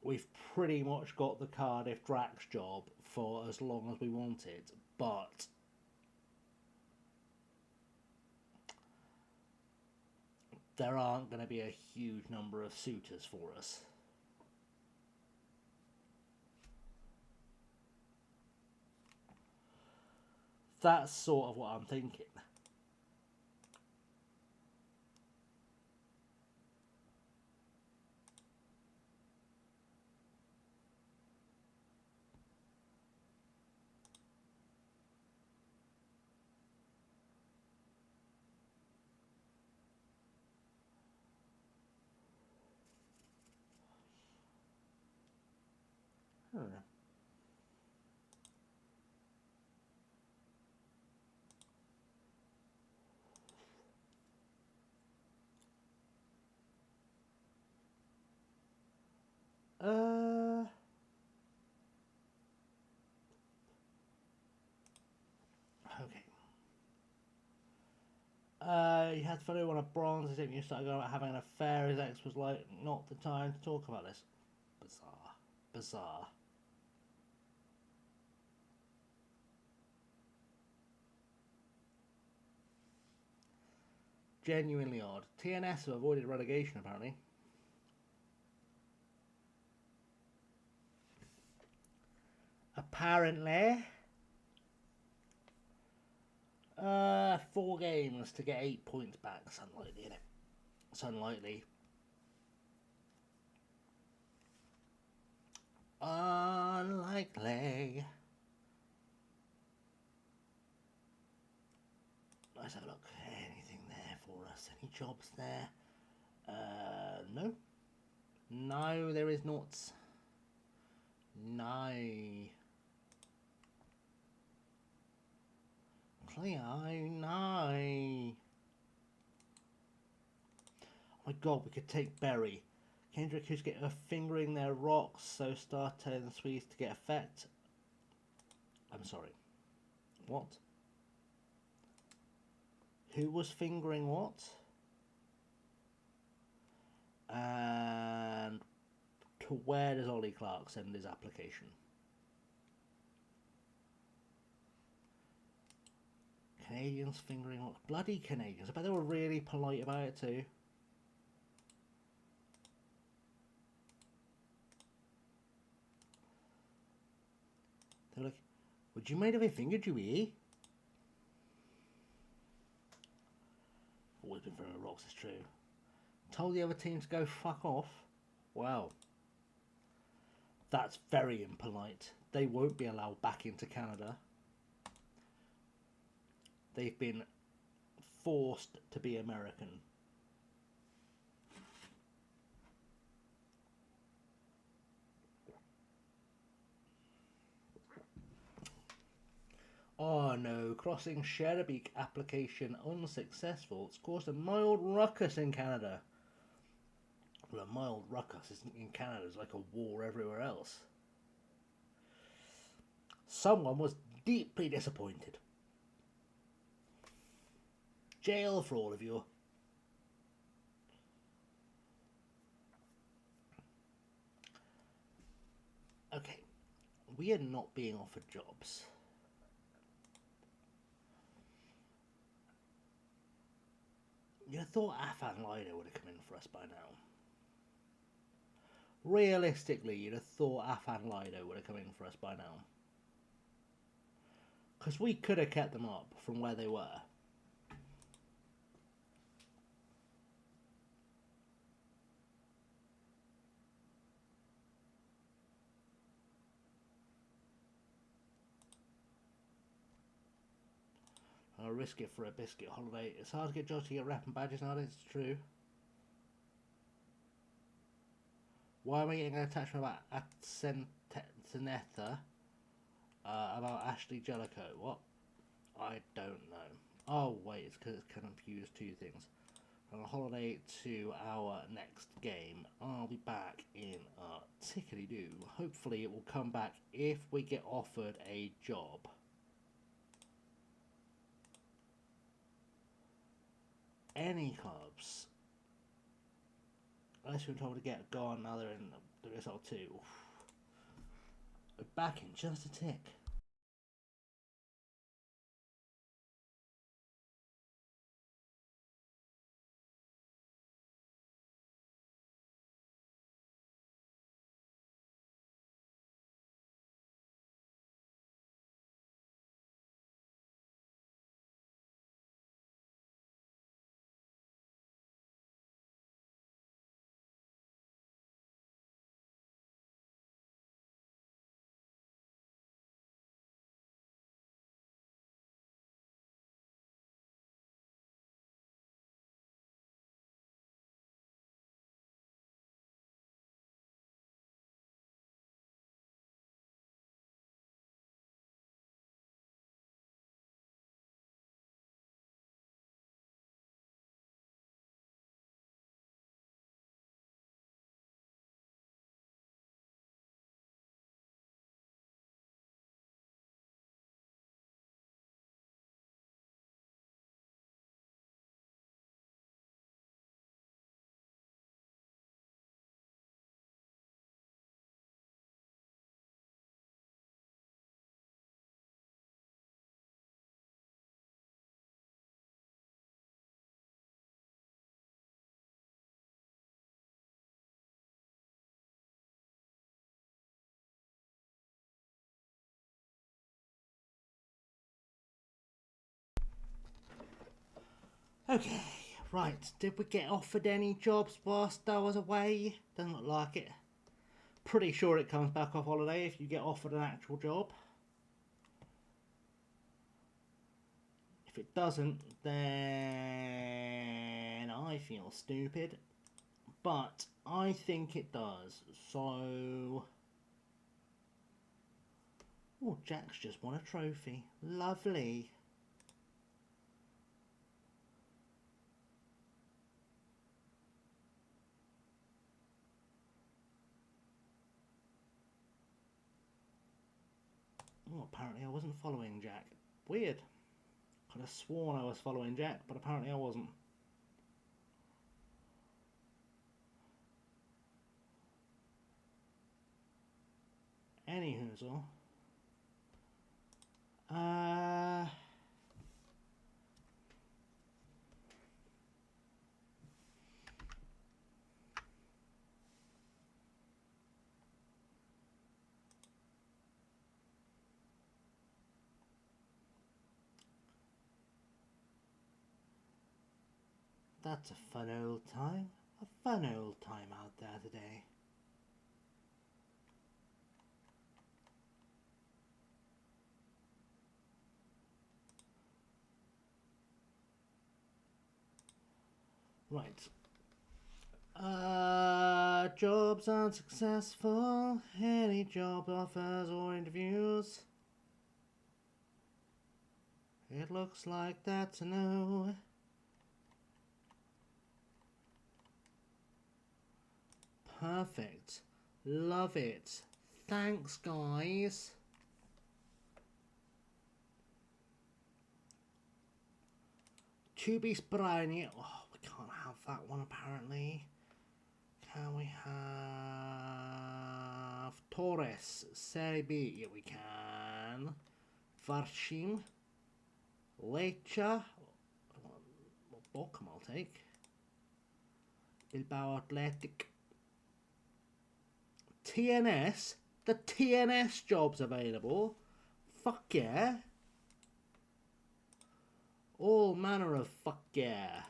we've pretty much got the Cardiff Dracs job for as long as we want it, but there aren't going to be a huge number of suitors for us. That's sort of what I'm thinking. I don't know. Okay. He had photo on a bronze. He said you started going about having an affair. His ex was like, not the time to talk about this. Bizarre. Genuinely odd. TNS have avoided relegation, apparently. Apparently. 4 games to get 8 points back. It's unlikely, isn't it? It's unlikely. Unlikely. Let's have a look. Anything there for us? Any jobs there? No. No, there is not. No. Cleo, no. Oh my god, we could take Berry. Kendrick who's getting a fingering their rocks, so start telling the Swedes to get effect. I'm sorry. What? Who was fingering what? And to where does Ollie Clark send his application? Canadians fingering what? Bloody Canadians. I bet they were really polite about it too. Would you mind if I fingered you, eh? Always been throwing rocks, it's true. Told the other team to go fuck off? Wow. That's very impolite. They won't be allowed back into Canada. They've been forced to be American. Oh no, crossing Chesapeake application unsuccessful. It's caused a mild ruckus in Canada. Well, a mild ruckus in Canada is like a war everywhere else. Someone was deeply disappointed. Jail for all of you. Okay, we are not being offered jobs. You'd have thought Afan Lido would have come in for us by now. Realistically, you'd have thought Afan Lido would have come in for us by now. Because we could have kept them up from where they were. I'll risk it for a biscuit holiday. It's hard to get jobs to get rep and badges nowadays, it's true. Why am I getting an attachment about Senetha? About Ashley Jellicoe? What? I don't know. Oh wait, it's because it's confused two things. On a holiday to our next game. I'll be back in a tickety-doo. Hopefully it will come back if we get offered a job. Any clubs. Unless we were told to go on now they're in the result too. We're back in just a tick. Okay, right. Did we get offered any jobs whilst I was away? Doesn't look like it. Pretty sure it comes back off holiday if you get offered an actual job. If it doesn't, then I feel stupid. But I think it does. So... oh, Jack's just won a trophy. Lovely. Oh, apparently I wasn't following Jack. Weird. Could have sworn I was following Jack, but apparently I wasn't. Anywho, that's a fun old time. A fun old time out there today. Right. Jobs unsuccessful. Any job offers or interviews? It looks like that's a no. Perfect. Love it. Thanks, guys. To be briny. Oh, we can't have that one apparently. Can we have Torres Serie B? Yeah, we can. Varshim. Lecce. Bochum I'll take. Bilbao Athletic. TNS. The TNS job's available. Fuck yeah. All manner of fuck yeah.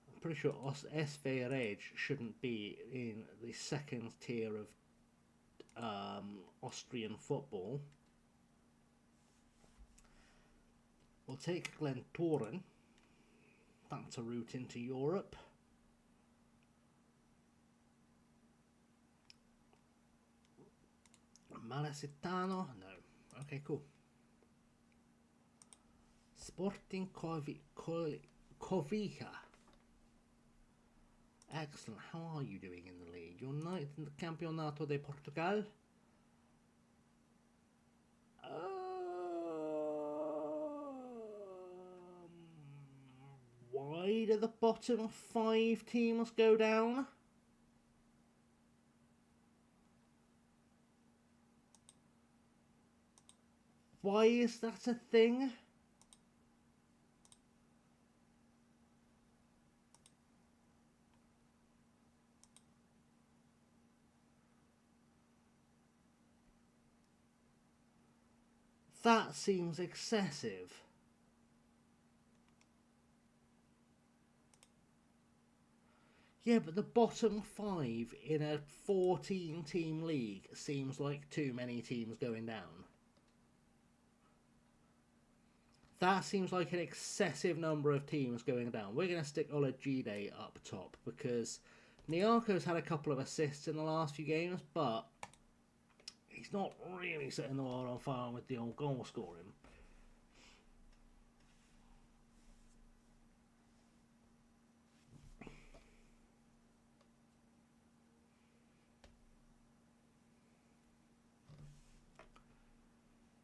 I'm pretty sure SV Rage shouldn't be in the second tier of Austrian football. We'll take Glentoran. That's a route into Europe. Malacitano? No. Okay, cool. Sporting Covija. Excellent. How are you doing in the league? You're ninth in the Campeonato de Portugal. Why do the bottom 5 teams go down? Why is that a thing? That seems excessive. Yeah, but the bottom 5 in a 14-team league seems like too many teams going down. That seems like an excessive number of teams going down. We're going to stick Olajide up top because Nyarko's had a couple of assists in the last few games, but he's not really setting the world on fire with the old goal scoring.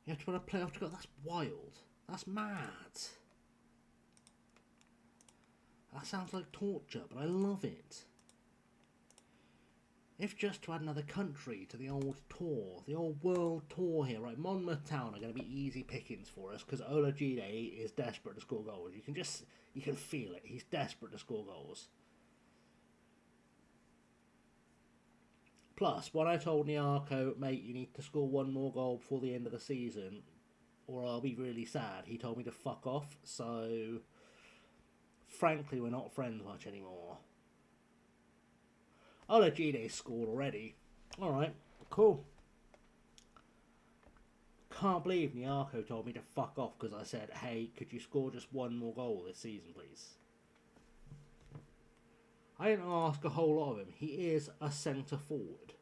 You have to win a playoff to go. That's wild. That's mad. That sounds like torture, but I love it. If just to add another country to the old tour, the old world tour here, right? Monmouth Town are going to be easy pickings for us because Olajide is desperate to score goals. You can feel it. He's desperate to score goals. Plus, when I told Nyarko, mate, you need to score one more goal before the end of the season, or I'll be really sad, he told me to fuck off, so frankly, we're not friends much anymore. Olajide scored already. Alright, cool. Can't believe Nyarko told me to fuck off because I said, hey, could you score just one more goal this season, please? I didn't ask a whole lot of him. He is a centre forward.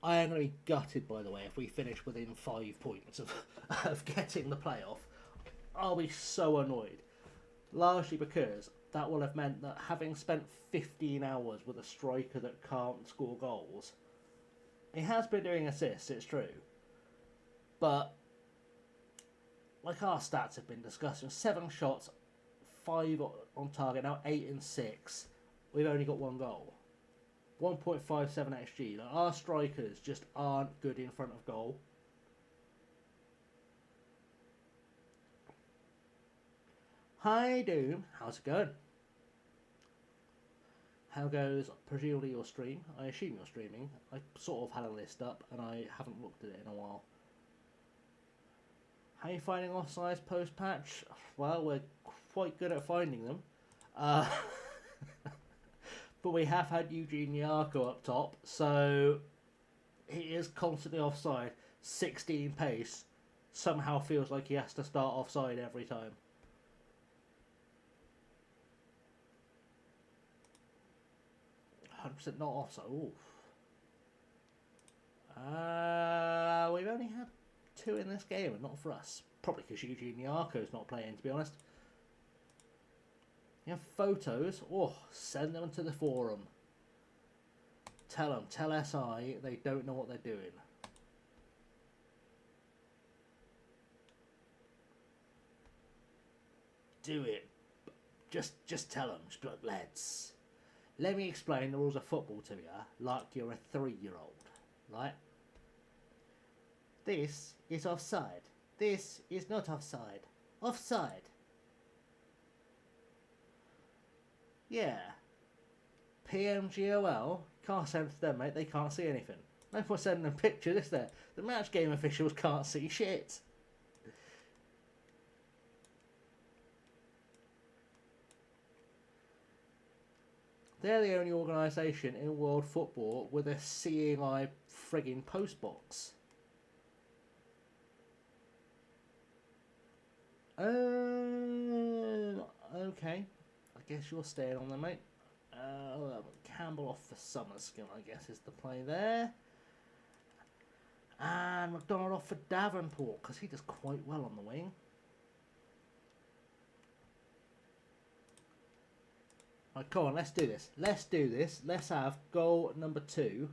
I am going to be gutted, by the way, if we finish within 5 points of getting the playoff. I'll be so annoyed. Largely because that will have meant that having spent 15 hours with a striker that can't score goals, he has been doing assists, it's true. But like our stats have been discussing, 7 shots, 5 on target, now 8 and 6. We've only got 1 goal. 1.57 XG. Like, our strikers just aren't good in front of goal. Hi Doom, how's it going? How goes, presumably your stream? I assume you're streaming. I sort of had a list up and I haven't looked at it in a while. How are you finding offsides post-patch? Well, we're quite good at finding them. But we have had Eugene Yarko up top, so he is constantly offside. 16 pace. Somehow feels like he has to start offside every time. % not offside. Oof. We've only had 2 in this game, and not for us. Probably because Eugene Yarko's not playing, to be honest. You have photos? Oh, send them to the forum. Tell them, tell SI they don't know what they're doing. Do it. Just tell them. Just be like, lads, let me explain the rules of football to you like you're a 3-year-old, right? This is offside. This is not offside. Offside. Yeah. PMGOL, can't send to them, mate. They can't see anything. No point sending them pictures, is there? The match game officials can't see shit. They're the only organisation in world football with a seeing eye frigging post box. Okay. I guess you're staying on there, mate. Campbell off for Summerskin, I guess, is the play there. And McDonald off for Davenport, because he does quite well on the wing. Right, come on, let's do this. Let's do this. Let's have goal number 2.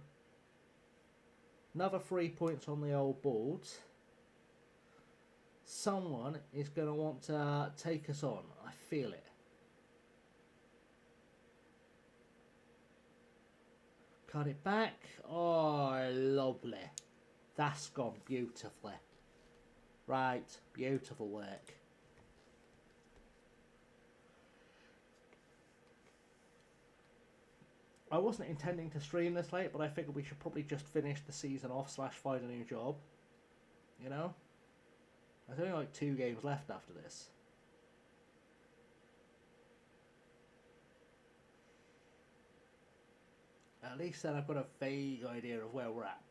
Another 3 points on the old boards. Someone is going to want to take us on. I feel it. Cut it back. Oh, lovely. That's gone beautifully. Right, beautiful work. I wasn't intending to stream this late, but I figured we should probably just finish the season off / find a new job. You know? There's only like 2 games left after this. At least then I've got a vague idea of where we're at.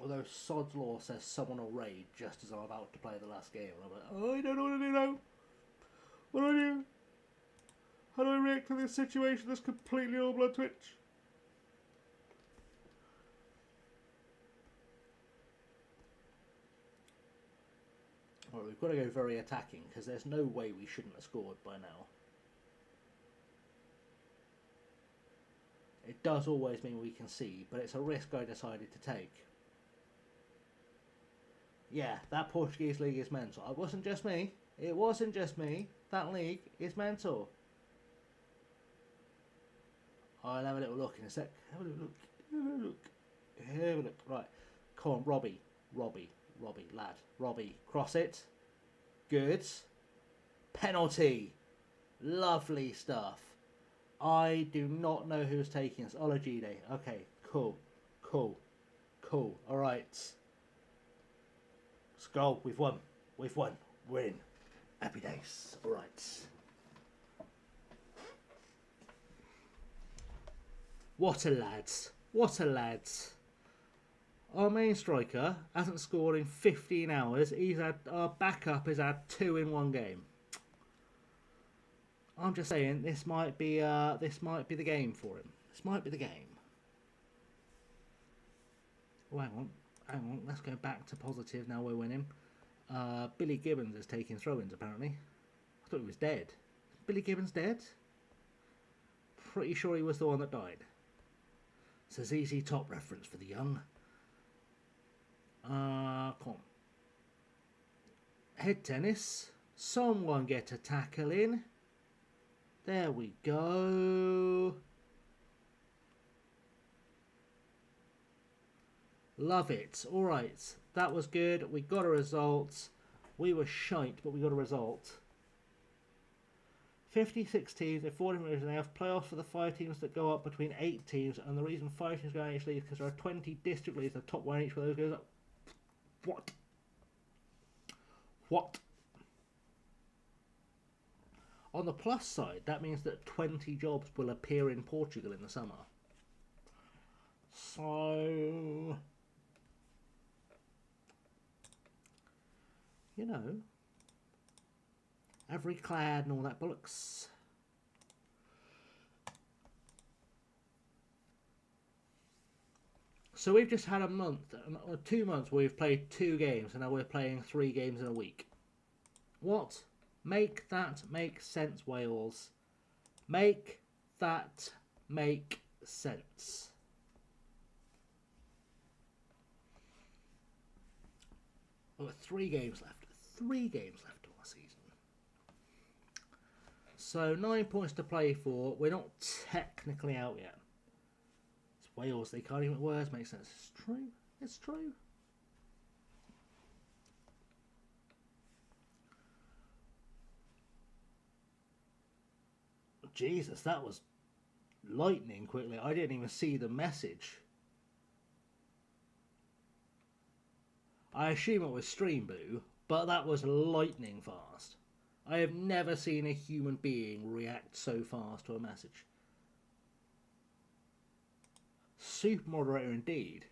Although Sod's Law says someone will raid just as I'm about to play the last game. And I'm like, oh, I don't know what to do now. What do I do? How do I react to this situation that's completely all blood Twitch? Well, we've got to go very attacking because there's no way we shouldn't have scored by now. It does always mean we concede, but it's a risk I decided to take. Yeah, that Portuguese league is mental. It wasn't just me. It wasn't just me. That league is mental. I'll have a little look in a sec. Have a little look. Have a look. Have a look. Right. Come on, Robbie, lad. Robbie, cross it. Good. Penalty. Lovely stuff. I do not know who's taking us. Olajide. Okay, cool. Alright. Let's go. We've won. We're in. Happy days. Alright. What a lads. Our main striker hasn't scored in 15 hours. Our backup has had 2 in 1 game. I'm just saying this might be the game for him. This might be the game. Oh, hang on. Let's go back to positive now we're winning. Billy Gibbons is taking throw-ins apparently. I thought he was dead. Is Billy Gibbons dead? Pretty sure he was the one that died. It's a ZZ Top reference for the young. Come on. Head tennis. Someone get a tackle in. There we go. Love it. Alright, that was good. We got a result. We were shite, but we got a result. 56 teams in 40 minutes, and they have playoffs for the 5 teams that go up between 8 teams. And the reason 5 teams go out each league is because there are 20 district leagues. The top one each of those goes up. What? What? On the plus side, that means that 20 jobs will appear in Portugal in the summer. So, you know, every clad and all that bollocks. So we've just had a month, 2 months where we've played 2 games, and now we're playing 3 games in a week. What? Make that make sense, Wales. Make that make sense. We've got 3 games left. 3 games left of our season. So 9 points to play for. We're not technically out yet. It's Wales. They can't even make words make sense. It's true. It's true. Jesus, that was lightning quickly. I didn't even see the message. I assume it was Streamboo, but that was lightning fast. I have never seen a human being react so fast to a message. Super moderator indeed.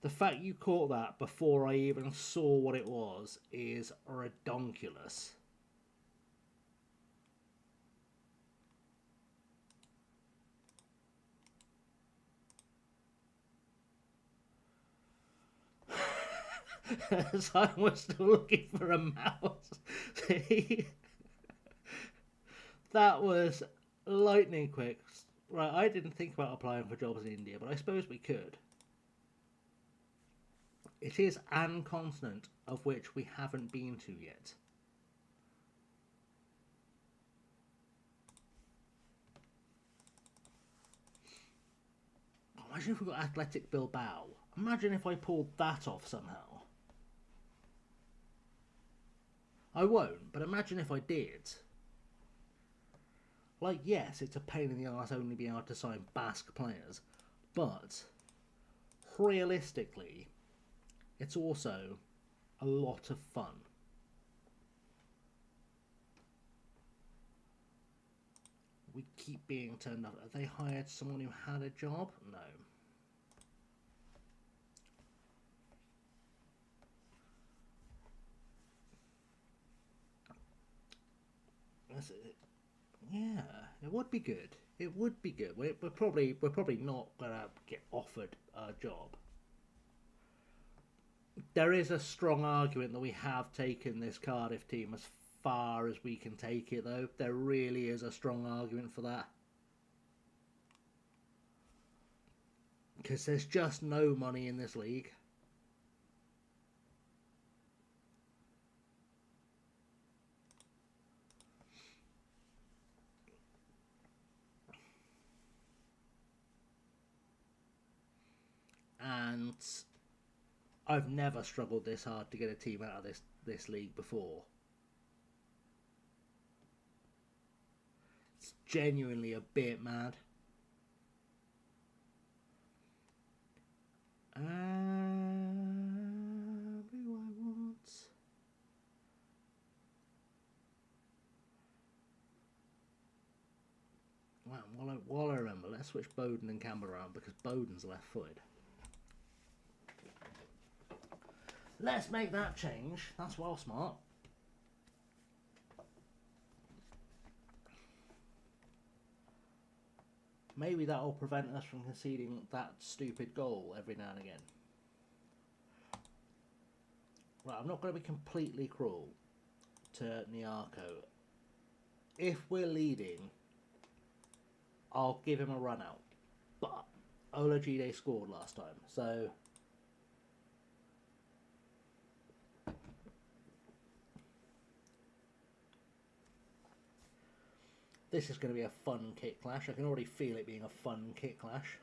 The fact you caught that before I even saw what it was is redonkulous. Simon was still looking for a mouse. That was lightning quick. Right, I didn't think about applying for jobs in India, but I suppose we could. It is an continent of which we haven't been to yet. Imagine if we got Athletic Bilbao. Imagine if I pulled that off somehow. I won't, but imagine if I did. Like, yes, it's a pain in the arse only being able to sign Basque players, but realistically, it's also a lot of fun. We keep being turned up. Have they hired someone who had a job? No. Yeah, it would be good. It would be good. We're probably not gonna get offered a job. There is a strong argument that we have taken this Cardiff team as far as we can take it, though. There really is a strong argument for that. Because there's just no money in this league. And I've never struggled this hard to get a team out of this league before. It's genuinely a bit mad. Who I want? Wow, while I remember, let's switch Bowden and Campbell around because Bowden's left-footed. Let's make that change. That's well smart. Maybe that'll prevent us from conceding that stupid goal every now and again. Right, I'm not going to be completely cruel to Nyarko. If we're leading, I'll give him a run out. But Olajide scored last time, so this is going to be a fun kick clash. I can already feel it being a fun kick clash.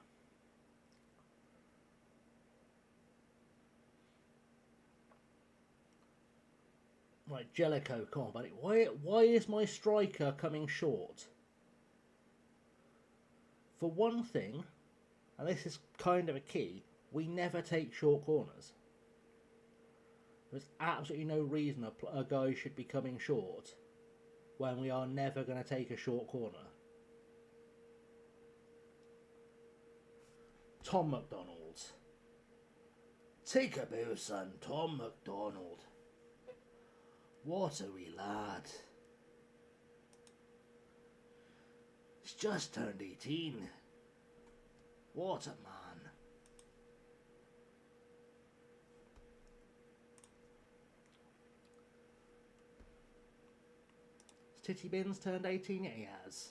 Right, Jellicoe, come on, buddy. Why is my striker coming short? For one thing, and this is kind of a key, we never take short corners. There's absolutely no reason a guy should be coming short when we are never going to take a short corner. Tom McDonald. Take a bow, son, Tom McDonald. What a wee lad. He's just turned 18. What a man. Has Titty Bins turned 18 yet? He has.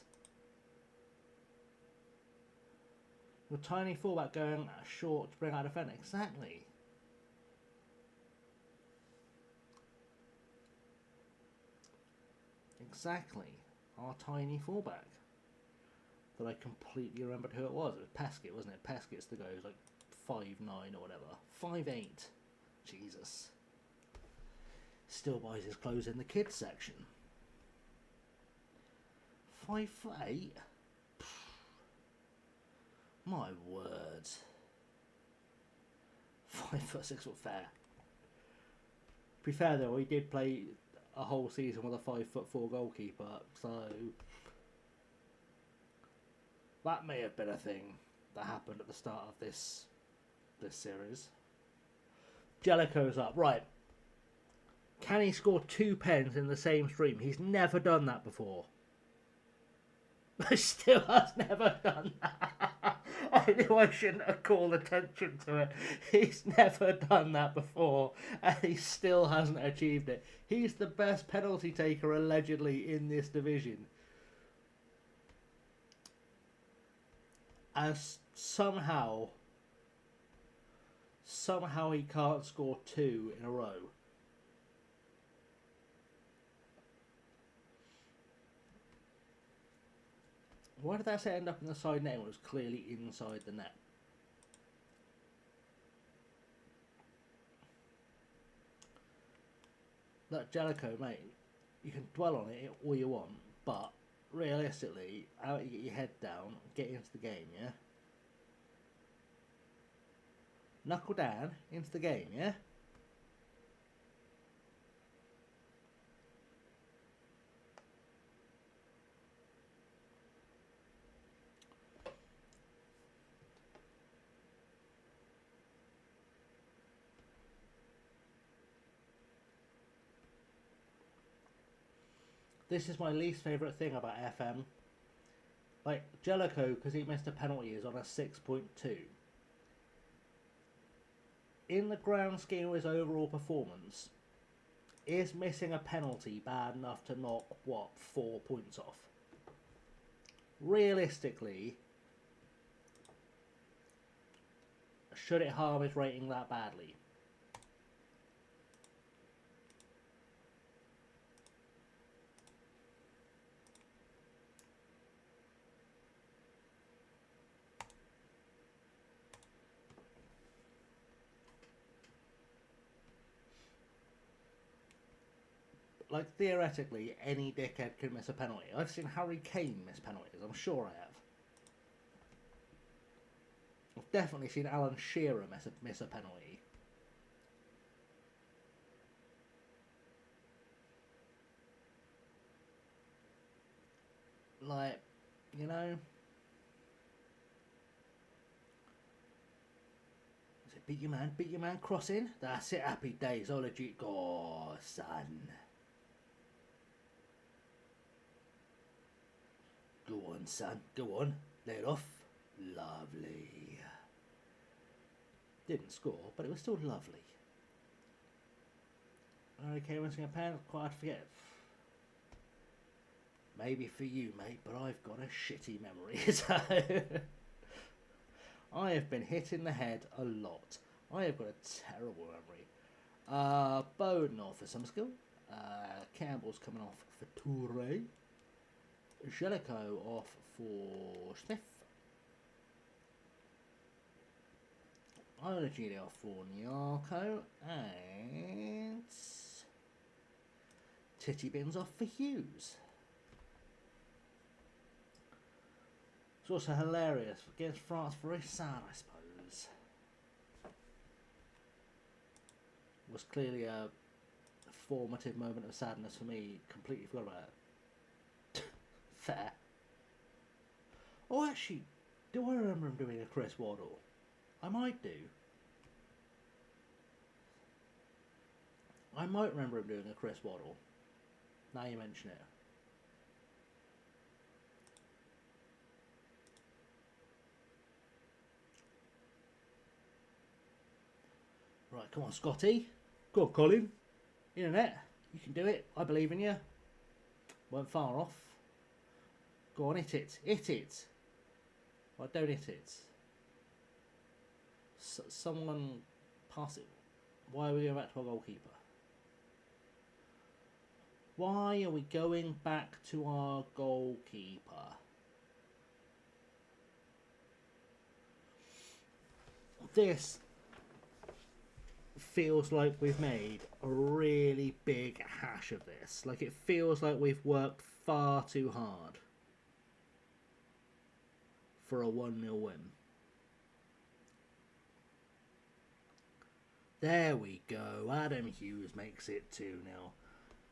The tiny fullback going short to bring out a defender. Exactly. Exactly. Our tiny fullback. That I completely remembered who it was. It was Pescott, wasn't it? Pescott's the guy who's like 5'9" or whatever. 5'8". Jesus. Still buys his clothes in the kids section. 5'8". My word. 5'6" fair. To be fair though, he did play a whole season with a 5'4" goalkeeper, so that may have been a thing that happened at the start of this series. Jellicoe's up. Right. Can he score 2 pens in the same stream? He's never done that before. Still has never done that. I knew I shouldn't have called attention to it. He's never done that before, and he still hasn't achieved it. He's the best penalty taker, allegedly, in this division. And somehow he can't score 2 in a row. Why did that end up in the side net when it was clearly inside the net? Look, Jellicoe, mate, you can dwell on it all you want, but realistically, how about you get your head down, get into the game, yeah? Knuckle down into the game, yeah? This is my least favourite thing about FM. Like, Jellicoe, because he missed a penalty, is on a 6.2. In the grand scheme of his overall performance, is missing a penalty bad enough to knock, 4 points off? Realistically, should it harm his rating that badly? Like, theoretically, any dickhead can miss a penalty. I've seen Harry Kane miss penalties, I'm sure I have. I've definitely seen Alan Shearer miss a penalty. Like, you know... Is it beat your man, crossing? That's it, happy days, oh legit, oh, son. Go on, son. Go on. Lay it off. Lovely. Didn't score, but it was still lovely. Okay, missing a pen. Quite hard to forget. Maybe for you, mate, but I've got a shitty memory. So I have been hit in the head a lot. I have got a terrible memory. Bowden off for some skill. Campbell's coming off for Toure. Jellicoe off for Smith. Olajide off for Nyarko. And Titty bins off for Hughes. It's also hilarious. Against France, very sad, I suppose. Was clearly a formative moment of sadness for me. Completely forgot about it. Fair. Oh, actually, do I remember him doing a Chris Waddle? I might do. I might remember him doing a Chris Waddle. Now you mention it. Right, come on, Scotty. Go on, Colin. Internet, you can do it. I believe in you. Weren't far off. Go on, hit it. Hit it. Right, don't hit it. Someone pass it. Why are we going back to our goalkeeper? Why are we going back to our goalkeeper? This feels like we've made a really big hash of this. Like, it feels like we've worked far too hard for a 1-0 win. There we go. Adam Hughes makes it 2-0.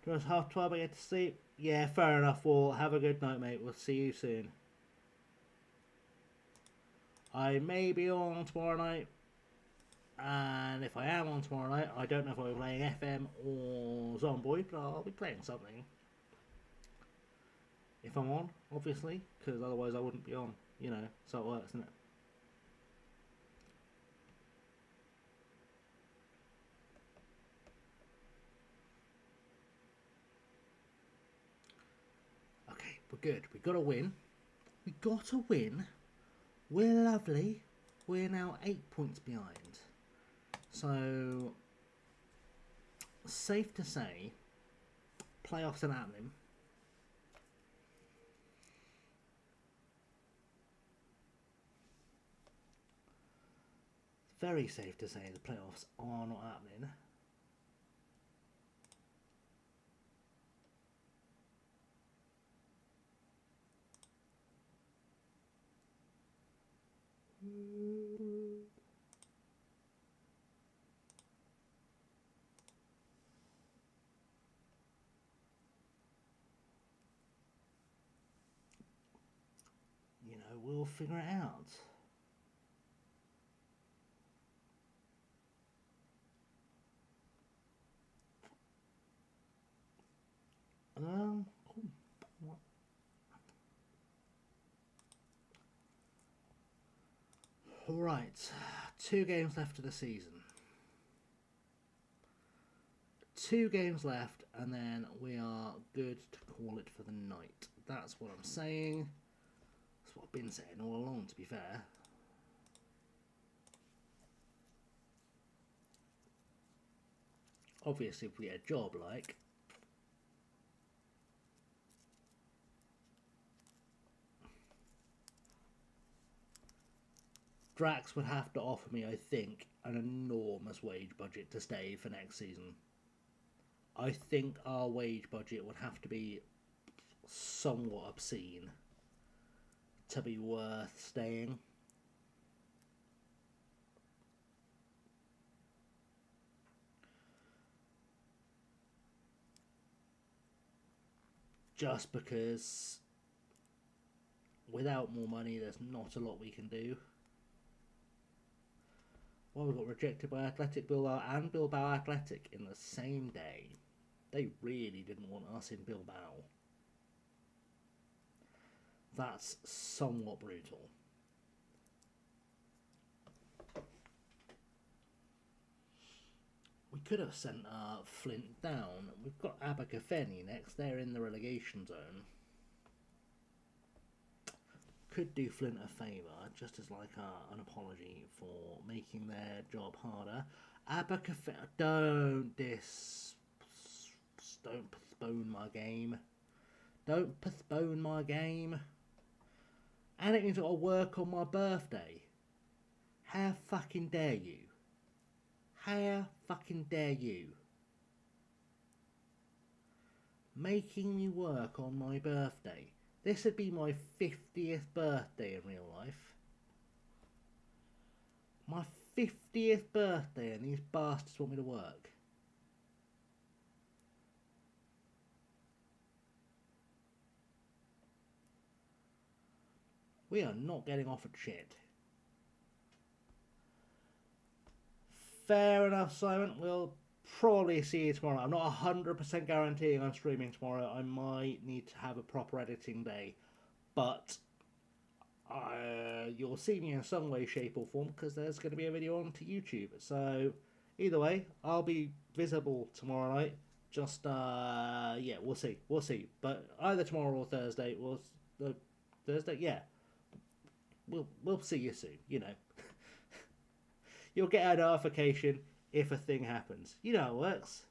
Just half 12 I get to sleep. Yeah, fair enough. Well, have a good night, mate. We'll see you soon. I may be on tomorrow night. And if I am on tomorrow night, I don't know if I'll be playing FM or Zomboid, but I'll be playing something. If I'm on, obviously, because otherwise I wouldn't be on. You know, so it works, isn't it? Okay, we're good. We got to win. We got to win. We're lovely. We're now 8 points behind. So, safe to say, playoffs are happening. Very safe to say the playoffs are not happening. You know, we'll figure it out. Cool. Right, 2 games left of the season. 2 games left, and then we are good to call it for the night. That's what I'm saying. That's what I've been saying all along, to be fair. Obviously, if we had a job, like... Drax would have to offer me, I think, an enormous wage budget to stay for next season. I think our wage budget would have to be somewhat obscene to be worth staying. Just because without more money, there's not a lot we can do. Well, we got rejected by Athletic Bilbao and Bilbao Athletic in the same day. They really didn't want us in Bilbao. That's somewhat brutal. We could have sent Flint down. We've got Abergavenny next. They're in the relegation zone. Could do Flint a favour, just as like an apology for making their job harder. Abergavenny, don't postpone my game. Don't postpone my game. And it means I've got to work on my birthday. How fucking dare you? How fucking dare you? making me work on my birthday. This would be my 50th birthday in real life. My 50th birthday and these bastards want me to work. We are not getting offered shit. Fair enough, Simon. We'll probably see you tomorrow. I'm not 100% guaranteeing I'm streaming tomorrow. I might need to have a proper editing day. But you'll see me in some way, shape or form because there's going to be a video on to YouTube. So either way, I'll be visible tomorrow night. Just, yeah, we'll see. We'll see. But either tomorrow or Thursday. Thursday? Yeah. We'll see you soon, you know. You'll get a notification if a thing happens. You know how it works.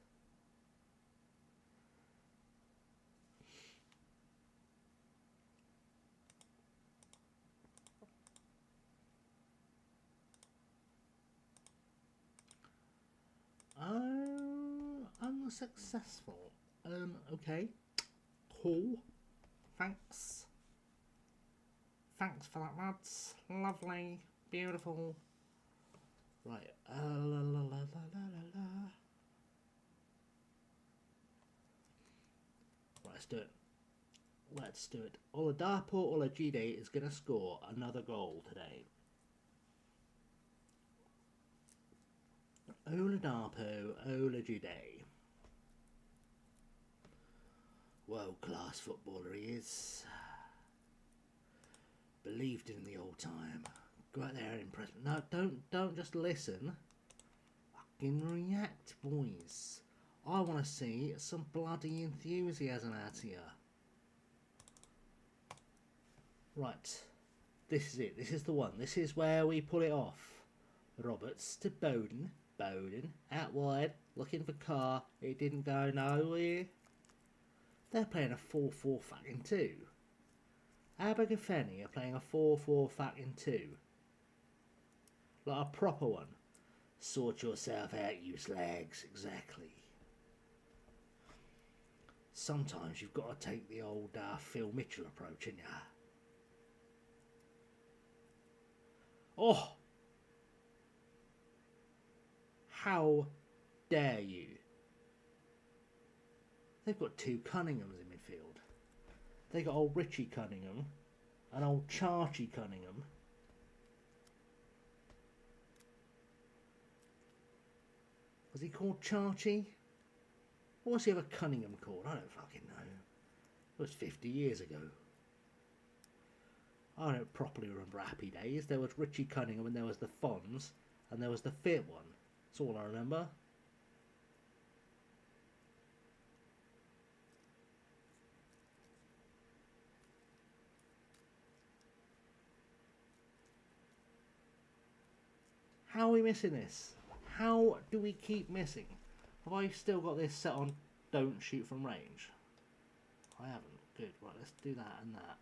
Unsuccessful. Okay. Cool. Thanks. Thanks for that, lads. Lovely. Beautiful. Right. Right, let's do it. Let's do it. Oladapo Olajide is going to score another goal today. Oladapo Olajide. World-class footballer he is. Believed in the old time. Go out there and impress me. No, don't just listen. Fucking react, boys. I want to see some bloody enthusiasm out here. Right. This is it. This is the one. This is where we pull it off. Roberts to Bowden. Bowden. Out wide. Looking for Carr. It didn't go nowhere. They're playing a 4-4 fucking 2. Abergavenny are playing a 4-4 fucking 2. Like a proper one. Sort yourself out, you slags. Exactly. Sometimes you've got to take the old Phil Mitchell approach, ain't ya? Oh! How dare you? They've got two Cunninghams in midfield. They got old Richie Cunningham and old Charchie Cunningham. Was he called Charchie? What was the other Cunningham called? I don't fucking know. It was 50 years ago. I don't properly remember Happy Days. There was Richie Cunningham and there was the Fonz and there was the fit one. That's all I remember. How are we missing this? How do we keep missing? Have I still got this set on don't shoot from range? I haven't. Good. Right, let's do that and that.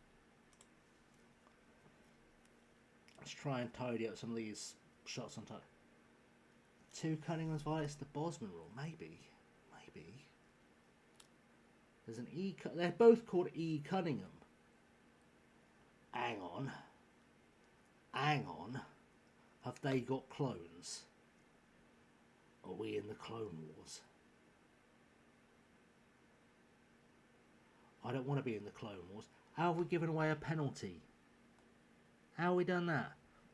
Let's try and tidy up some of these shots on time. Two Cunninghams violates the Bosman rule. Maybe. Maybe. There's an E. They're both called E. Cunningham. Hang on. Hang on. Have they got clones? Are we in the Clone Wars? I don't want to be in the Clone Wars. How have we given away a penalty? How have we done that?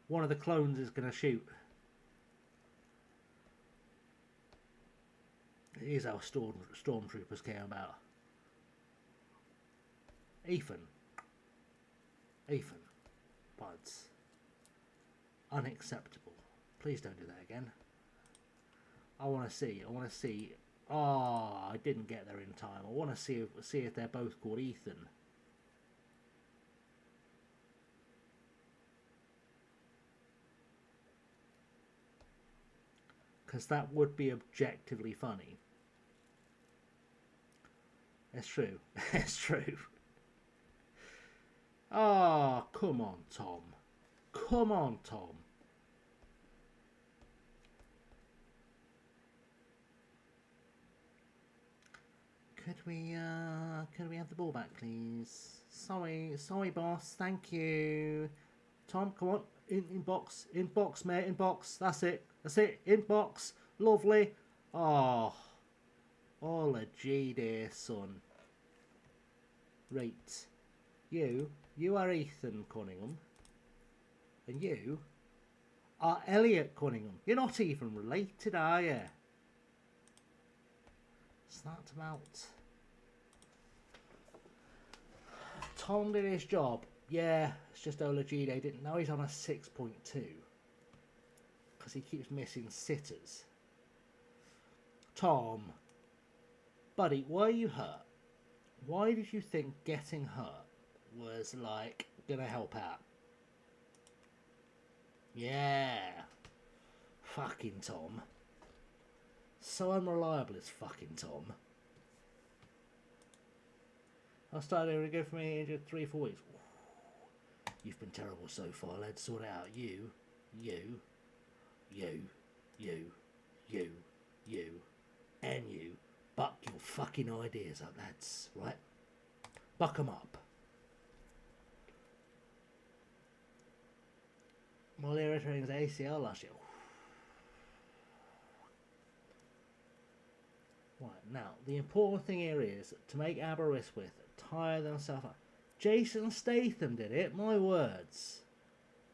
One of the clones is going to shoot. Here's how stormtroopers came about. Ethan. Buds. Unacceptable. Please don't do that again. I want to see. Oh, I didn't get there in time. I want to see if they're both called Ethan. Because that would be objectively funny. It's true. It's true. Ah, oh, come on, Tom. Come on, Tom. Could we have the ball back, please? Sorry, boss. Thank you. Tom, come on, in box, mate, in box. That's it, in box. Lovely. Oh, all a G, dear son. Right, you are Ethan Cunningham, and you are Elliot Cunningham. You're not even related, are you? Is that about? Tom did his job. Yeah, it's just Olajide didn't know he's on a 6.2 because he keeps missing sitters. Tom, buddy, why are you hurt? Why did you think getting hurt was like gonna help out? Yeah, fucking Tom. So unreliable is fucking Tom. I started to go for me injured 3-4 weeks. You've been terrible so far. Let's sort it out. You, and you. Buck your fucking ideas up, lads. Right? Buck 'em up. Malera trained his ACL last year. Right, now, the important thing here is to make Aberystwyth tire themselves out. Jason Statham did it, my words.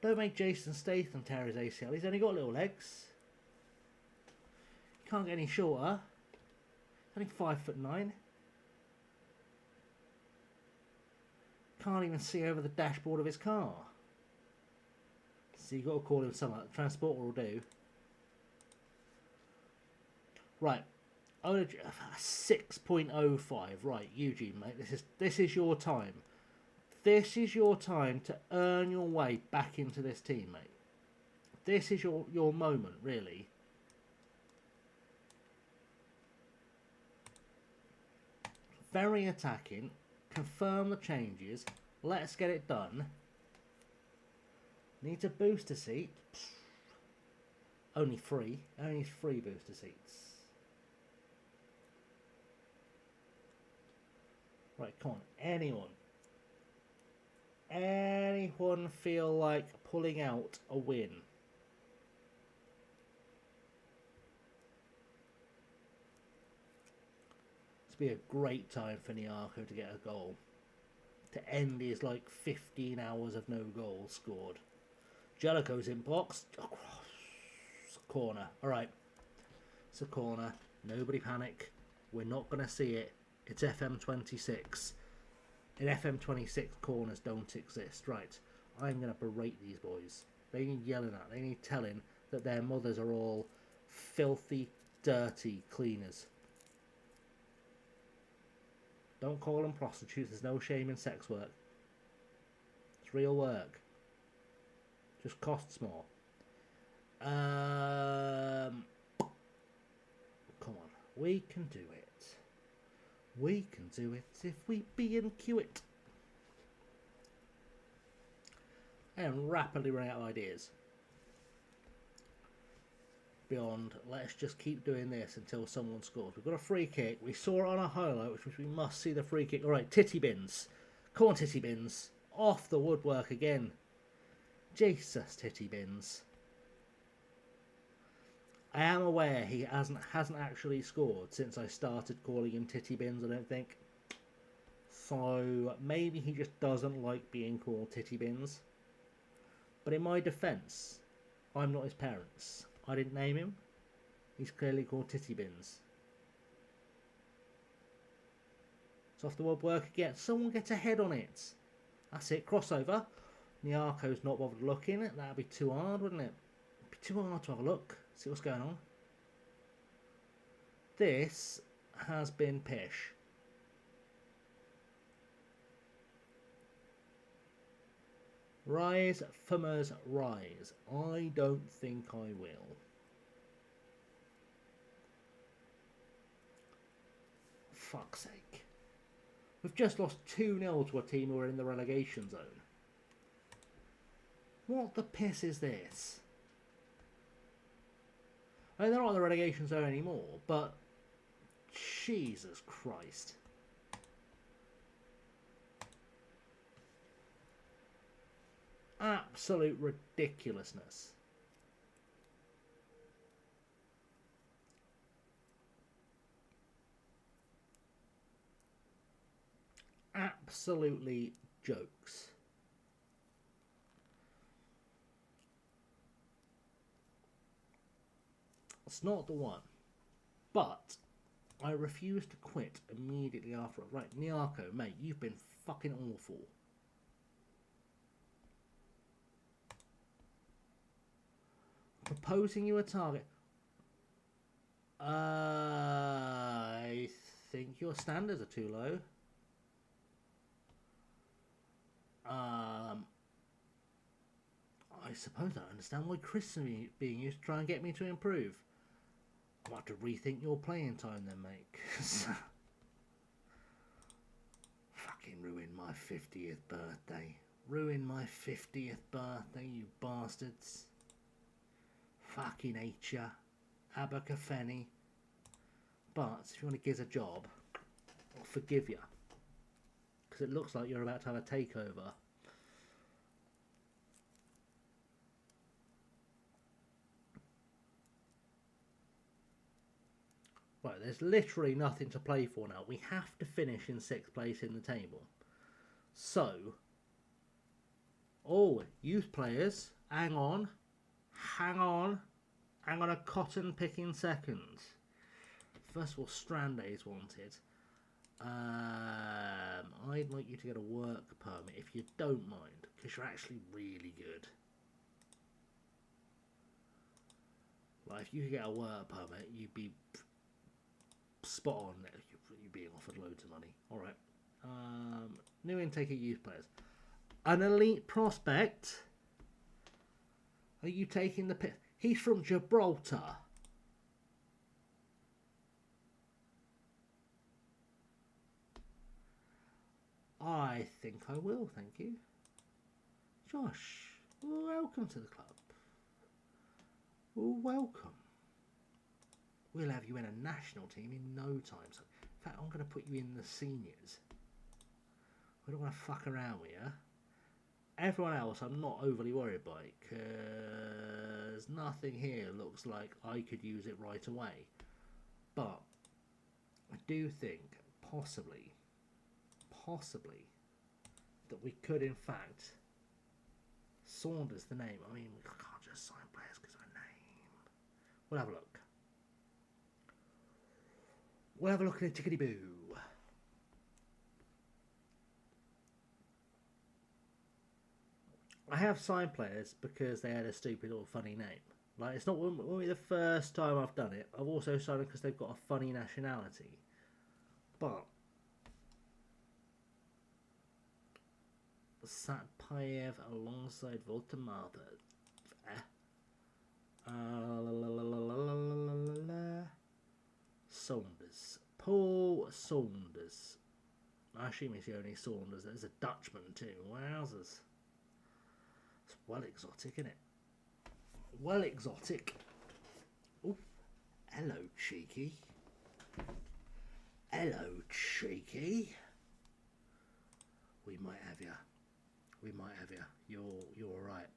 Don't make Jason Statham tear his ACL. He's only got little legs. He can't get any shorter. He's only 5'9". Can't even see over the dashboard of his car. So you've got to call him something. Transporter will do. Right. 6.05. Right, Eugene, mate. This is your time. This is your time to earn your way back into this team, mate. This is your moment, really. Very attacking. Confirm the changes. Let's get it done. Need a booster seat. Only 3. Only 3 booster seats. Right, come on. Anyone feel like pulling out a win? This would be a great time for Nyarko to get a goal. To end his like 15 hours of no goals scored. Jellicoe's in box. Oh, it's a corner. Alright. It's a corner. Nobody panic. We're not going to see it. It's FM26. In FM26, corners don't exist. Right. I'm going to berate these boys. They need yelling at. They need telling that their mothers are all filthy, dirty cleaners. Don't call them prostitutes. There's no shame in sex work. It's real work. Just costs more. Come on. We can do it. We can do it if we B&Q it. And rapidly run out of ideas. Beyond, let's just keep doing this until someone scores. We've got a free kick. We saw it on a highlight, which we must see the free kick. Alright, Titty Bins. Come on, Titty Bins. Off the woodwork again. Jesus, Titty Bins. I am aware he hasn't actually scored since I started calling him Titty Bins, I don't think. So maybe he just doesn't like being called Titty Bins. But in my defence, I'm not his parents. I didn't name him. He's clearly called Titty Bins. It's off the woodwork again. Someone get a head on it. That's it. Crossover. Nyarko's not bothered looking. That'd be too hard, wouldn't it? It'd be too hard to have a look. See what's going on. This has been pish. Rise, Fummers, rise. I don't think I will. Fuck's sake. We've just lost 2-0 to a team who are in the relegation zone. What the piss is this? I mean, they're not in the relegation zone anymore, but Jesus Christ. Absolute ridiculousness. Absolutely jokes. It's not the one. But I refuse to quit immediately after. Right, Nyarko, mate, you've been fucking awful. Proposing you a target. I think your standards are too low. I suppose I understand why Chris is being used to try and get me to improve. I'll have to rethink your playing time then, mate. 'Cause fucking ruined my 50th birthday. Ruined my 50th birthday, you bastards. Fucking hate ya. Abercrombie. But if you want to give us a job, I'll forgive you. Because it looks like you're about to have a takeover. Right, there's literally nothing to play for now. We have to finish in 6th place in the table. So, oh, youth players, hang on. Hang on. Hang on a cotton picking second. First of all, Strande is wanted. I'd like you to get a work permit if you don't mind, because you're actually really good. Like, if you could get a work permit, you'd be spot on. You're being offered loads of money. Alright. New intake of youth players. An elite prospect? Are you taking the piss? He's from Gibraltar. I think I will, thank you. Josh, welcome to the club. Welcome. We'll have you in a national team in no time. So, in fact, I'm going to put you in the seniors. We don't want to fuck around with you. Everyone else I'm not overly worried by, because nothing here looks like I could use it right away. But I do think possibly that we could in fact Saunders the name. I mean, we can't just sign players because of a name. We'll have a look. We'll have a look at it, tickety boo. I have signed players because they had a stupid or funny name. Like, it's not won't be the first time I've done it. I've also signed them because they've got a funny nationality. But Satpayev alongside Voltamada. Saunders. Paul Saunders. I assume he's the only Saunders. There's a Dutchman too. Wowzers. It's well exotic, isn't it? Well exotic. Oh, hello, cheeky. Hello, cheeky. We might have you. We might have you. You're all right.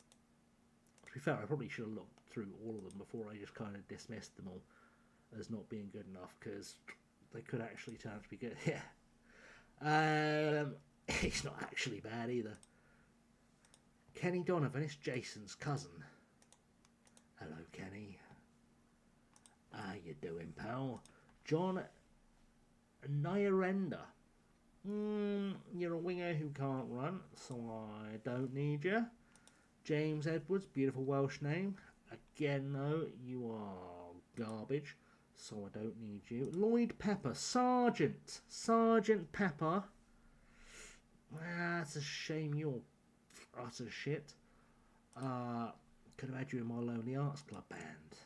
To be fair, I probably should have looked through all of them before I just kind of dismissed them all as not being good enough, because they could actually turn out to be good. Yeah. He's not actually bad either. Kenny Donovan, it's Jason's cousin. Hello, Kenny. How you doing, pal? John Nyarenda. You're a winger who can't run, so I don't need you. James Edwards, beautiful Welsh name. Again, though, you are garbage, so I don't need you. Lloyd Pepper, Sergeant Pepper. That's a shame you're utter shit. Could have had you in my Lonely Arts Club band.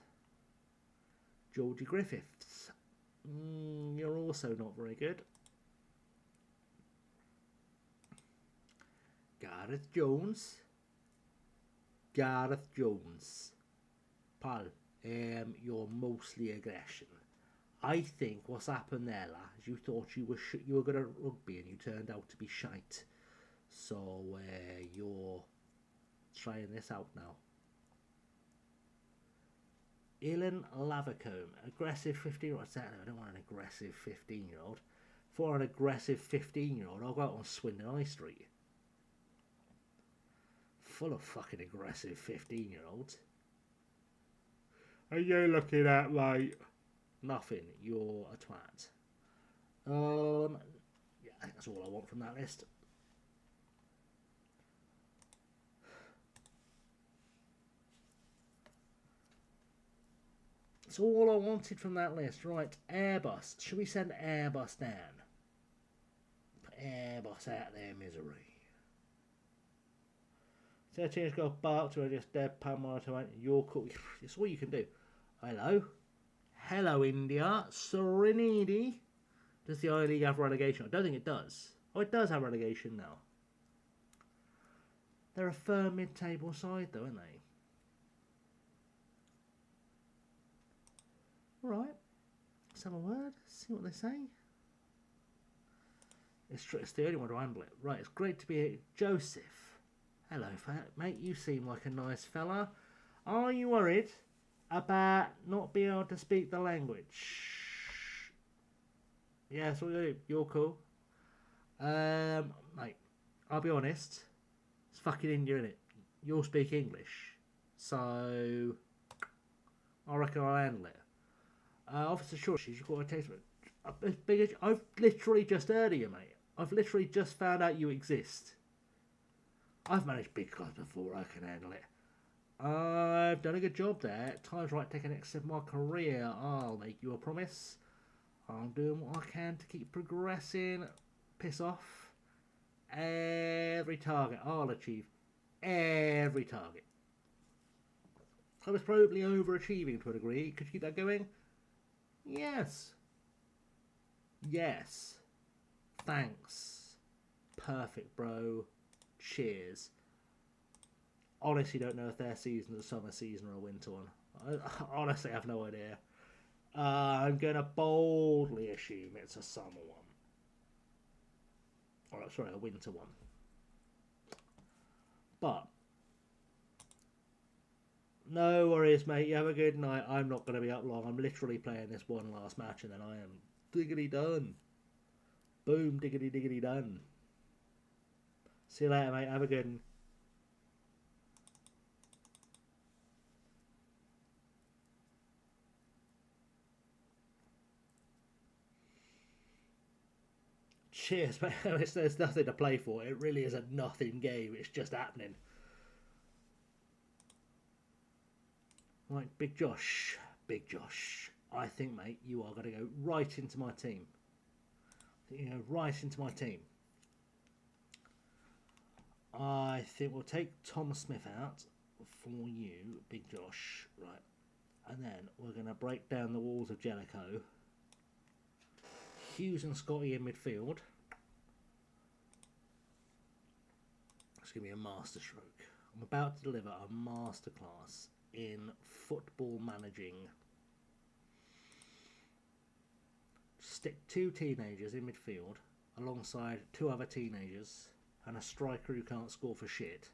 Georgie Griffiths. You're also not very good. Gareth Jones. Pal, you're mostly aggression. I think what's happened there, lads, you thought you were good at rugby and you turned out to be shite. So you're trying this out now. Ilan Lavacombe, aggressive 15-year-old. I don't want an aggressive 15-year-old. For an aggressive 15-year-old, I'll go out on Swindon High Street. Full of fucking aggressive 15-year-olds. Are you looking at, mate? Nothing. You're a twat. Yeah, I think that's all I want from that list. That's all I wanted from that list. Right, Airbus. Should we send Airbus down? Put Airbus out of their misery. 13 go back to just deadpan monitor. You're cool. It's all you can do. Hello. Hello, India. Serenity. Does the I League have relegation? I don't think it does. Oh, it does have relegation now. They're a firm mid-table side, though, aren't they? Right. Let's have a word. See what they say. It's the only one to handle it. Right, it's great to be here. Joseph. Hello, mate. You seem like a nice fella. Are you worried about not being able to speak the language? Yeah, that's what you do. You're cool. Mate, I'll be honest. It's fucking India, innit? You'll speak English. So, I reckon I'll handle it. Officer Short, you've got a taste as big as... I've literally just heard of you, mate. I've literally just found out you exist. I've managed big clubs before, I can handle it. I've done a good job there. Time's right to take the next step of my career. I'll make you a promise. I'm doing what I can to keep progressing. Piss off. Every target I'll achieve. Every target. I was probably overachieving to a degree. Could you keep that going? Yes. Yes. Thanks. Perfect, bro. Cheers. Honestly, don't know if their season is a summer season or a winter one. I honestly have no idea. I'm going to boldly assume it's a summer one. Or, sorry, a winter one. But, no worries, mate. You have a good night. I'm not going to be up long. I'm literally playing this one last match and then I am diggity done. Boom, diggity diggity done. See you later, mate. Have a good one. Cheers, mate. There's nothing to play for. It really is a nothing game. It's just happening. Right, Big Josh. Big Josh. I think, mate, you are going to go right into my team. You know, right into my team. I think we'll take Tom Smith out for you, Big Josh. Right. And then we're going to break down the walls of Jellicoe. Hughes and Scotty in midfield. It's going to be a masterstroke. I'm about to deliver a masterclass in football managing. Stick 2 teenagers in midfield alongside 2 other teenagers and a striker who can't score for shit.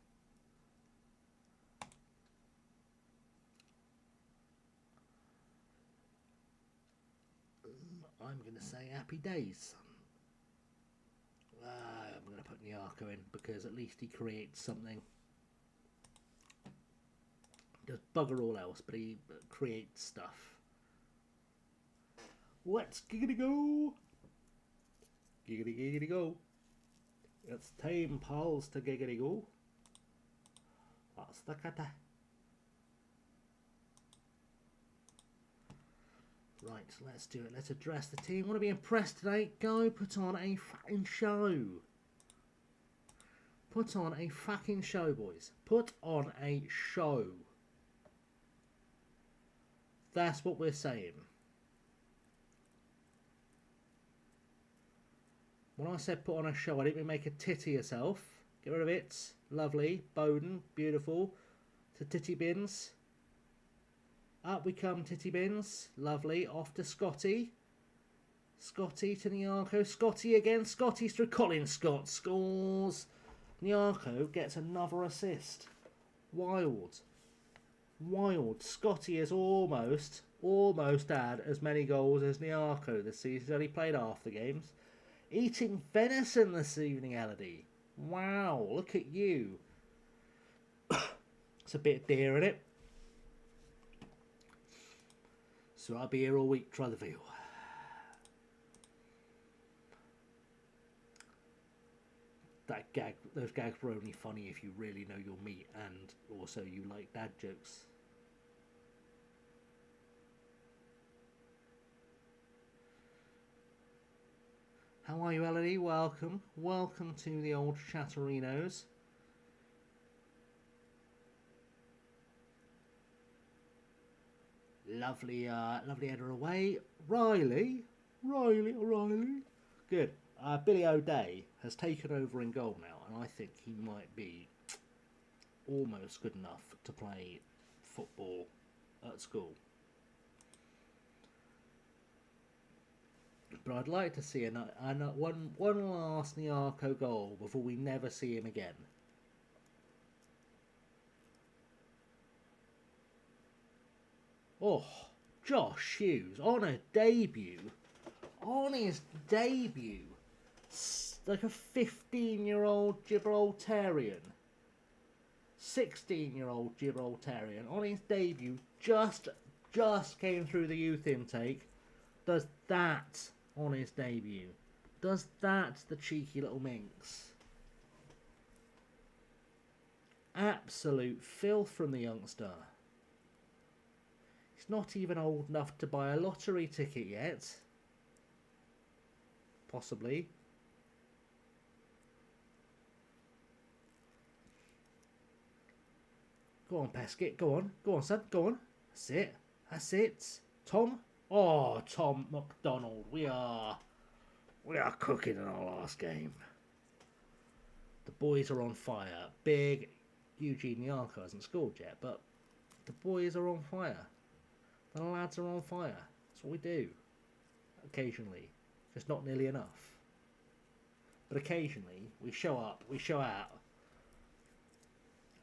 I'm going to say happy days. I'm going to put Nyarko in because at least he creates something. Does bugger all else, but he creates stuff. Let's giggity go! Giggity giggity go. It's time, pals, to giggity go. That's the cutter. Right, let's do it. Let's address the team. Want to be impressed today? Go put on a fucking show. Put on a fucking show, boys. Put on a show. That's what we're saying. When I said put on a show, I didn't mean make a titty yourself. Get rid of it. Lovely. Bowden. Beautiful. To titty bins. Up we come, titty bins. Lovely. Off to Scotty. Scotty to Nyarko. Scotty again. Scotty's through. Colin Scott scores. Nyarko gets another assist. Wild. Wild. Scotty has almost had as many goals as Nyarko this season. He's only played half the games. Eating venison this evening, Elodie. Wow, look at you. It's a bit dear, isn't it? So I'll be here all week, try the veal. Those gags were only funny if you really know your meat and also you like dad jokes. How are you, Elodie? Welcome. Welcome to the old Chatterinos. Lovely header away. Riley. Good. Billy O'Day has taken over in goal now, and I think he might be almost good enough to play football at school. But I'd like to see one last Nyarko goal before we never see him again. Oh, Josh Hughes on his debut, like a 15-year-old Gibraltarian, 16-year-old Gibraltarian on his debut, just came through the youth intake, does that on his debut, does that, the cheeky little minx. Absolute filth from the youngster. He's not even old enough to buy a lottery ticket yet. Possibly. Go on, Pescott. Go on, son. Go on. That's it. Tom. Oh, Tom McDonald. We are cooking in our last game. The boys are on fire. Big Eugene Nyarko hasn't scored yet, but the boys are on fire. The lads are on fire. That's what we do. Occasionally. Just not nearly enough. But occasionally, we show up, we show out.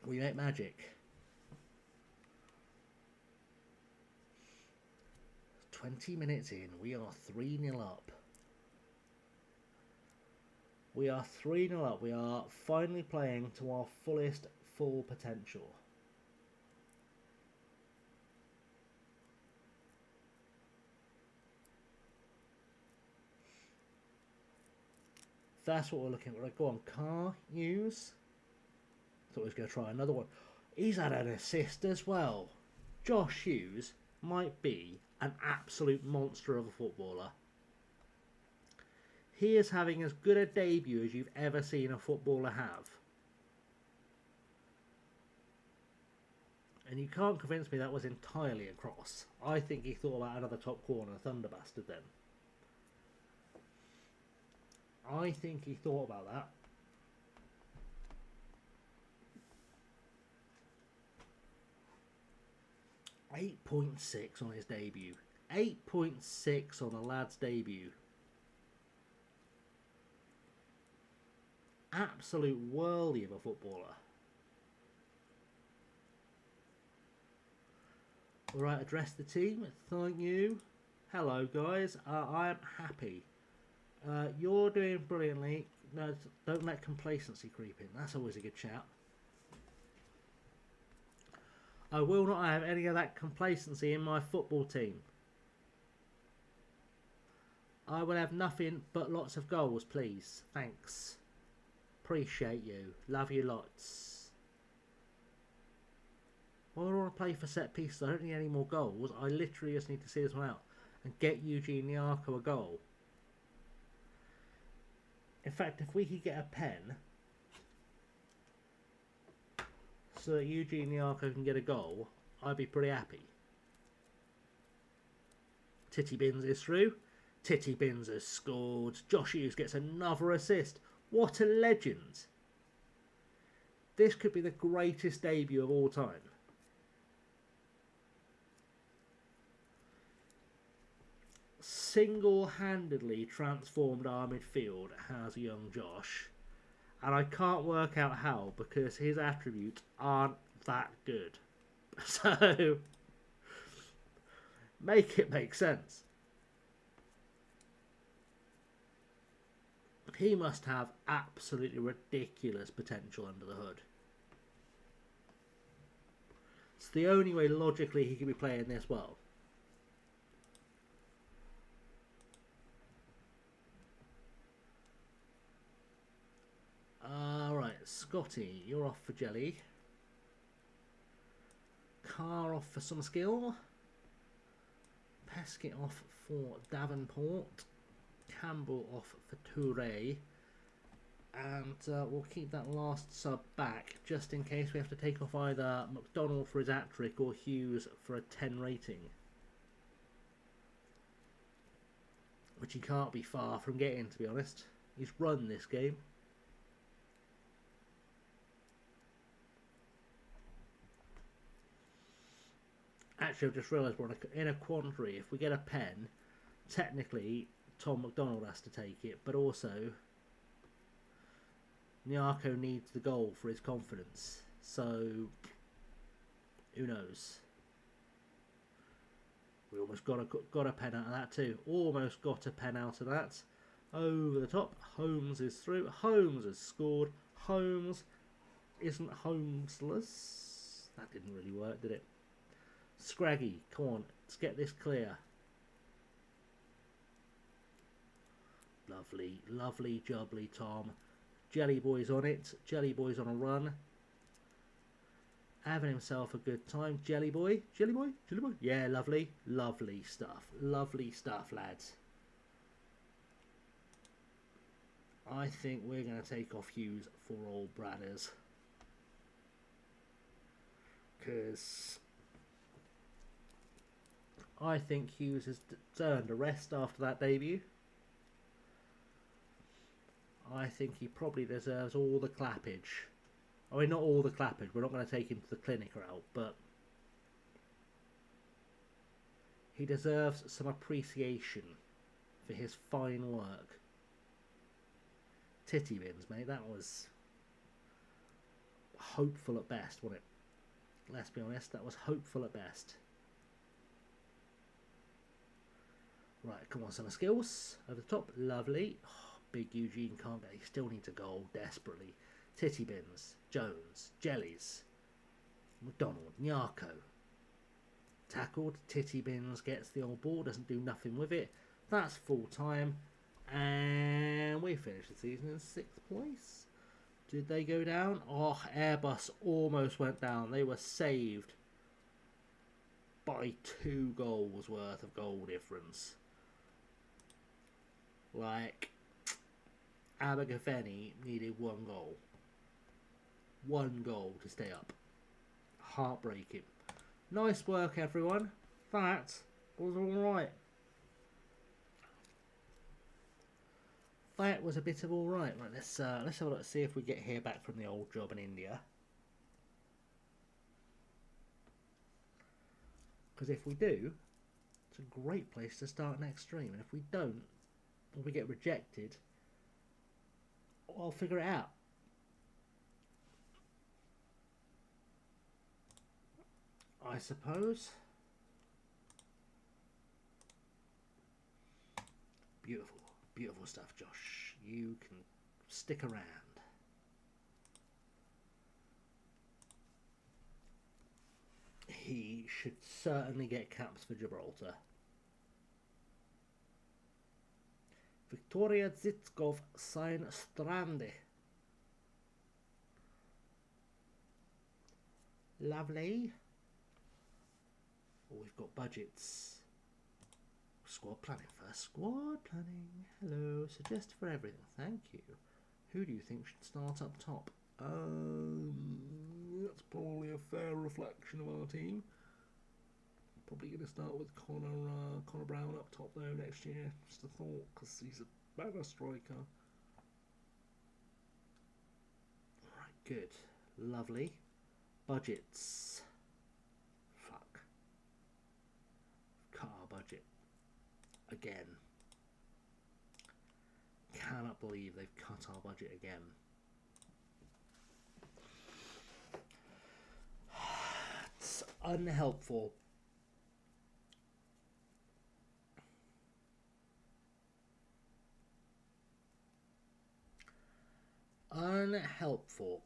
We make magic. 20 minutes in, we are 3-0 up. We are 3-0 up. We are finally playing to our full potential. That's what we're looking at. Right, go on, Car Hughes. Thought he was going to try another one. He's had an assist as well. Josh Hughes might be an absolute monster of a footballer. He is having as good a debut as you've ever seen a footballer have. And you can't convince me that was entirely a cross. I think he thought about another top corner, Thunder Bastard then. I think he thought about that. .6 on his debut. 8.6 on the lad's debut. Absolute worldie of a footballer. Alright, address the team. Thank you. Hello guys. I am happy. You're doing brilliantly. No, don't let complacency creep in. That's always a good shout. I will not have any of that complacency in my football team. I will have nothing but lots of goals, please. Thanks. Appreciate you. Love you lots. I don't want to play for set pieces. I don't need any more goals. I literally just need to see this one out and get Eugene Nyarko a goal. In fact, if we could get a pen so that Eugene Nyarko can get a goal, I'd be pretty happy. Titty Bins is through. Titty Bins has scored. Josh Hughes gets another assist. What a legend. This could be the greatest debut of all time. single-handedly transformed our midfield has young Josh. And I can't work out how, because his attributes aren't that good. So, make it make sense. He must have absolutely ridiculous potential under the hood. It's the only way logically he could be playing this well. Alright, Scotty, you're off for Jelly. Carr off for some skill. Peskett off for Davenport. Campbell off for Toure. And we'll keep that last sub back just in case we have to take off either McDonald for his hat-trick or Hughes for a 10 rating. Which he can't be far from getting, to be honest. He's run this game. Actually, I've just realised we're in a quandary. If we get a pen, technically Tom McDonald has to take it, but also Nyarko needs the goal for his confidence. So, who knows? We almost got a pen out of that too. Almost got a pen out of that. Over the top. Holmes is through. Holmes has scored. Holmes isn't homeless. That didn't really work, did it? Scraggy, come on, let's get this clear. Lovely, lovely, jubbly Tom. Jelly Boy's on it. Jelly Boy's on a run. Having himself a good time. Jelly Boy, Jelly Boy, Jelly Boy. Yeah, lovely, lovely stuff. Lovely stuff, lads. I think we're going to take off Hughes for all Bradders. Because I think Hughes has earned a rest after that debut. I think he probably deserves all the clappage. I mean, not all the clappage. We're not going to take him to the clinic route, but he deserves some appreciation for his fine work. Titty bins, mate. That was hopeful at best, wasn't it? Let's be honest. That was hopeful at best. Right, come on, some skills. Over the top, lovely. Oh, big Eugene can't get. He still needs a goal desperately. Titty bins, Jones, Jellies, McDonald, Nyarko. Tackled, Titty bins gets the old ball, doesn't do nothing with it. That's full time, and we finish the season in 6th place. Did they go down? Oh, Airbus almost went down. They were saved by 2 goals worth of goal difference. Like, Abergavenny needed 1 goal. 1 goal to stay up. Heartbreaking. Nice work, everyone. That was alright. That was a bit of alright. Right, let's have a look, see if we get here back from the old job in India. Because if we do, it's a great place to start next stream. And if we don't, or we get rejected, I'll figure it out. I suppose. Beautiful, beautiful stuff, Josh. You can stick around. He should certainly get caps for Gibraltar. Victoria Zitskov sign Strande. Lovely. Oh, we've got budgets. Squad planning first. Squad planning. Hello. Suggest for everything. Thank you. Who do you think should start up top? That's probably a fair reflection of our team. Probably going to start with Connor Brown up top though next year. Just a thought, because he's a better striker. Right, good. Lovely. Budgets. Fuck. Car budget. again. Cannot believe they've cut our budget again. It's unhelpful. Unhelpful.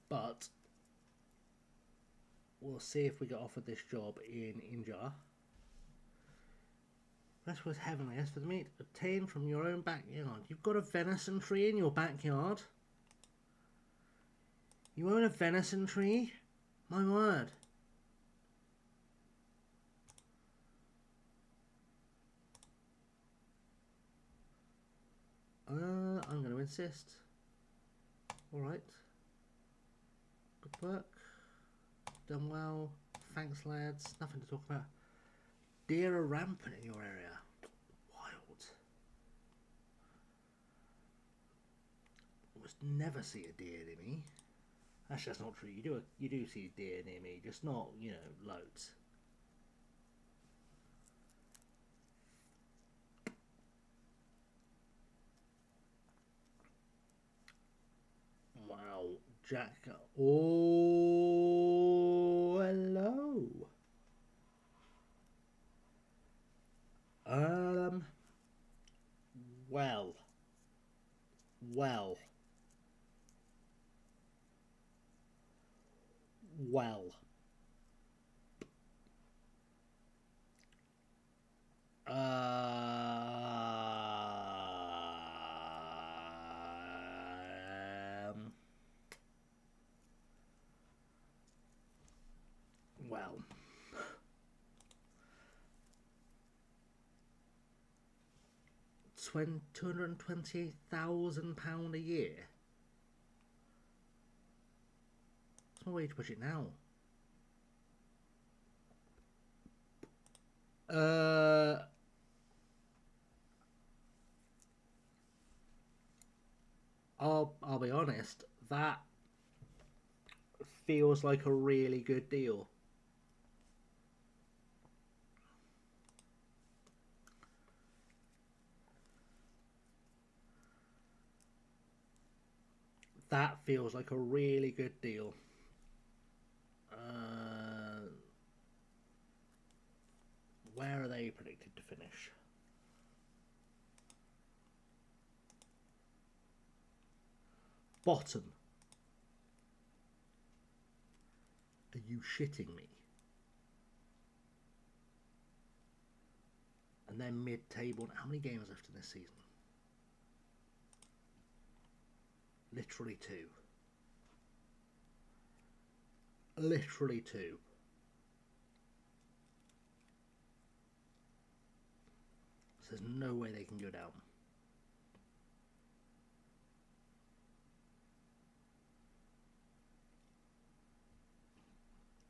But we'll see if we get offered this job in India. That's what's heavenly. As for the meat obtained from your own backyard. You've got a venison tree in your backyard? You own a venison tree? My word. I'm going to insist. Alright. Good work. Done well. Thanks, lads. Nothing to talk about. Deer are rampant in your area. Wild. Almost never see a deer near me. Actually, that's not true. You do see a deer near me, just not, you know, loads. Wow, Jack. Oh, hello. Well. Well. Well. Well. £228,000 a year. That's no way to push it now. I'll be honest, that feels like a really good deal. That feels like a really good deal. Where are they predicted to finish? Bottom. Are you shitting me? And then mid-table. How many games left in this season? Literally 2. Literally 2. So there's no way they can go down.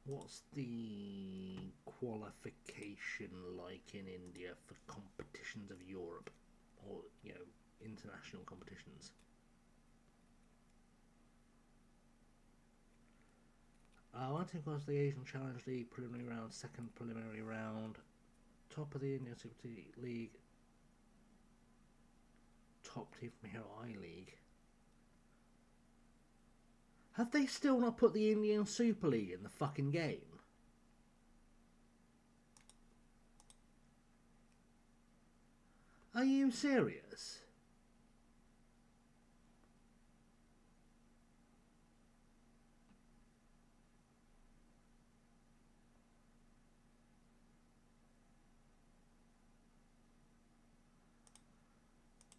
What's the qualification like in India for competitions of Europe? Or, you know, international competitions? One team across the Asian Challenge League preliminary round, second preliminary round, top of the Indian Super League, top team from Hero I League. Have they still not put the Indian Super League in the fucking game? Are you serious?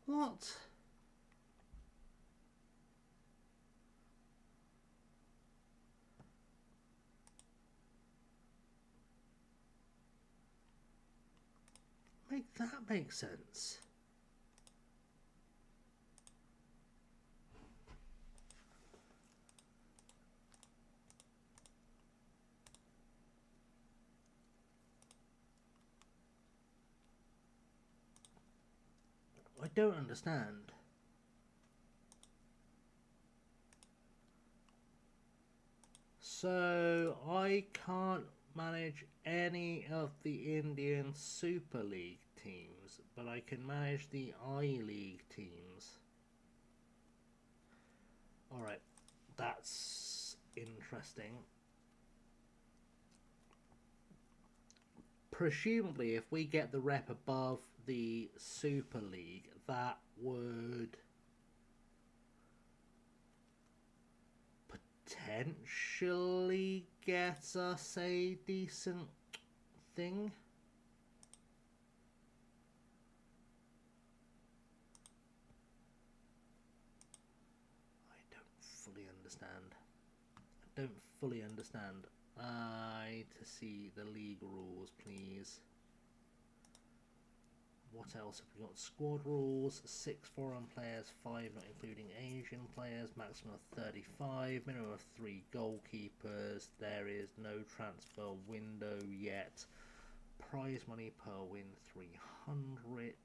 What? Make that make sense. I don't understand. So I can't manage any of the Indian Super League teams, but I can manage the I-League teams. Alright, that's interesting. Presumably, if we get the rep above the Super League, that would potentially get us a decent thing. I don't fully understand. I need to see the league rules, please. What else have we got? Squad rules, 6 foreign players, 5 not including Asian players, maximum of 35, minimum of 3 goalkeepers. There is no transfer window yet. Prize money per win, 300.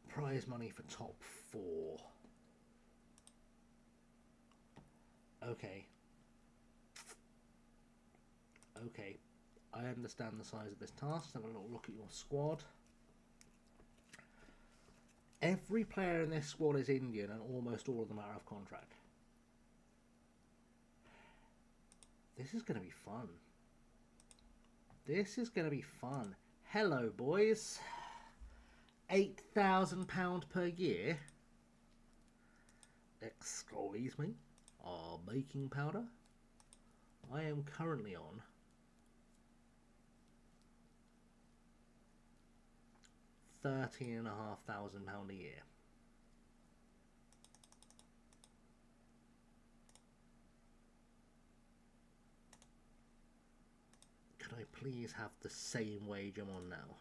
Prize money for top 4. Okay. I understand the size of this task. Have a little look at your squad. Every player in this squad is Indian and almost all of them are out of contract. This is going to be fun. Hello, boys. £8,000 per year. Excuse me. Baking powder. I am currently on £13,500 a year. Could I please have the same wage I'm on now?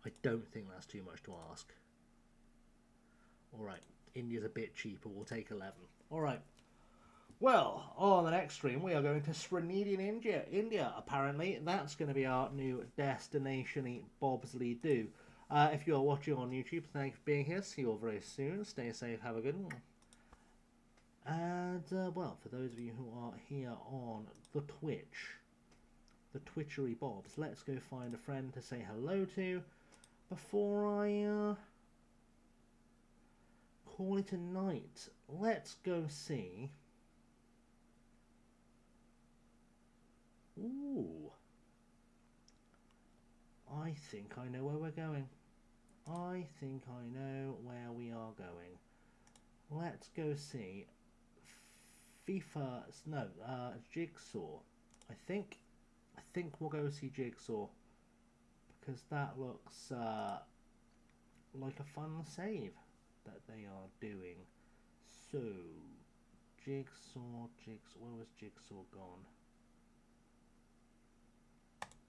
I don't think that's too much to ask. Alright, India's a bit cheaper, we'll take 11. Alright. Well, on the next stream we are going to Srinidhi in India, apparently. That's going to be our new destination Bobsley do. If you are watching on YouTube, thanks for being here. See you all very soon. Stay safe, have a good one. And, well, for those of you who are here on the Twitch, the Twitchery Bobs, let's go find a friend to say hello to before I call it a night. Let's go see. Ooh. I think I know where we're going. I think I know where we are going. Let's go see FIFA. No, Jigsaw. I think we'll go see Jigsaw because that looks like a fun save that they are doing. So, Jigsaw. Where was Jigsaw gone?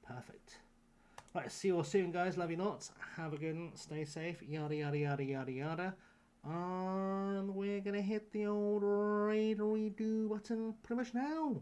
Perfect. Right, see you all soon, guys. Love you lots. Have a good one. Stay safe. Yada, yada, yada, yada, yada. And we're going to hit the old rate redo button pretty much now.